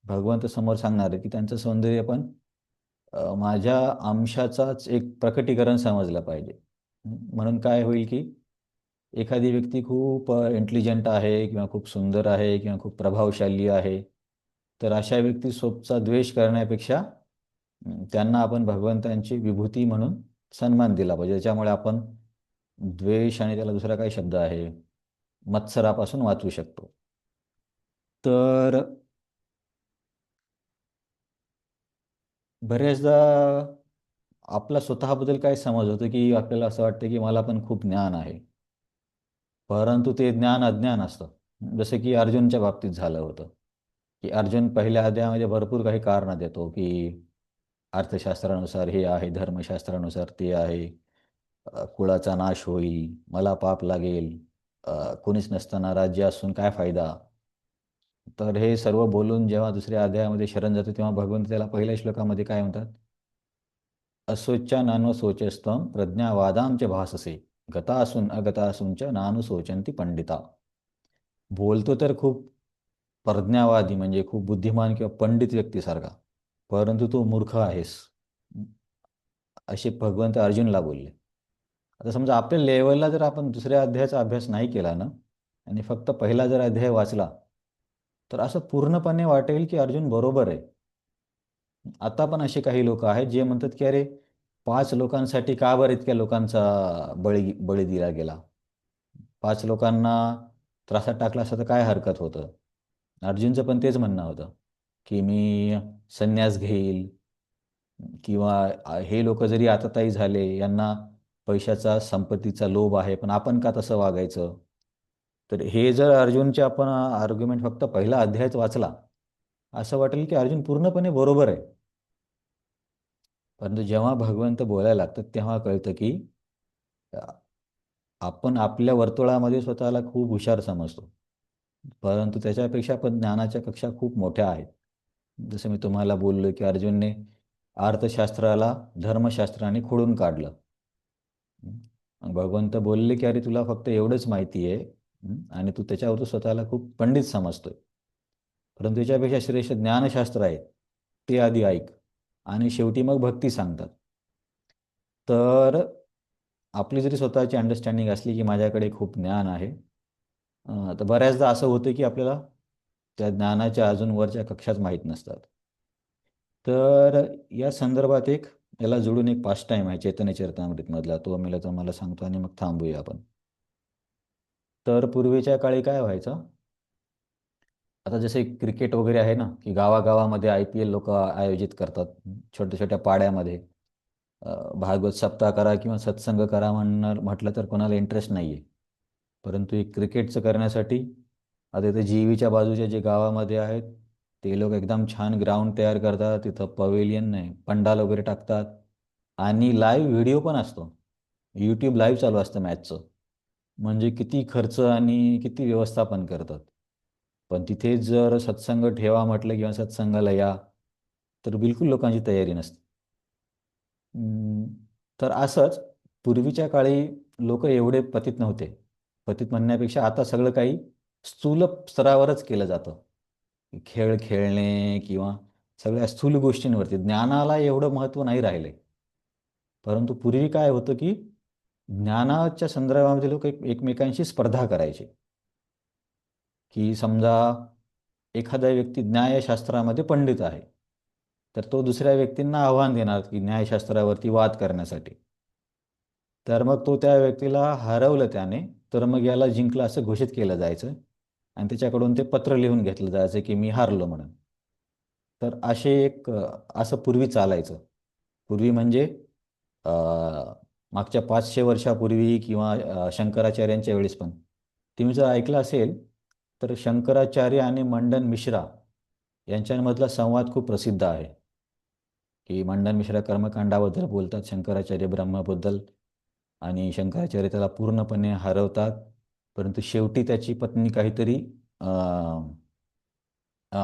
भगवंत समोर सांगणार आहे की त्यांचं सौंदर्य पण माझ्या अंशाचाच एक प्रकटीकरण समजलं पाहिजे. म्हणून काय होईल की एखादी व्यक्ती खूप इंटेलिजंट आहे किंवा खूप सुंदर आहे किंवा खूप प्रभावशाली आहे, तर अशा व्यक्तीसोबतचा द्वेष करण्यापेक्षा त्यांना आपण भगवंतांची विभूती म्हणून सन्मान दिला पाहिजे. त्याच्यामुळे आपण द्वेष आणि त्याला दुसरा काय शब्द आहे, मत्सरापासून वाचू शकतो. तर बऱ्याचदा आपला स्वतःबद्दल काय समज होतो की आपल्याला असं वाटतं की मला पण खूप ज्ञान आहे, परंतु ते ज्ञान अज्ञान असतं. जसं की अर्जुनच्या बाबतीत झालं होतं, की अर्जुन पहिल्या अध्यायामध्ये भरपूर काही कारणं देतो की अर्थशास्त्रानुसार हे आहे, धर्मशास्त्रानुसार ते आहे, कुळाचा नाश होईल, मला पाप लागेल, कोणीच नसताना राज्य असून काय फायदा. तर हे सर्व बोलून जेव्हा दुसऱ्या अध्यायामध्ये शरण जातो, तेव्हा भगवंत त्याला पहिल्या श्लोकामध्ये काय म्हणतात? असोच्या नानुशोचस्तम प्रज्ञावादांच भाससे गता असून अगता असूनच नानुशोचंती पंडिता. बोलतो तर खूप प्रज्ञावादी म्हणजे खूप बुद्धिमान किंवा पंडित व्यक्तीसारखा, परंतु तू मूर्ख आहेस, असे भगवंत अर्जुनला बोलले. आता समजा आपल्या लेवलला जर आपण दुसऱ्या अध्यायाचा अभ्यास नाही केला ना, आणि फक्त पहिला जर अध्याय वाचला, तर असं पूर्णपणे वाटेल की अर्जुन बरोबर आहे. आता पण असे काही लोक आहेत जे म्हणतात की अरे 5 लोकांसाठी का बरं इतक्या लोकांचा बळी बळी दिला गेला, 5 लोकांना त्रासात टाकला असता तर काय हरकत होतं. अर्जुनचं पण तेच म्हणणं होतं की मी संन्यास घेईल किंवा हे लोक जरी आताताई झाले, यांना पैशाचा संपत्तीचा लोभ आहे, पण आपण का तसं वागायचं. तर हे जर अर्जुनचे आपण आर्ग्युमेंट फक्त पहिला अध्यायच वाचला, असं वाटेल की अर्जुन पूर्णपणे बरोबर आहे. परंतु जेव्हा भगवंत बोलायला लागतात तेव्हा कळतं की अ, आपण आपल्या वर्तुळामध्ये स्वतःला खूप हुशार समजतो, परंतु त्याच्यापेक्षा पण ज्ञानाच्या कक्षा खूप मोठ्या आहेत. जसं मी तुम्हाला बोललो की अर्जुनने अर्थशास्त्राला धर्मशास्त्राने खोडून काढलं. मग भगवंत बोलले की अरे तुला फक्त एवढंच माहिती आहे, आणि तू त्याच्यावर तू स्वतःला खूप पंडित समजतोय, परंतु त्याच्यापेक्षा श्रेष्ठ ज्ञानशास्त्र आहे, ते आधी ऐक. आणि शेवटी मग भक्ती सांगतात. तर आपली जरी स्वतःची अंडरस्टँडिंग असली की माझ्याकडे खूप ज्ञान आहे, तर बऱ्याचदा असं होतं की आपल्याला त्या ज्ञानाच्या अजून वरच्या कक्षाच माहीत नसतात. तर या संदर्भात याला जोडून एक पास्ट टाईम आहे चैतन्य चरितामृतमधला, तो मी तुम्हाला सांगतो आणि मग थांबूया आपण. तर पूर्वीच्या काळी काय व्हायचं, आता जसे क्रिकेट वगैरे आहे ना, की गावागावामध्ये IPL लोक आयोजित करतात छोट्या छोट्या पाड्यामध्ये. भागवत सप्ताह करा किंवा सत्संग करा म्हटलं तर कोणाला इंटरेस्ट नाही आहे, परंतु एक क्रिकेटचं करण्यासाठी आता इथे जीवीच्या बाजूच्या जे गावामध्ये आहेत, ते लोक एकदम छान ग्राउंड तयार करतात, तिथं पवेलियन नाही पंडाल वगैरे टाकतात, आणि लाईव्ह व्हिडिओ पण असतो. यूट्यूब लाईव्ह चालू असतं मॅचचं. म्हणजे किती खर्च आणि किती व्यवस्थापन करतात. पण तिथे जर सत्संग ठेवा म्हटलं किंवा सत्संगाला या, तर बिलकुल लोकांची तयारी नसते. तर असंच पूर्वीच्या काळी लोक एवढे पतित नव्हते. पतित म्हणण्यापेक्षा आता सगळं काही स्थूल स्तरावरच केलं जातं. खेळ खेळणे किंवा सगळ्या स्थूल गोष्टींवरती ज्ञानाला एवढं महत्त्व नाही राहिलं आहे. परंतु पूर्वी काय होतं की ज्ञानाच्या संदर्भामध्ये लोक एकमेकांशी स्पर्धा करायचे, की समजा एखादा व्यक्ती न्यायशास्त्रामध्ये पंडित आहे, तर तो दुसऱ्या व्यक्तींना आव्हान देणार की न्यायशास्त्रावरती वाद करण्यासाठी. तर मग तो त्या व्यक्तीला हरवलं त्याने, तर मग याला जिंकलं असं घोषित केलं जायचं आणि त्याच्याकडून ते पत्र लिहून घेतलं जायचं की मी हारलो म्हणून. तर असं पूर्वी चालायचं. पूर्वी म्हणजे अ, मागच्या 500 वर्षापूर्वी किंवा शंकराचार्यांच्या वेळेस पण तुम्ही जर ऐकलं असेल तर शंकराचार्य आणि मंडन मिश्रा यांच्यामधला संवाद खूप प्रसिद्ध आहे, की मंडन मिश्रा कर्मकांडाबद्दल बोलतात शंकराचार्य ब्रह्माबद्दल आणि शंकराचार्य त्याला पूर्णपणे हरवतात. परंतु शेवटी त्याची पत्नी काहीतरी अ, अ,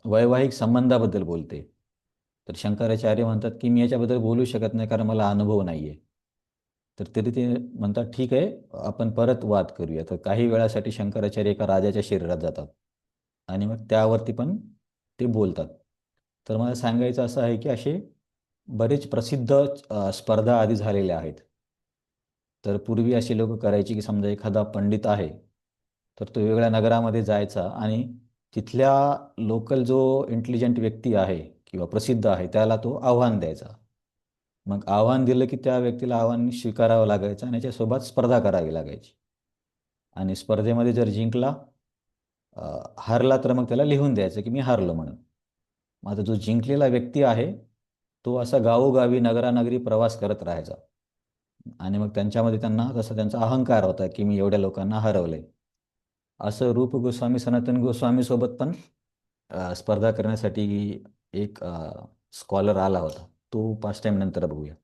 वैवाहिक संबंधाबद्दल बोलते. तर शंकराचार्य म्हणतात की मी याच्याबद्दल बोलू शकत नाही कारण मला अनुभव नाही आहे. तर तरी ते म्हणतात ठीक आहे, आपण परत वाद करूया. तर काही वेळासाठी शंकराचार्य एका राजाच्या शरीरात जातात आणि मग त्यावरती पण ते बोलतात. तर मला सांगायचं असं आहे की असे बरेच प्रसिद्ध स्पर्धा आधी झालेल्या आहेत. तर पूर्वी अशी लोक करायची की समजा एखादा पंडित आहे, तर तो वेगळ्या नगरामध्ये जायचा आणि तिथल्या लोकल जो इंटेलिजंट व्यक्ती आहे किंवा प्रसिद्ध आहे त्याला तो आव्हान द्यायचा. मग आव्हान दिलं की त्या व्यक्तीला आव्हान स्वीकारावं लागायचं आणि त्याच्यासोबत स्पर्धा करावी लागायची. आणि स्पर्धेमध्ये जर जिंकला, हारला तर मग त्याला लिहून द्यायचं की मी हारलो म्हणून. मग आता जो जिंकलेला व्यक्ती आहे, तो असा गावोगावी नगरानगरी प्रवास करत राहायचा. आणि मग त्यांच्यामध्ये त्यांना तसा त्यांचा अहंकार होता की मी एवढ्या लोकांना हरवलंय. असं रूप गोस्वामी सनातन गोस्वामी सोबत पण स्पर्धा करण्यासाठी एक स्कॉलर आला होता. तो पाच टाईम नंतर बघूया.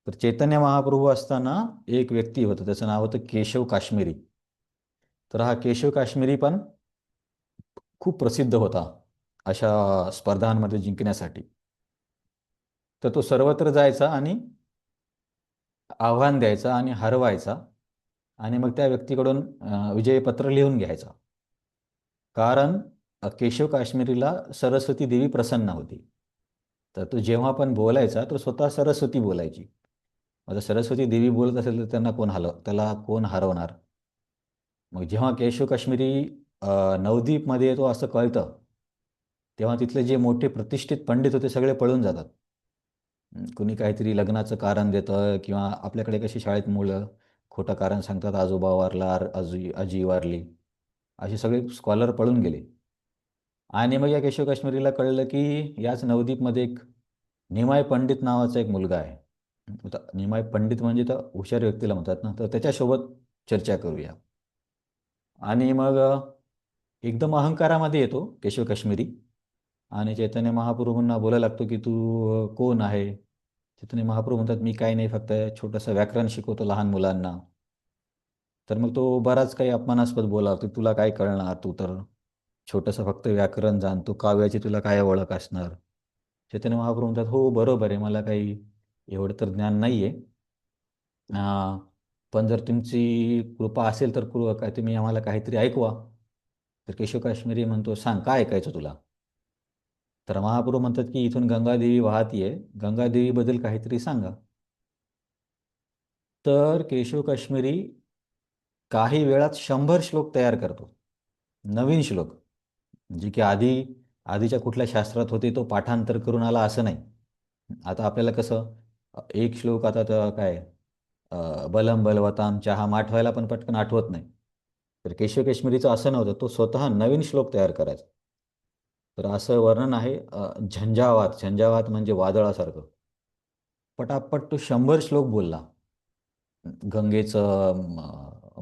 तर चैतन्य महाप्रभू असताना एक व्यक्ती होता, त्याचं नाव होतं केशव काश्मीरी. तर हा केशव काश्मीरी पण खूप प्रसिद्ध होता अशा स्पर्धांमध्ये जिंकण्यासाठी. तर तो सर्वत्र जायचा आणि आव्हान द्यायचा आणि हरवायचा आणि मग त्या व्यक्तीकडून विजयपत्र लिहून घ्यायचा. कारण केशव काश्मीरीला सरस्वती देवी प्रसन्न होती. तर तो जेव्हा पण बोलायचा तो स्वतः सरस्वती बोलायची. आता सरस्वती देवी बोलत असेल तर त्याला कोण हरवणार? मग जेव्हा केशव काश्मीरी नवदीपमध्ये येतो असं कळतं, तेव्हा तिथले जे मोठे प्रतिष्ठित पंडित होते सगळे पळून जातात. कुणी काहीतरी लग्नाचं कारण देतं किंवा आपल्याकडे कशी शाळेत मुलं खोटं कारण सांगतात, आजोबा वारला, आजी वारली, असे सगळे स्कॉलर पळून गेले. आणि मग या केशव काश्मीरीला कळलं की याच नवदीपमध्ये एक निमाय पंडित नावाचा एक मुलगा आहे. आता निमाय पंडित म्हणजे तर हुशार व्यक्तीला म्हणतात ना, तर त्याच्यासोबत चर्चा करूया. आणि मग एकदम अहंकारामध्ये येतो केशव काश्मीरी आणि चैतन्य महाप्रभूंना बोलायला लागतो की तू कोण आहे? चैतन्य महाप्रभू म्हणतात मी काही नाही, फक्त छोटंसं व्याकरण शिकवतो लहान मुलांना. तर मग तो बराच काही अपमानास्पद बोला की तुला काय कळणार, तू तर छोटंसं फक्त व्याकरण जाणतो, काव्याची तुला काय ओळख असणार. चैतन्य महाप्रभू म्हणतात हो बरोबर आहे, मला काही एवढं तर ज्ञान नाही आहे. पण जर तुमची कृपा असेल तर काय तुम्ही आम्हाला काहीतरी ऐकवा. तर केशव काश्मीरी म्हणतो सांग काय ऐकायचं तुला? तर महाप्रभू म्हणतात की इथून गंगादेवी वाहतीये, गंगादेवीबद्दल काहीतरी सांगा. तर केशव काश्मीरी काही वेळात 100 श्लोक तयार करतो, नवीन श्लोक, जे की आधीच्या कुठल्या शास्त्रात होते तो पाठांतर करून आला असं नाही. आता आपल्याला कसं एक श्लोक आता तर काय बलम बलवताम चहा आठवायला पण पटकन आठवत नाही. तर केशव काश्मीरीचं असं नव्हतं, तो स्वतः नवीन श्लोक तयार करायचा. तर असं वर्णन आहे झंझावात म्हणजे वादळासारखं. पटापट तो 100 श्लोक बोलला गंगेचं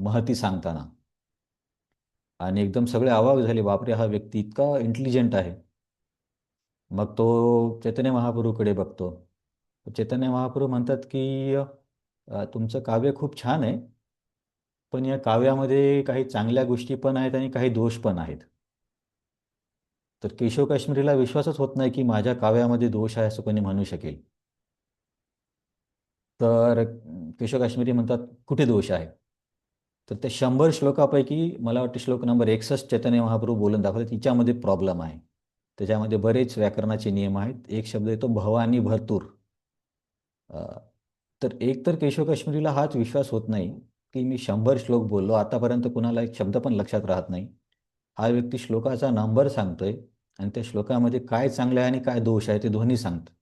महती सांगताना. आणि एकदम सगळे अवाक झाले, बापरे हा व्यक्ती इतका इंटेलिजंट आहे. मग तो चैतन्य महाप्रभूकडे बघतो. चैतन्य महाप्रभू म्हणतात की तुमचं काव्य खूप छान आहे, पण या काव्यामध्ये काही चांगल्या गोष्टी पण आहेत आणि काही दोष पण आहेत. तर केशव काश्मीरीला विश्वासच होत नाही की माझ्या काव्यामध्ये दोष आहे असं कोणी म्हणू शकेल. तर केशव काश्मीरी म्हणतात कुठे दोष आहे? तर त्या 100 श्लोकापैकी मला वाटतं श्लोक नंबर 61 चैतन्य महाप्रभू बोलून दाखवले, तिच्यामध्ये प्रॉब्लेम आहे. त्याच्यामध्ये बरेच व्याकरणाचे नियम आहेत. एक शब्द येतो भवानी भरतूर. तर एक तर केशव काश्मीरीला हाच विश्वास होत नाही की मी 100 श्लोक बोललो, आतापर्यंत कुणाला एक शब्द पण लक्षात राहत नाही. हा व्यक्ती श्लोकाचा नंबर सांगतोय आणि त्या श्लोकामध्ये काय चांगलं आहे आणि काय दोष आहे ते दोन्ही सांगतं.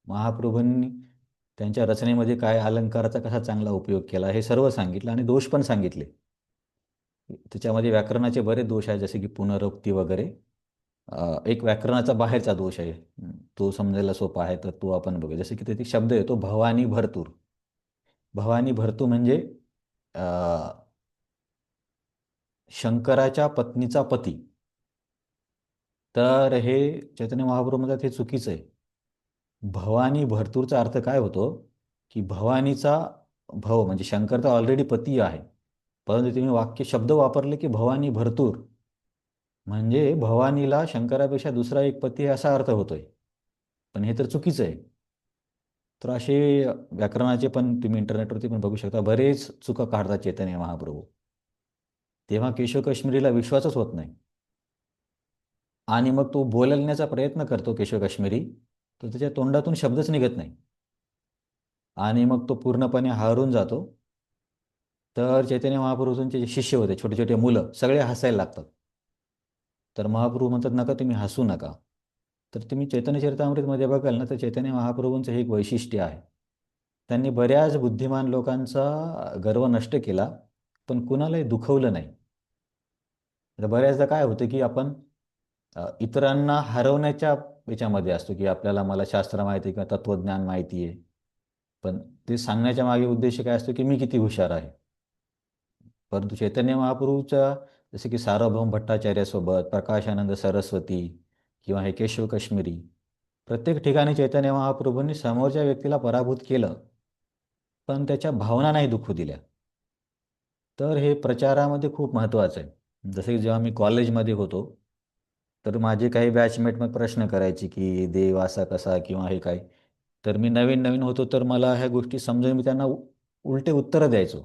महाप्रभूंनी त्यांच्या रचनेमध्ये काय अलंकाराचा कसा चांगला उपयोग केला हे सर्व सांगितलं आणि दोष पण सांगितले. त्याच्यामध्ये व्याकरणाचे बरेच दोष आहेत, जसे की पुनरुक्ती वगैरे. एक व्याकरणाचा बाहेरचा दोष आहे, तो समजायला सोपा आहे, तर तो आपण बघू. जसे की तिथे शब्द येतो भवानी भरतूर. भवानी भरतू म्हणजे शंकराच्या पत्नीचा पती. तर हे चैतन्य महाप्रभू म्हणतात हे चुकीचं आहे. भवानी भरतूरचा अर्थ काय होतो की भवानीचा भव म्हणजे शंकर तर ऑलरेडी पती आहे, परंतु तुम्ही वाक्य शब्द वापरले की भवानी भरतूर म्हणजे भवानीला शंकरापेक्षा दुसरा एक पती असा अर्थ होतोय. पण हे तर चुकीचं आहे. तर असे व्याकरणाचे पण तुम्ही इंटरनेटवरती पण बघू शकता, बरेच चुका काढतात चैतन्य महाप्रभू. तेव्हा केशव काश्मीरीला विश्वासच होत नाही आणि मग तो बोलण्याचा प्रयत्न करतो केशव काश्मीरी, तर त्याच्या तोंडातून शब्दच निघत नाही आणि मग तो पूर्णपणे हारून जातो. तर चैतन्य महाप्रभूंचे जे शिष्य होते, छोटे छोटे मुलं, सगळे हसायला लागतात. तर महाप्रभू म्हणतात नका, तुम्ही हसू नका. तर तुम्ही चैतन्य चरितामृतमध्ये बघाल ना, तर चैतन्य महाप्रभूंचं हे एक वैशिष्ट्य आहे. त्यांनी बऱ्याच बुद्धिमान लोकांचा गर्व नष्ट केला, पण कुणालाही दुखवलं नाही. तर बऱ्याचदा काय होतं की आपण इतरांना हरवण्याच्या याच्यामध्ये असतो की आपल्याला मला शास्त्र माहिती आहे किंवा तत्त्वज्ञान माहिती आहे, पण ते सांगण्याच्या मागे उद्देश काय असतो की मी किती हुशार आहे. परंतु चैतन्य महाप्रभूच्या जसे की सार्वभौम भट्टाचार्यासोबत, प्रकाशानंद सरस्वती किंवा हे केशव काश्मीरी, प्रत्येक ठिकाणी चैतन्य महाप्रभूंनी समोरच्या व्यक्तीला पराभूत केलं, पण त्याच्या भावना नाही दुखू दिल्या. तर हे प्रचारामध्ये खूप महत्त्वाचं आहे. जसे की जेव्हा मी कॉलेजमध्ये होतो, तर माझे काही बॅचमेट मग प्रश्न करायचे की देव असा कसा किंवा हे काय. तर मी नवीन नवीन होतो, तर मला ह्या गोष्टी समजून मी त्यांना उलटे उत्तरं द्यायचो.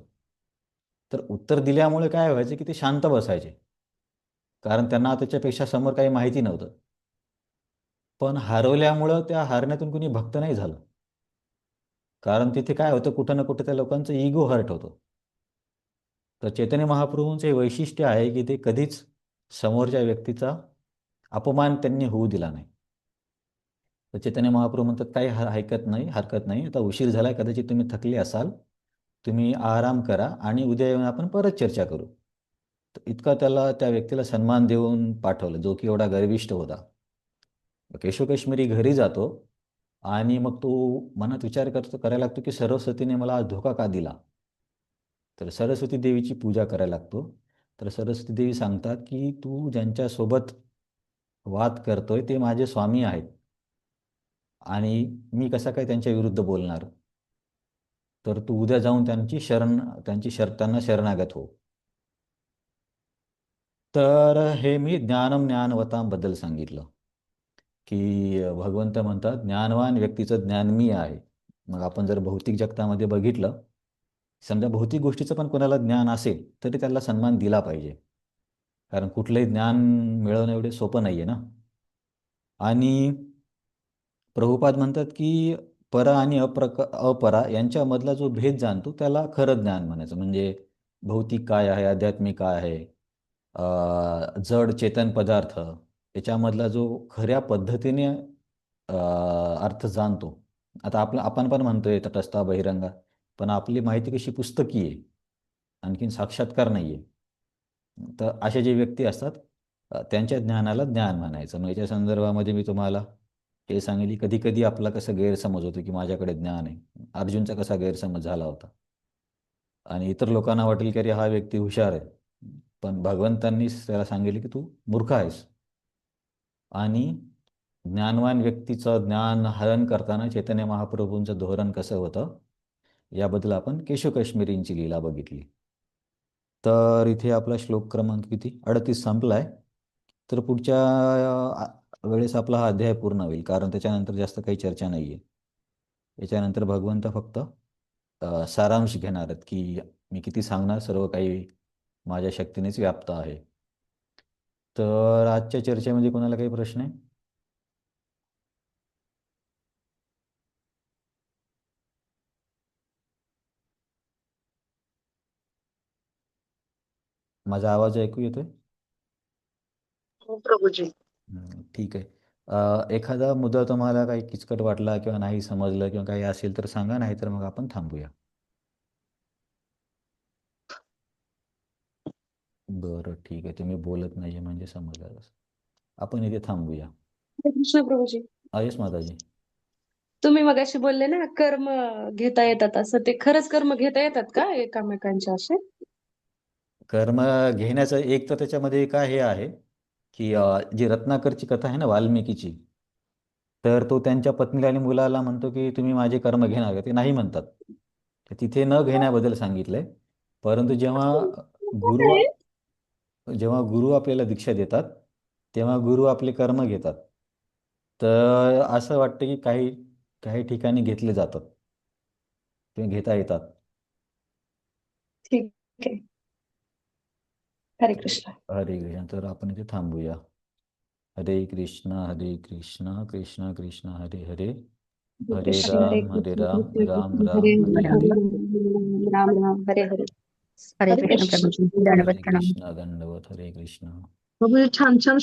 तर उत्तर दिल्यामुळे काय व्हायचं की ते शांत बसायचे, कारण त्यांना त्याच्यापेक्षा समोर काही माहिती नव्हतं. पण हरवल्यामुळं त्या हारण्यातून कुणी भक्त नाही झालं, कारण तिथे काय होतं, कुठं ना कुठं त्या लोकांचं इगो हर्ट होतो. तर चैतन्य महाप्रभूंचे हे वैशिष्ट्य आहे की ते कधीच समोरच्या व्यक्तीचा अपमान त्यांनी होऊ दिला नाही. तर चैतन्य महाप्रभू म्हणतात काही हरकत नाही, हरकत नाही, आता उशीर झाला, कदाचित तुम्ही थकले असाल, तुम्ही आराम करा आणि उद्या येऊन आपण परत चर्चा करू. तर इतका त्याला त्या व्यक्तीला सन्मान देऊन पाठवलं, जो की एवढा गर्विष्ठ होता. केशव काश्मीरी घरी जातो आणि मग तो मनात विचार करायला लागतो की सरस्वतीने मला आज धोका का दिला. तर सरस्वती देवीची पूजा करायला लागतो. तर सरस्वती देवी सांगतात की तू ज्यांच्यासोबत वाद करतोय ते माझे स्वामी आहेत आणि मी कसा काय त्यांच्या विरुद्ध बोलणार. तर तू उद्या जाऊन त्यांना शरणागत हो. तर हे मी ज्ञानवतांबद्दल सांगितलं की भगवंत म्हणतात ज्ञानवान व्यक्तीचं ज्ञान मी आहे. मग आपण जर भौतिक जगतामध्ये बघितलं, समजा भौतिक गोष्टीचं पण कोणाला ज्ञान असेल तरी त्याला सन्मान दिला पाहिजे, कारण कुठलंही ज्ञान मिळवणं एवढे सोपं नाही आहे ना. आणि प्रभुपाद म्हणतात की परा आणि अपरा यांच्यामधला जो भेद जाणतो त्याला खरं ज्ञान म्हणायचं. म्हणजे भौतिक काय आहे, आध्यात्मिक काय आहे, जड चेतन पदार्थ, याच्यामधला जो खऱ्या पद्धतीने अर्थ जाणतो. आता आपण पण म्हणतोय तटस्था बहिरंगा, पण आपली माहिती कशी पुस्तकी आहे, आणखीन साक्षात्कार नाही आहे. तर असे जे व्यक्ती असतात त्यांच्या ज्ञानाला ज्ञान म्हणायचं. मग याच्या संदर्भामध्ये मी तुम्हाला हे सांगितले, कधी कधी आपला कसं गैरसमज होतो की माझ्याकडे ज्ञान आहे. अर्जुनचा कसा गैरसमज झाला होता आणि इतर लोकांना वाटेल की अरे हा व्यक्ती हुशार आहे, पण भगवंतांनी त्याला सांगितले की तू मूर्ख आहेस. आणि ज्ञानवान व्यक्तीचं ज्ञान हरण करताना चैतन्य महाप्रभूंचं धोरण कसं होतं याबद्दल आपण केशव काश्मीरींची लीला बघितली. तर इथे आपला श्लोक क्रमांक किती 38 संपला आहे. तर पुढच्या वेळेस आपला हा अध्याय पूर्ण होईल, कारण त्याच्यानंतर जास्त काही चर्चा नाही आहे. याच्यानंतर भगवंत फक्त सारांश घेणार आहेत की मी किती सांगणार, सर्व काही माझ्या शक्तीनेच व्याप्त आहे. तर आजच्या चर्चेमध्ये कोणाला काही प्रश्न आहे? माझा आवाज ऐकू येतोय? हो प्रभूजी. ठीक आहे. एखादा मुद्दा तुम्हाला काही किचकट वाटला किंवा नाही समजलं किंवा काही असेल तर सांगा, नाहीतर मग आपण थांबूया. बरं, ठीक आहे. तुम्ही बोलत नाहीये म्हणजे समजलं. आपण इथे थांबूया. हरे कृष्ण प्रभूजी. आयस माताजी. तुम्ही मगाशी बोलले ना कर्म घेता येतात, असं ते खरंच कर्म घेता येतात का एकामेकांचे असे? कर्म घेण्याचं एक तर त्याच्यामध्ये काय हे आहे की जी रत्नाकरची कथा आहे ना वाल्मिकीची, तर तो त्यांच्या पत्नीला आणि मुलाला म्हणतो की तुम्ही माझे कर्म घेणार का? ते नाही म्हणतात. तर तिथे न घेण्याबद्दल सांगितलंय. परंतु गुरु जेव्हा गुरु आपल्याला दीक्षा देतात तेव्हा गुरु आपले कर्म घेतात. तर असं वाटतं की काही काही ठिकाणी घेतले जातात किंवा घेता येतात. ठीक आहे. हरे कृष्ण. हरे कृष्ण. तर आपण इथे थांबूया. हरे कृष्ण कृष्ण कृष्ण हरे हरे, हरे कृष्ण हरे राम कृष्ण राम कृष्ण राम कृष्ण हरे हरे हरे, राम राम हरे हरे. हरे हरे कृष्ण कृष्ण. प्रभूजी. हरे दंडवत प्रणाम. कृष्ण दंडवत हरे कृष्ण. प्रभूजी छान छान